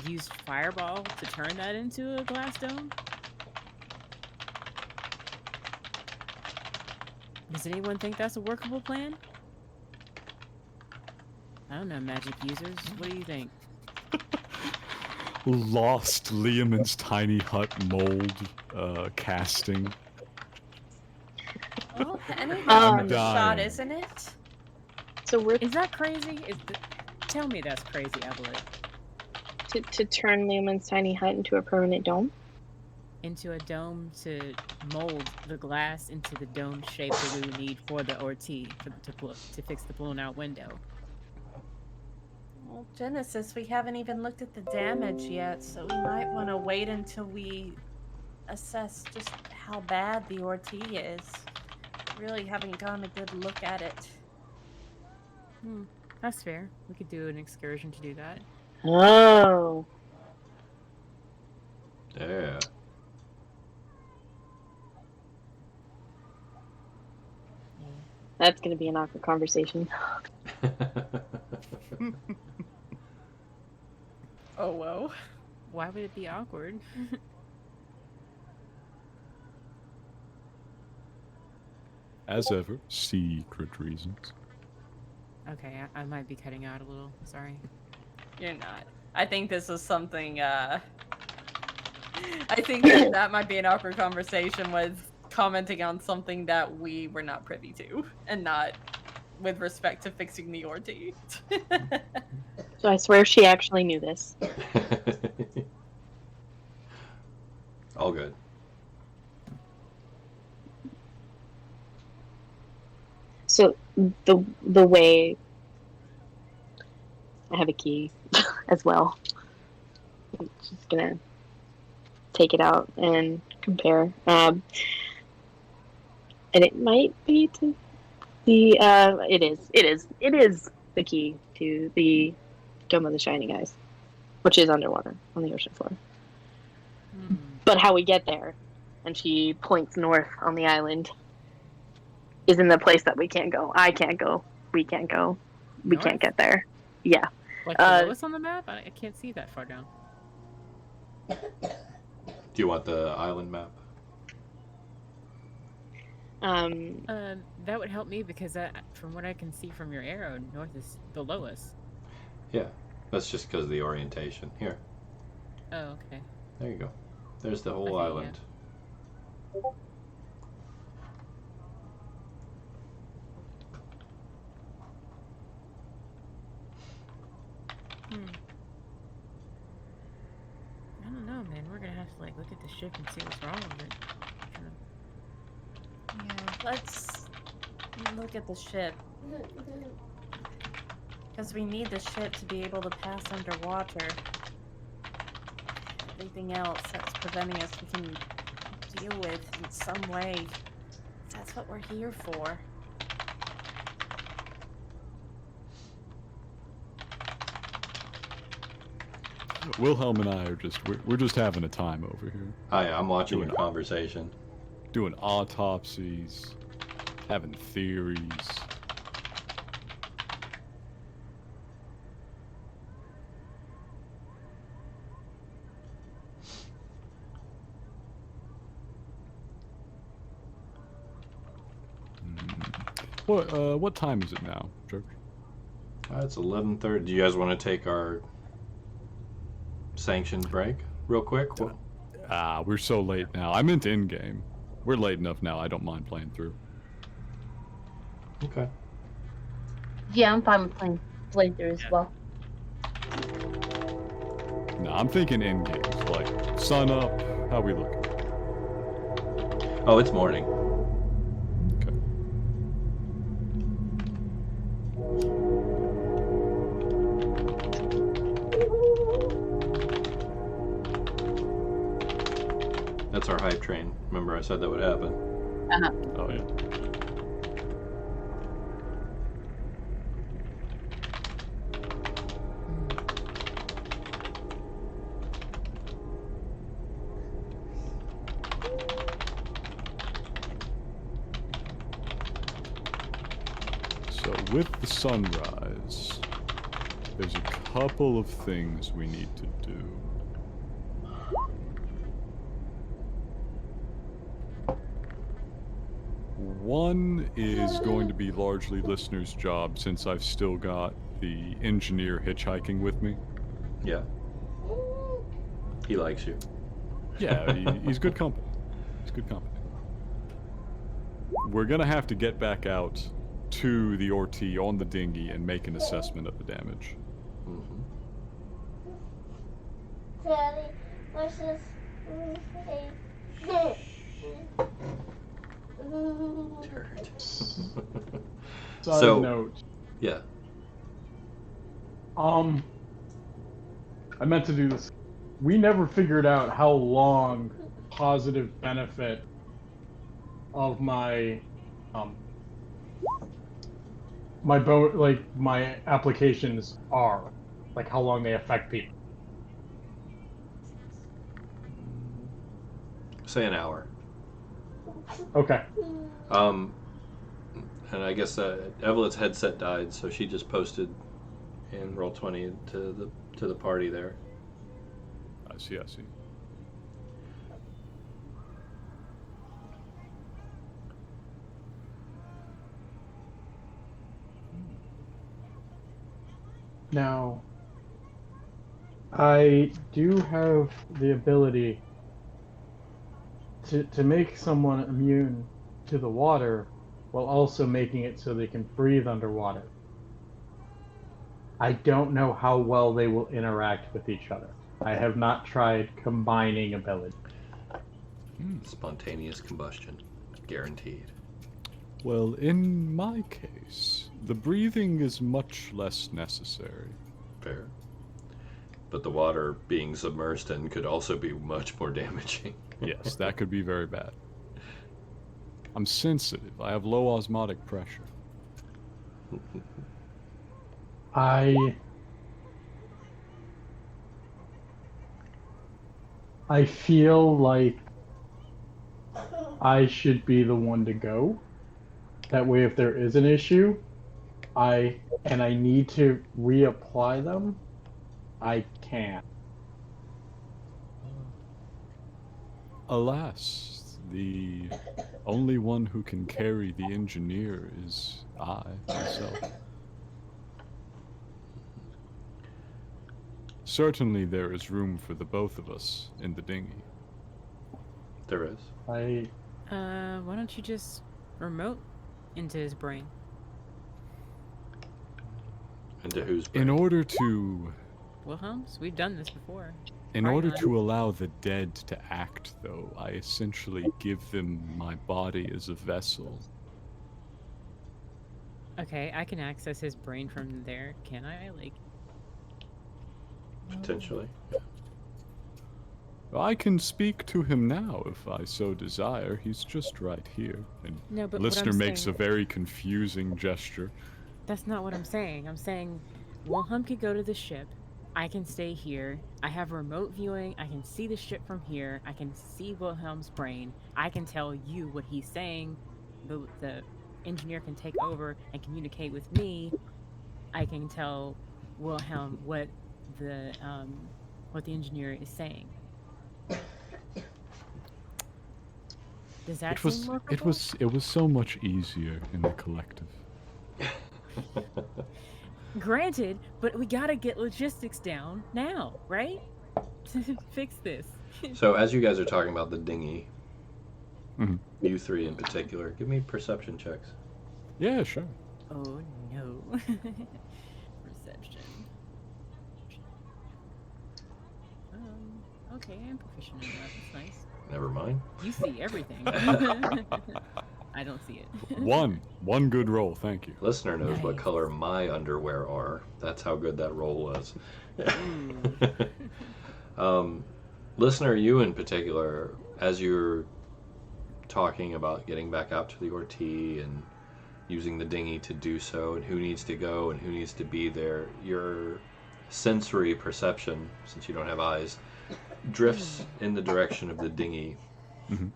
used fireball to turn that into a glass dome. Does anyone think that's a workable plan? I don't know, magic users. What do you think? Lost Liamon's tiny hut mold casting. Well, anything's I'm worth a shot, dying. isn't it? So Is that crazy? Tell me that's crazy, Evelyn. to turn Lehman's tiny hut into a permanent dome? Into a dome to mold the glass into the dome shape that we would need for the ORT to fix the blown out window. Well, Genesis, we haven't even looked at the damage yet, so we might want to wait until we assess just how bad the ORT is. Really haven't gotten a good look at it. That's fair. We could do an excursion to do that. Oh. Yeah. That's gonna be an awkward conversation. Oh, whoa. Why would it be awkward? As ever, secret reasons. Okay, I might be cutting out a little. Sorry. You're not. I think this is something, I think that might be an awkward conversation with commenting on something that we were not privy to, and not with respect to fixing the ORT. So I swear she actually knew this. All good. So the way I have a key as well. I'm just gonna take it out and compare. And it might be to the it is the key to the Dome of the Shining Eyes, which is underwater on the ocean floor. But how we get there, and she points north on the island, is in the place that we can't go. I can't go. We can't go. We North? can't get there. Yeah. Like below us on the map? I can't see that far down. Do you want the island map? That would help me because from what I can see from your arrow, north is below us. Yeah, that's just because of the orientation. Here, Oh, okay. there you go. There's the whole Okay, island. I don't know, man. We're gonna have to like look at the ship and see what's wrong with it. Yeah, let's look at the ship. Because we need the ship to be able to pass underwater. Everything else that's preventing us, we can deal with in some way. That's what we're here for. Wilhelm and I are we're just having a time over here. Hi, I'm watching a conversation. Doing autopsies, having theories. What time is it now, Church? It's 11:30. Do you guys want to take our sanctioned break real quick? We're so late now. I meant in-game. We're late enough now. I don't mind playing through. Okay. Yeah, I'm fine with playing through as well. No, I'm thinking in-game. Like, sun up. How we looking? Oh, it's morning. Okay. That's our hype train. Remember I said that would happen. Oh, yeah. So with the sunrise, there's a couple of things we need to do. One is going to be largely listener's job since I've still got the engineer hitchhiking with me. Yeah. He likes you. Yeah, he's good company. He's good company. We're gonna have to get back out to the Orti on the dinghy and make an assessment of the damage. Mm-hmm. Daddy, what's this? Side note. Yeah. I meant to do this. We never figured out how long positive benefit of my my applications are, like how long they affect people. Say an hour. Okay. And I guess Evelyn's headset died, so she just posted in Roll20 to the party there. I see. Now, I do have the ability to make someone immune to the water while also making it so they can breathe underwater. I don't know how well they will interact with each other. I have not tried combining abilities. Spontaneous combustion. Guaranteed. Well, in my case, the breathing is much less necessary. Fair. But the water being submersed in could also be much more damaging. Yes, that could be very bad. I'm sensitive. I have low osmotic pressure. I feel like I should be the one to go. That way, if there is an issue, I need to reapply them, I can. Alas, The only one who can carry the engineer is I, myself. Certainly there is room for the both of us in the dinghy. There is. I Why don't you just remote into his brain? Into whose brain? In order to Wilhelm's? We've done this before. In Right order on. to allow the dead to act, though, I essentially give them my body as a vessel. Okay, I can access his brain from there, can I? Like, Potentially. I can speak to him now if I so desire. He's just right here. And no, but listener what I'm makes saying, a very confusing gesture. that's not what I'm saying. I'm saying Wilhelm could go to the ship. I can stay here. I have remote viewing. I can see the ship from here. I can see Wilhelm's brain. I can tell you what he's saying. The engineer can take over and communicate with me. I can tell Wilhelm what the engineer is saying. Does that seem workable? It was so much easier in the collective. Granted, but we gotta get logistics down now, right? To fix this. So as you guys are talking about the dinghy, Mhm. you three in particular, give me perception checks. Yeah, sure. Oh no. Perception. Okay, I'm proficient in that. That's nice. Never mind. You see everything. I don't see it. One good roll, thank you. Listener knows what Nice. color my underwear are. That's how good that roll was. Listener, you in particular, as you're talking about getting back out to the Ortiz and using the dinghy to do so, and who needs to go and who needs to be there, your sensory perception, since you don't have eyes, drifts in the direction of the dinghy. Mhm.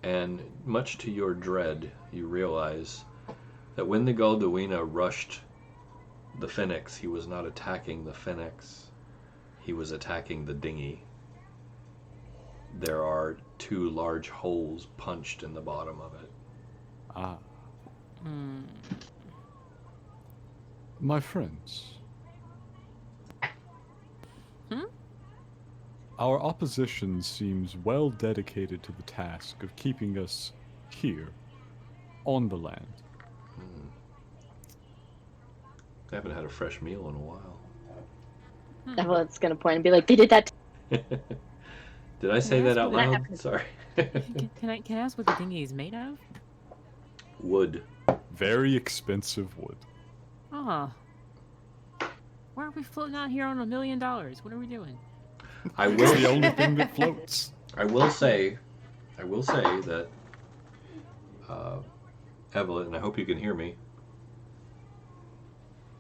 And much to your dread, you realize that when the Galduina rushed the Phoenix, he was not attacking the Phoenix. He was attacking the dinghy. There are 2 large holes punched in the bottom of it. Ah. My friends. Our opposition seems well dedicated to the task of keeping us here, on the land. I haven't had a fresh meal in a while. Evelyn's gonna point and be like, "They did that." Did I say that out loud? Sorry. Can I ask what the dinghy is made of? Wood. Very expensive wood. Ah. Why are we floating out here on $1 million? What are we doing? I It's will. the only thing that floats. I will say that Evelyn, and I hope you can hear me.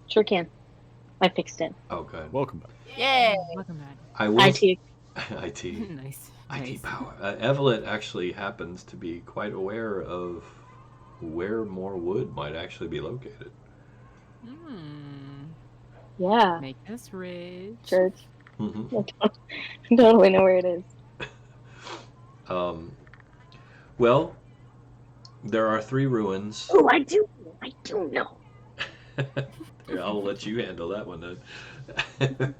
Sure can. I fixed it. Oh, good. Welcome back. Yay! Welcome back. I will. IT. IT. Nice. IT Nice. power. Evelyn actually happens to be quite aware of where more wood might actually be located. Yeah. Make us rich. Church. Mm-hmm. I totally know where it is. Well, there are 3 ruins. Oh, I do know. Here, I'll let you handle that one then.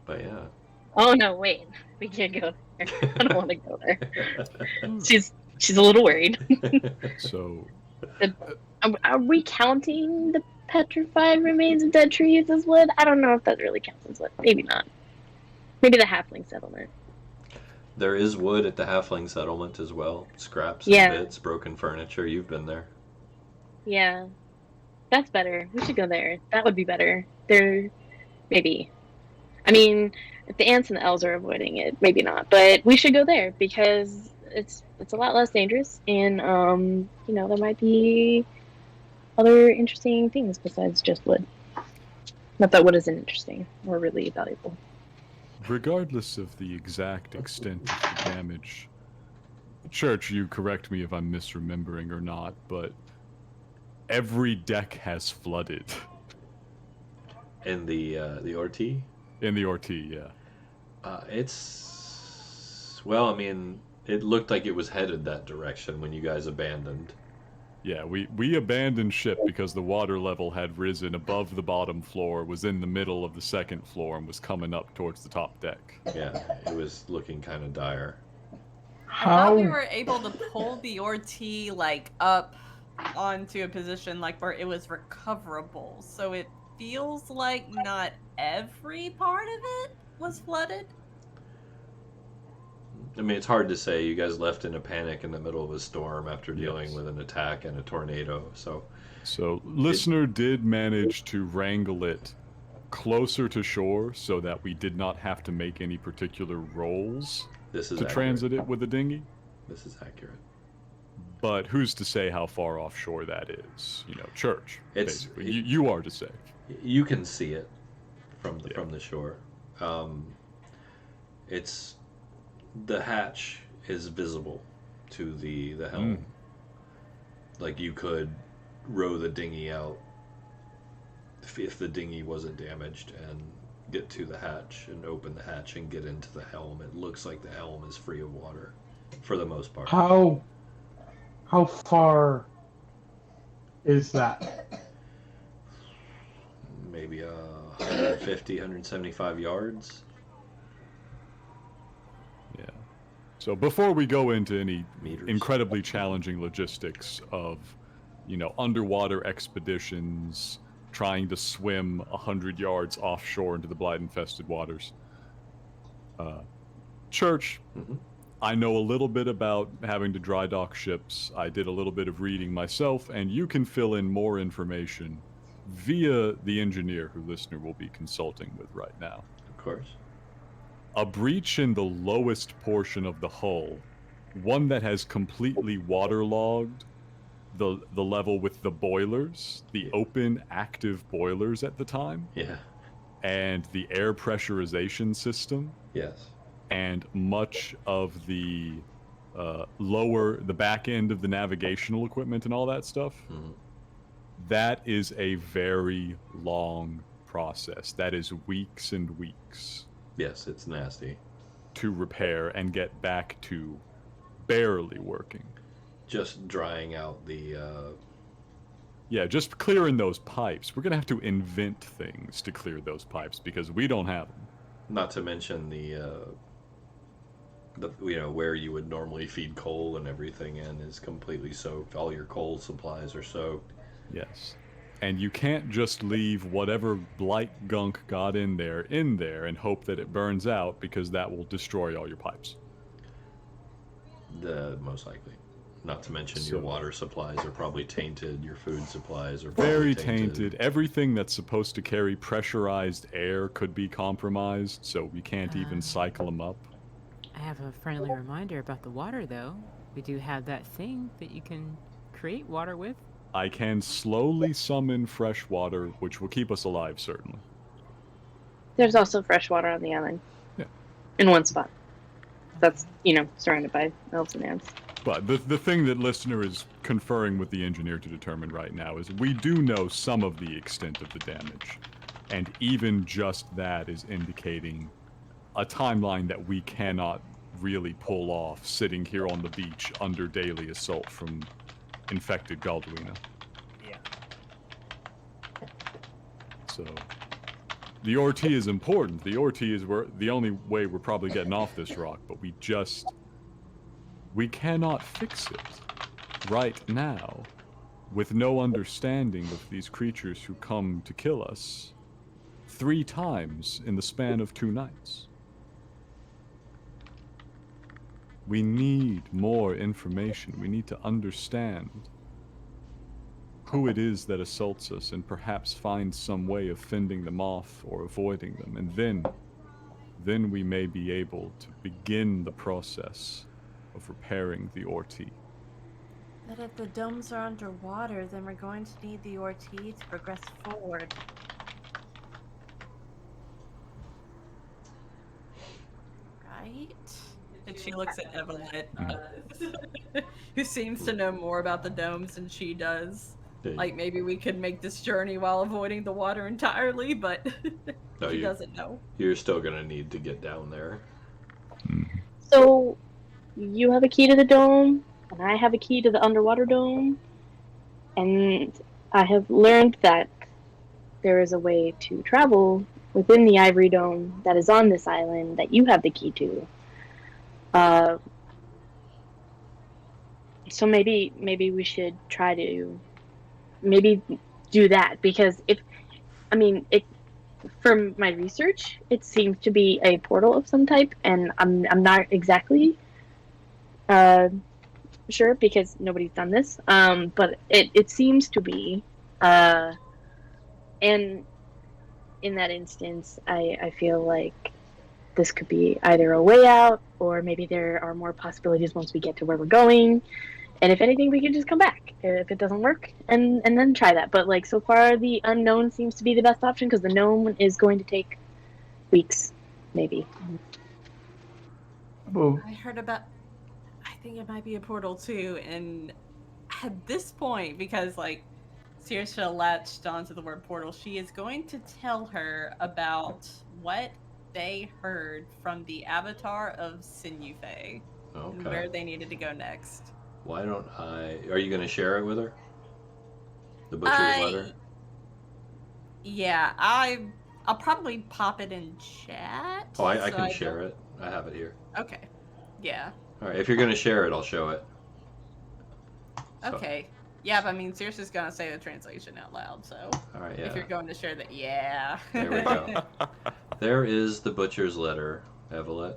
But yeah. Oh no, wait. We can't go there. I don't want to go there. She's a little worried. So, Are we counting the petrified remains of dead trees as wood? I don't know if that really counts as wood. Maybe not. Maybe the halfling settlement. There is wood at the halfling settlement as well. Scraps and Yeah. bits, broken furniture. You've been there. Yeah. That's better. We should go there. That would be better. There, maybe. I mean, if the ants and the elves are avoiding it, maybe not. But we should go there because it's a lot less dangerous, and there might be other interesting things besides just wood. Not that wood isn't interesting or really valuable. regardless of the exact extent of the damage, Church, you correct me if I'm misremembering or not, but every deck has flooded. In the Orti? In the Orti, yeah. Well, I mean, it looked like it was headed that direction when you guys abandoned. Yeah, we abandoned ship because the water level had risen above the bottom floor, was in the middle of the second floor, and was coming up towards the top deck. Yeah, it was looking kind of dire. I thought we were able to pull the Orti like up onto a position like where it was recoverable. So it feels like not every part of it was flooded. I mean, it's hard to say. You guys left in a panic in the middle of a storm after dealing Yes. with an attack and a tornado. So listener did manage to wrangle it closer to shore so that we did not have to make any particular rolls this is to accurate. transit it with a dinghy. This is accurate. But who's to say how far offshore that is? You know, church. Basically, you are to say. You can see it from the shore. It's the hatch is visible to the helm. Like you could row the dinghy out if the dinghy wasn't damaged and get to the hatch and open the hatch and get into the helm. It looks like the helm is free of water for the most part. How far is that? Maybe 150, 175 yards. Yeah. So before we go into any Meters. incredibly challenging logistics of, underwater expeditions, trying to swim 100 yards offshore into the blight-infested waters, Church, I know a little bit about having to dry dock ships. I did a little bit of reading myself, and you can fill in more information via the engineer who listener will be consulting with right now. Of course. A breach in the lowest portion of the hull, one that has completely waterlogged the level with the boilers, the open active boilers at the time. Yeah. And the air pressurization system. Yes. And much of the the back end of the navigational equipment and all that stuff. Mm-hmm. That is a very long process. That is weeks and weeks. Yes, it's nasty. To repair and get back to barely working. Just drying out the... Yeah, just clearing those pipes. We're going to have to invent things to clear those pipes because we don't have them. Not to mention the where you would normally feed coal and everything in is completely soaked. All your coal supplies are soaked. Yes. And you can't just leave whatever blight gunk got in there and hope that it burns out because that will destroy all your pipes. Most likely. Not to mention your water supplies are probably tainted, your food supplies are very probably tainted. Everything that's supposed to carry pressurized air could be compromised, so we can't even cycle them up. I have a friendly reminder about the water, though. We do have that thing that you can create water with. I can slowly summon fresh water, which will keep us alive, certainly. There's also fresh water on the island. Yeah. In one spot. That's, surrounded by elves and ants. But the thing that listener is conferring with the engineer to determine right now is we do know some of the extent of the damage. And even just that is indicating a timeline that we cannot really pull off sitting here on the beach under daily assault from infected Galduina. Yeah. So the Orti is important. The Orti is the only way we're probably getting off this rock, but we cannot fix it right now with no understanding of these creatures who come to kill us 3 times in the span of 2 nights. We need more information. We need to understand who it is that assaults us and perhaps find some way of fending them off or avoiding them. And then we may be able to begin the process of repairing the Orti. But if the domes are underwater, then we're going to need the Orti to progress forward. Right? And she looks at Evelyn, who seems to know more about the domes than she does. Like, maybe we could make this journey while avoiding the water entirely, but No, he doesn't know. You're still gonna need to get down there. So, you have a key to the dome, and I have a key to the underwater dome, and I have learned that there is a way to travel within the Ivory Dome that is on this island that you have the key to. So maybe we should try to do that, because from my research, it seems to be a portal of some type, and I'm not exactly sure because nobody's done this. But it seems to be, and in that instance, I feel like this could be either a way out, or maybe there are more possibilities once we get to where we're going. And if anything, we can just come back if it doesn't work, and then try that. But like, so far, the unknown seems to be the best option, because the known is going to take weeks, maybe. Well, I heard about. I think it might be a portal too, and at this point, because like Saoirse latched onto the word portal, she is going to tell her about what they heard from the avatar of Sinufe and where they needed to go next. Why don't I? Are you going to share it with her? The butcher's letter. Yeah, I'll probably pop it in chat. Oh, I can share it. I have it here. Okay. Yeah. All right. If you're going to share it, I'll show it. So. Okay. Yeah, but I mean, Saoirse's gonna say the translation out loud, so. All right. Yeah. If you're going to share that, yeah. There we go. There is the butcher's letter, Evelyn.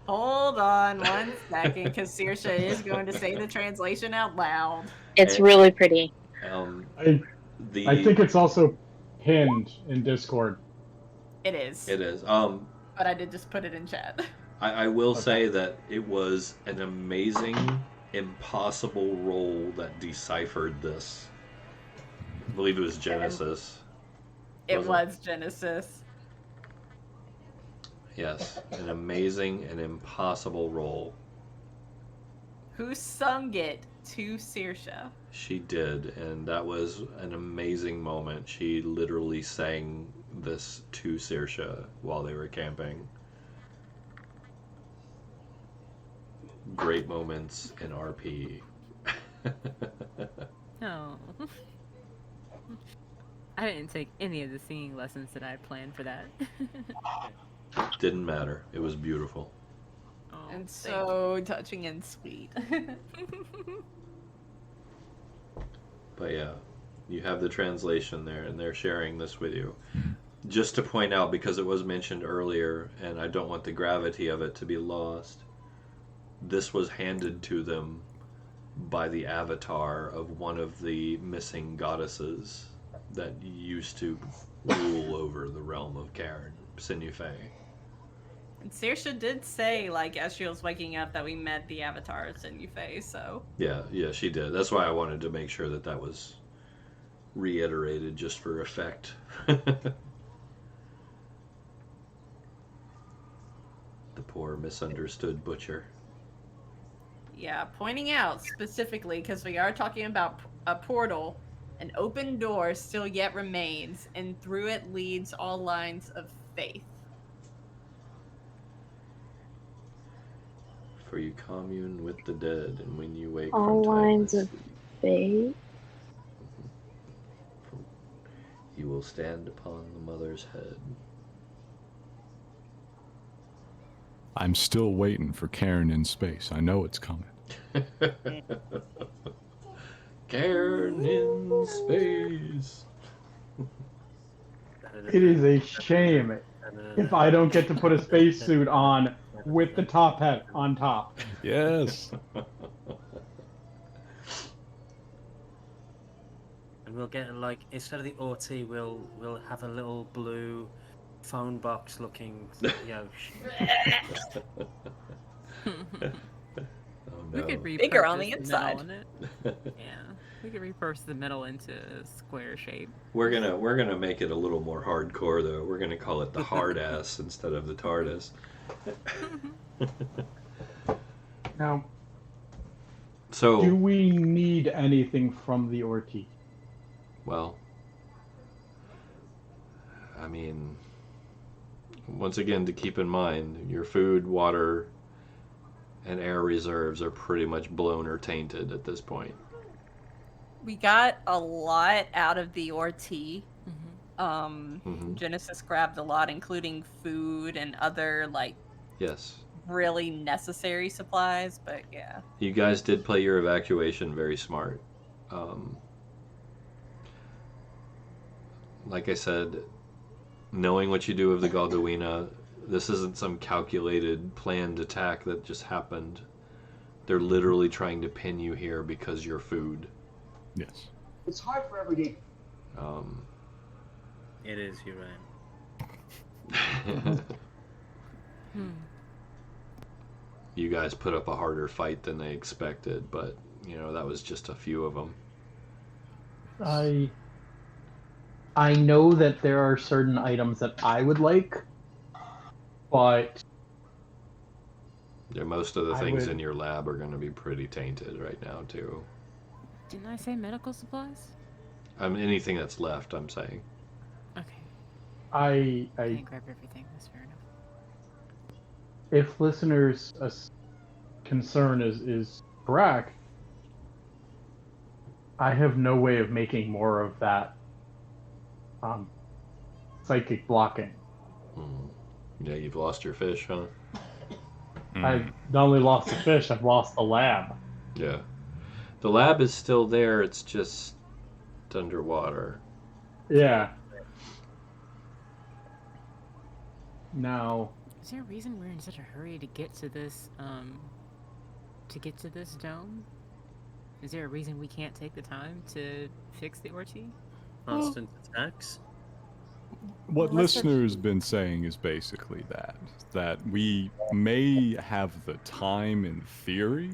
Hold on 1 second, because Saoirse is going to say the translation out loud. It's really pretty. I think it's also pinned in Discord. It is. It is. But I did just put it in chat. I will say that it was an amazing, impossible roll that deciphered this. I believe it was Genesis. It was Genesis. Yes, an amazing and impossible roll. Who sung it to Saoirse? She did, and that was an amazing moment. She literally sang this to Saoirse while they were camping. Great moments in RP. Oh. I didn't take any of the singing lessons that I had planned for that. Didn't matter. It was beautiful. Oh, and so touching and sweet. But yeah, you have the translation there, and they're sharing this with you. Just to point out, because it was mentioned earlier, and I don't want the gravity of it to be lost, this was handed to them by the avatar of one of the missing goddesses that used to rule over the realm of Cairne, Sinufe. And Saoirse did say, like, as she was waking up, that we met the avatar of Sinufe, so... Yeah, she did. That's why I wanted to make sure that that was reiterated just for effect. The poor misunderstood butcher. Yeah, pointing out specifically, because we are talking about a portal, an open door still yet remains, and through it leads all lines of faith. For you commune with the dead, and when you wake all from lines timeless of faith. you will stand upon the mother's head. I'm still waiting for Cairne in space. I know it's coming. Cairne in space. It is a shame if I don't get to put a spacesuit on with the top hat on top. Yes. And we'll get, like, instead of the OT, we'll have a little blue phone box looking, We could repurpose bigger on the metal inside. in it. Yeah, we could repurpose the metal into a square shape. We're gonna make it a little more hardcore though. We're gonna call it the hard ass instead of the TARDIS. Now, So, do we need anything from the Orti? well, I mean, once again, to keep in mind, your food, water, and air reserves are pretty much blown or tainted at this point. We got a lot out of the Orti. Mhm. Genesis grabbed a lot, including food and other, like, Yes. really necessary supplies, but yeah. You guys did play your evacuation very smart. Like I said, knowing what you do with the Galduina, this isn't some calculated, planned attack that just happened. They're literally trying to pin you here because you're food. Yes. It's hard for everyday. It is, you're right. You guys put up a harder fight than they expected, but, that was just a few of them. I know that there are certain items that I would like, but Most of the things in your lab are going to be pretty tainted right now, too. Didn't I say medical supplies? Anything that's left, I'm saying. Okay. I can't grab everything. That's fair enough. If listeners' concern is correct, I have no way of making more of that psychic blocking. Yeah, you've lost your fish, huh? I've not only lost the fish, I've lost the lab. Yeah. The lab is still there, it's just underwater. Yeah. Now, is there a reason we're in such a hurry to get to this dome? Is there a reason we can't take the time to fix the Orti? Constant attacks? What listeners been saying is basically that we may have the time in theory,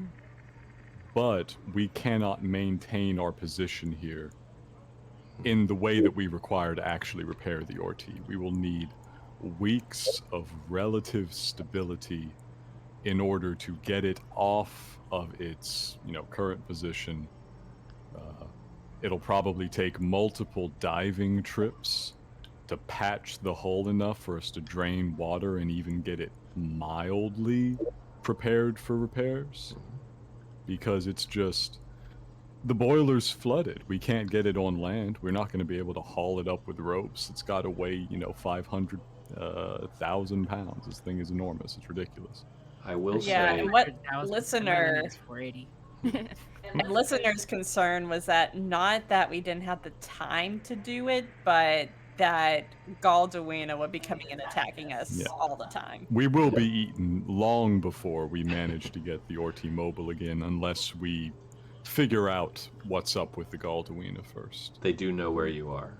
but we cannot maintain our position here in the way that we require to actually repair the Orti. We will need weeks of relative stability in order to get it off of its current position. It'll probably take multiple diving trips to patch the hole enough for us to drain water and even get it mildly prepared for repairs, because it's just the boiler's flooded. We can't get it on land. We're not going to be able to haul it up with ropes. It's got to weigh 500,000 pounds. This thing is enormous. It's ridiculous. I will say. Yeah, and what listener's concern was that not that we didn't have the time to do it, but that Galduina would be coming and attacking us all the time. We will be eaten long before we manage to get the Orti mobile again, unless we figure out what's up with the Galduina first. They do know where you are.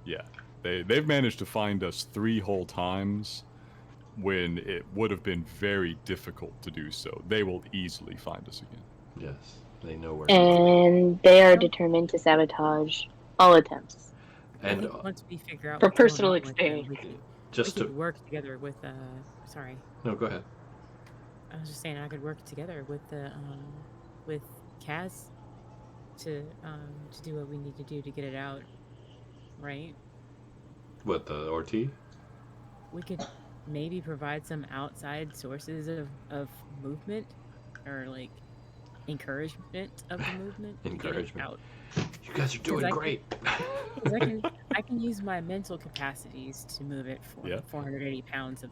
Yeah. They've managed to find us 3 whole times when it would have been very difficult to do so. They will easily find us again. Yes, they know where. And they are determined to sabotage all attempts. And once we figure out for personal experience, we could work together with. Sorry. No, go ahead. I was just saying I could work together with with Kaz to do what we need to do to get it out, right? What, the Orti? We could maybe provide some outside sources of movement, or like encouragement of the movement. Encouragement. To get it out. You guys are doing great. I can use my mental capacities to move it for 480 pounds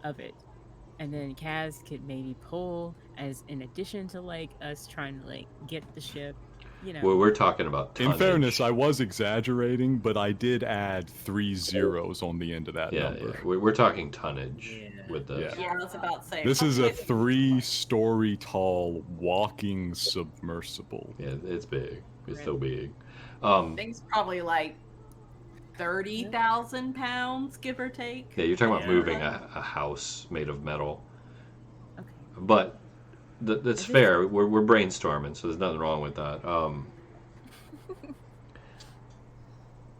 of it, and then Kaz could maybe pull as in addition to like us trying to like get the ship. Well, we're talking about tonnage. In fairness, I was exaggerating, but I did add 3 zeros on the end of that number. Yeah. We're talking tonnage with this. Yeah, I was about to say. This is a 3-story tall walking submersible. Yeah, it's big. It's so big. Things probably like 30,000 pounds, give or take. Yeah, you're talking about moving a house made of metal. Okay. But that's fair. We're brainstorming, so there's nothing wrong with that.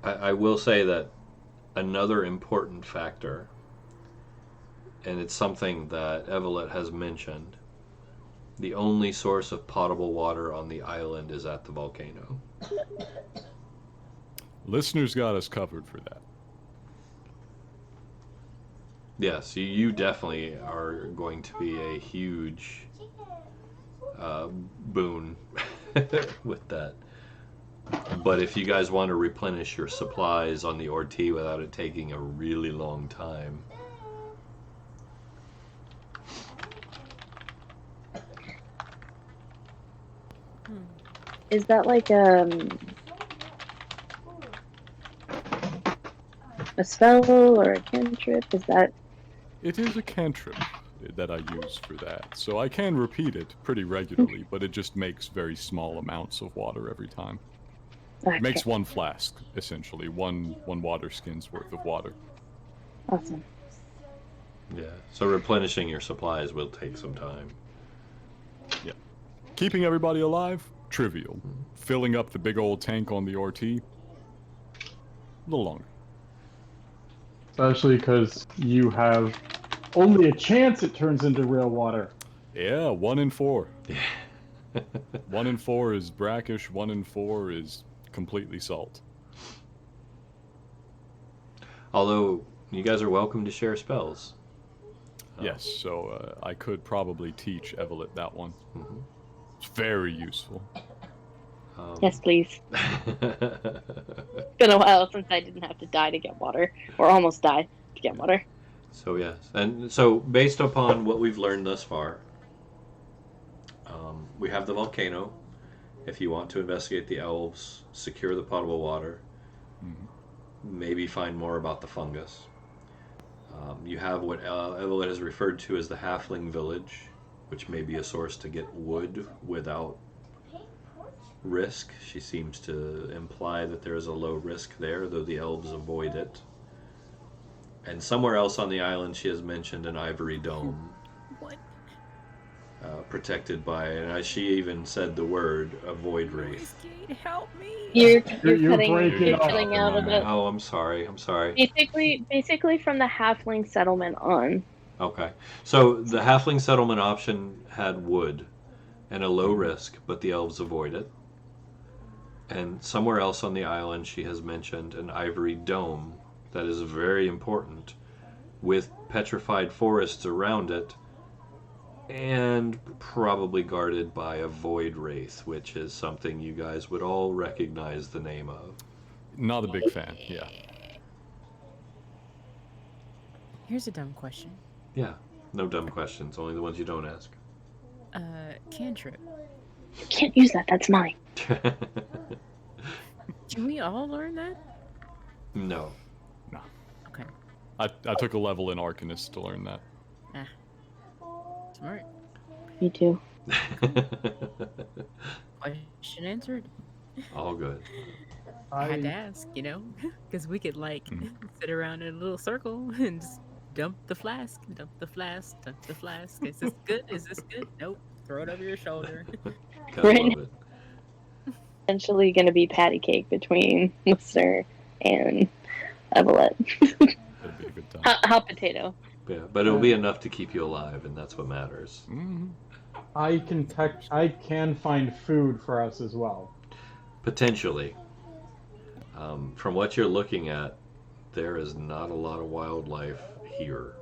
I will say that another important factor, and it's something that Evelette has mentioned, The only source of potable water on the island is at the volcano. Listeners got us covered for that. Yes, you definitely are going to be a huge boon with that. But if you guys want to replenish your supplies on the Orti without it taking a really long time, Is that like a spell or a cantrip? Is that? It is a cantrip that I use for that, so I can repeat it pretty regularly, but it just makes very small amounts of water every time. Okay. It makes one flask, essentially, one water skin's worth of water. Awesome. yeah. So replenishing your supplies will take some time. Yeah. Keeping everybody alive, trivial. Filling up the big old tank on the Orti, a little longer. Especially because you have only a chance it turns into real water. Yeah, 1 in 4. 1 in 4 is brackish, 1 in 4 is completely salt. Although, you guys are welcome to share spells. Yes, so I could probably teach Evelyn that one. Mm-hmm. It's very useful. Yes, please. It's been a while since I didn't have to die to get water, or almost die to get water. So yes, and so based upon what we've learned thus far, we have the volcano. If you want to investigate the elves, secure the potable water, maybe find more about the fungus. You have what Evelyn has referred to as the halfling village, which may be a source to get wood without risk. She seems to imply that there is a low risk there, though the elves avoid it. And somewhere else on the island, she has mentioned an ivory dome. What? Protected by, and she even said the word, a void wraith. Gate, help me! You're breaking up. cutting out of it. Oh, I'm sorry. Basically from the halfling settlement on. Okay. So the halfling settlement option had wood and a low risk, but the elves avoid it. And somewhere else on the island, she has mentioned an ivory dome that is very important, with petrified forests around it, and probably guarded by a void wraith, which is something you guys would all recognize the name of. Not a big fan, yeah. Here's a dumb question. Yeah, no dumb questions, only the ones you don't ask. Cantrip. You can't use that. That's mine. Can we all learn that? No. Okay. I took a level in Arcanist to learn that. Smart. Me too. Question answered. All good. I had to ask, because we could sit around in a little circle and just dump the flask, dump the flask, dump the flask. Is this good? Is this good? Nope. Throw it over your shoulder. Right. Essentially going to be patty cake between Lister and Evelyn. That'd be a good time. Hot potato. Yeah, but it'll be enough to keep you alive, and that's what matters. Mm-hmm. I can find food for us as well. Potentially. From what you're looking at, there is not a lot of wildlife here.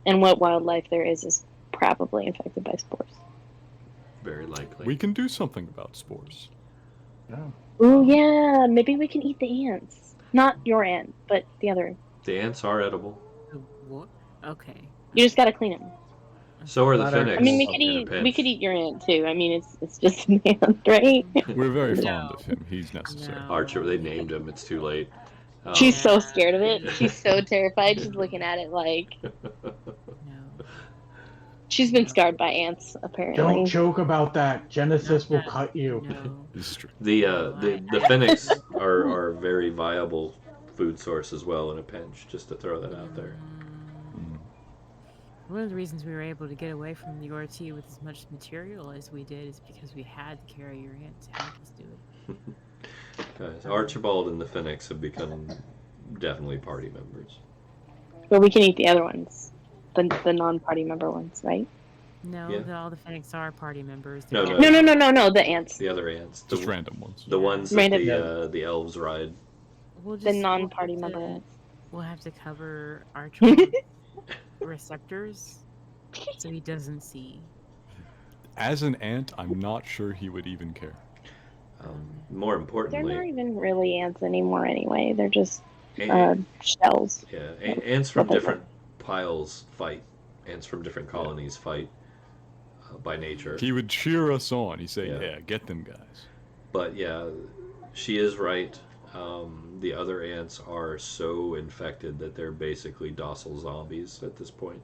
And what wildlife there is probably infected by spores. Very likely. We can do something about spores. Yeah. Ooh, yeah. Maybe we can eat the ants. Not your ant, but the other. The ants are edible. What? Okay. You just gotta clean them. So are the Phoenix. I mean, we could eat your ant too. I mean, it's just an ant, right? We're very fond of him. He's necessary. No. Archer, they named him. It's too late. She's so scared of it. She's so terrified. She's looking at it like No. she's been scarred by ants. Apparently. Don't joke about that. Genesis will cut you. No. This is true. The Phoenix are a very viable food source as well in a pinch. Just to throw that out there. One of the reasons we were able to get away from the Orti with as much material as we did is because we had to carry your ant to help us do it. Guys, Archibald and the Phoenix have become definitely party members. But we can eat the other ones. the non-party member ones, right? No, Yeah. all the Fenix are party members. No, They're no. No, the ants. The other ants. Just random ones. The ones that the elves ride. The non-party member ants. We'll have to cover Archibald's receptors so he doesn't see. As an ant, I'm not sure he would even care. More They're importantly, not even really ants anymore anyway. They're just Ant- shells. yeah, ants from different piles fight. Ants from different colonies fight by nature. He would cheer us on. He'd say, yeah, get them guys. But yeah, she is right. The other ants are so infected that they're basically docile zombies at this point.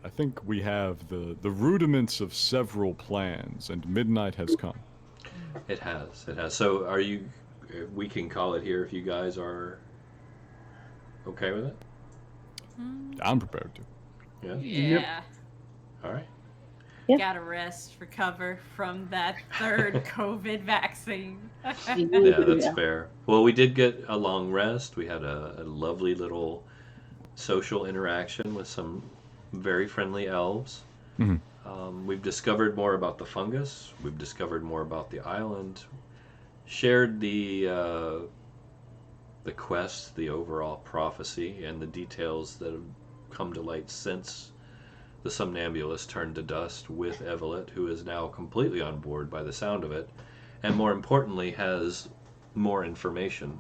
I think we have the rudiments of several plans, and midnight has come. It has. So are you... We can call it here if you guys are okay with it? I'm prepared to. Yeah? Yeah. All right. Yeah. Gotta rest, recover from that third COVID vaccine. Yeah, that's fair. Well, we did get a long rest. We had a lovely little social interaction with some very friendly elves. We've discovered more about the fungus. We've discovered more about the island. Shared the quest, the overall prophecy, and the details that have come to light since the somnambulist turned to dust with Evelyn, who is now completely on board by the sound of it, and more importantly has more information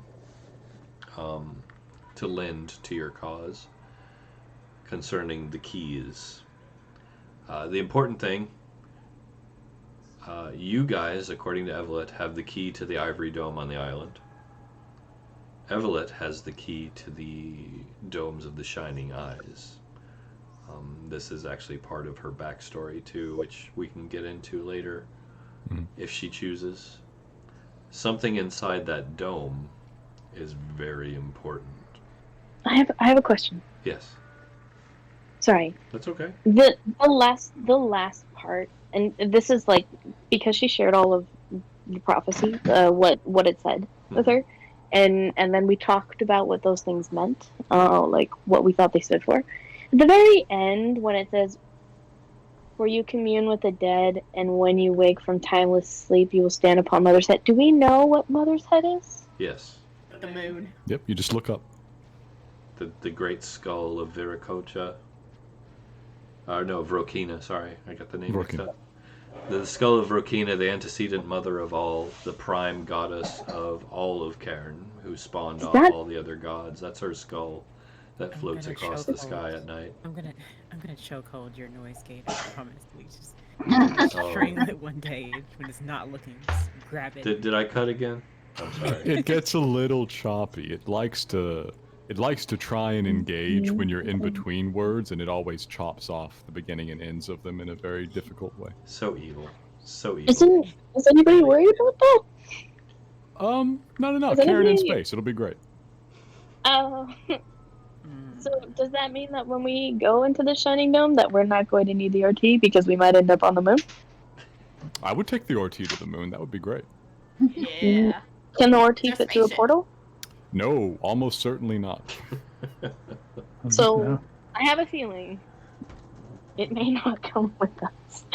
to lend to your cause concerning the keys. The important thing, you guys, according to Evelyn, have the key to the Ivory Dome on the island. Evelyn has the key to the Domes of the Shining Eyes. This is actually part of her backstory too, which we can get into later if she chooses. Something inside that dome is very important. I have a question. Yes. Sorry. That's okay. The last part, and this is like because she shared all of the prophecy, what it said with her, and then we talked about what those things meant, like what we thought they stood for. At the very end, when it says, "For you commune with the dead, and when you wake from timeless sleep, you will stand upon Mother's Head." Do we know what Mother's Head is? Yes. The moon. Yep, you just look up. The great skull of Viracocha. No, Vrokina, sorry. I got the name mixed up. The skull of Vrokina, the antecedent mother of all, the prime goddess of all of Cairne, who spawned off all the other gods. That's her skull that floats across the sky at night. I'm gonna chokehold your noise gate. I promise. We just strangle it one day when it's not looking. Just grab it. Did I cut again? I'm sorry. It gets a little choppy. It likes to try and engage when you're in between words, and it always chops off the beginning and ends of them in a very difficult way. So evil. So evil. Is anybody worried about that? No. Cairne in space. It'll be great. Oh. So does that mean that when we go into the Shining Dome that we're not going to need the RT because we might end up on the moon? I would take the RT to the moon. That would be great. Yeah. Can the RT fit through a portal? No, almost certainly not. So I have a feeling it may not come with us.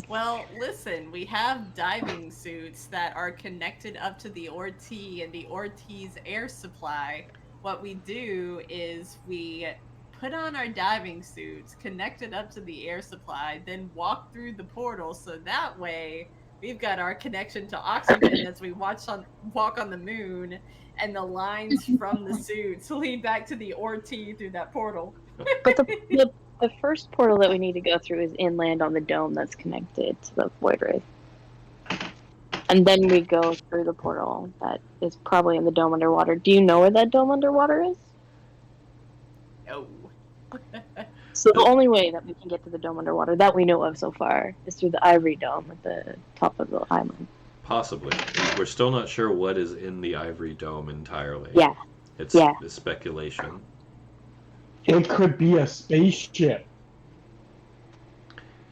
Well, listen, we have diving suits that are connected up to the RT and the RT's air supply. What we do is we put on our diving suits, connect it up to the air supply, then walk through the portal, so that way we've got our connection to oxygen as we walk on the moon, and the lines from the suits lead back to the RT through that portal. But the first portal that we need to go through is inland on the dome that's connected to the void ray. And then we go through the portal that is probably in the dome underwater. Do you know where that dome underwater is? No. So the only way that we can get to the dome underwater that we know of so far is through the Ivory Dome at the top of the island. Possibly. We're still not sure what is in the Ivory Dome entirely. Yeah. It's speculation. It could be a spaceship.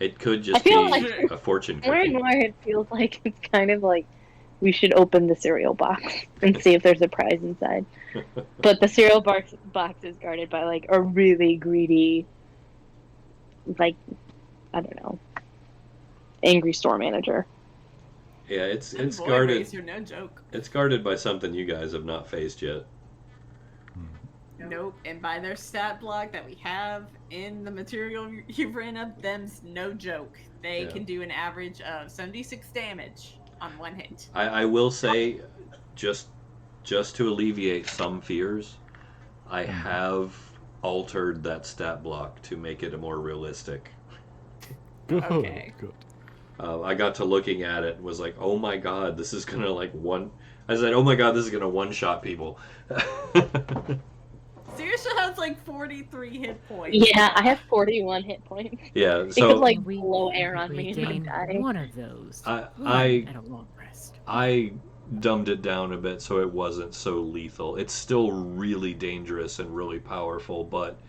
It could just be a fortune cookie. More and more it feels like it's kind of like we should open the cereal box and see if there's a prize inside. But the cereal box is guarded by like a really greedy, like, I don't know, angry store manager. Yeah, it's Boy guarded. Racer, no joke. It's guarded by something you guys have not faced yet. Nope, and by their stat block that we have in the material you've ran up, them's no joke. They can do an average of 76 damage on one hit. I will say, just to alleviate some fears, I have altered that stat block to make it a more realistic. Good. Okay. Good. I got to looking at it and was like, oh my god, this is gonna I said, oh my god, this is gonna one-shot people. Saoirse has like 43 hit points. Yeah, I have 41 hit points. Yeah, It so could like blow air on me and I Regain die. one of those. I at a long rest. I dumbed it down a bit so it wasn't so lethal. It's still really dangerous and really powerful, but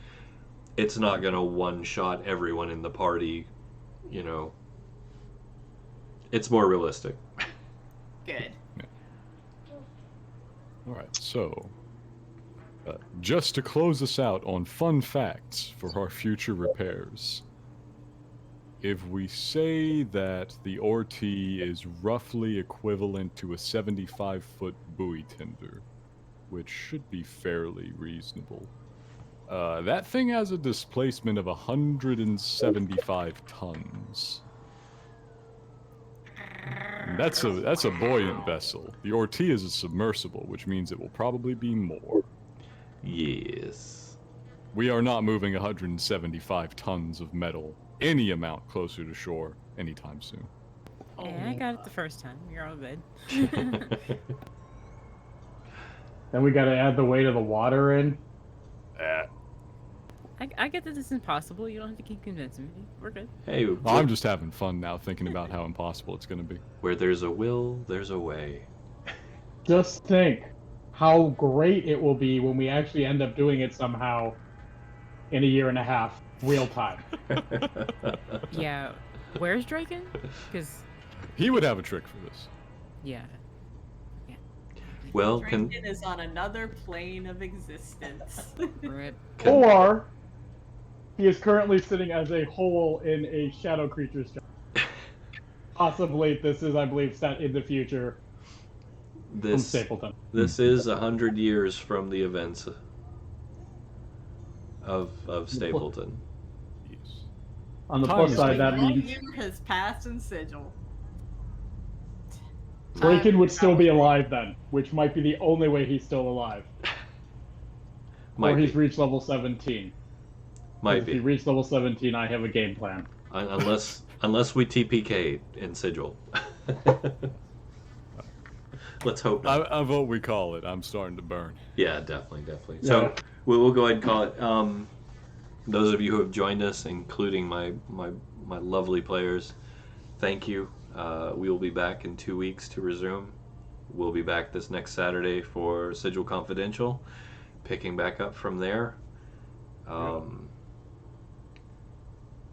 it's not gonna one-shot everyone in the party, you know. It's more realistic. Good. All right, so just to close us out on fun facts for our future repairs. If we say that the Orti is roughly equivalent to a 75-foot buoy tender, which should be fairly reasonable, that thing has a displacement of 175 tons. And that's a buoyant vessel. The Orti is a submersible, which means it will probably be more. Yes. We are not moving 175 tons of metal any amount closer to shore anytime soon. Yeah, I got it the first time. You're all good. Then we gotta add the weight of the water in. I get that this is impossible. You don't have to keep convincing me. We're good. Hey, I'm just having fun now thinking about how impossible it's going to be. where there's a will, there's a way. Just think how great it will be when we actually end up doing it somehow in a year and a half, real time. Yeah. Where's Draken? Because, He would have a trick for this. yeah. Well, Draken is on another plane of existence. Rip. Or he is currently sitting as a whole in a shadow creature's jar. Possibly, this is, I believe, set in the future from this Stapleton. this is 100 years from the events of Stapleton. Yes. On the Time plus is side, that One means year has passed in Sigil. Draken would still be alive then, which might be the only way he's still alive. Might or he's be. reached level 17. Might If he be. reached level 17, I have a game plan. Unless we TPK in Sigil. Let's hope not. I vote we call it. I'm starting to burn. Yeah, definitely. So we'll go ahead and call it. Those of you who have joined us, including my lovely players, thank you. We will be back in 2 weeks to resume. We'll be back this next Saturday for Sigil Confidential, picking back up from there.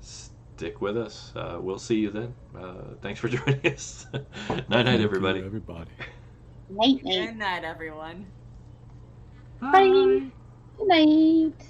Stick with us. We'll see you then. Thanks for joining us. Night, everybody. Everybody. Night, Good night, everyone. Bye. Good night.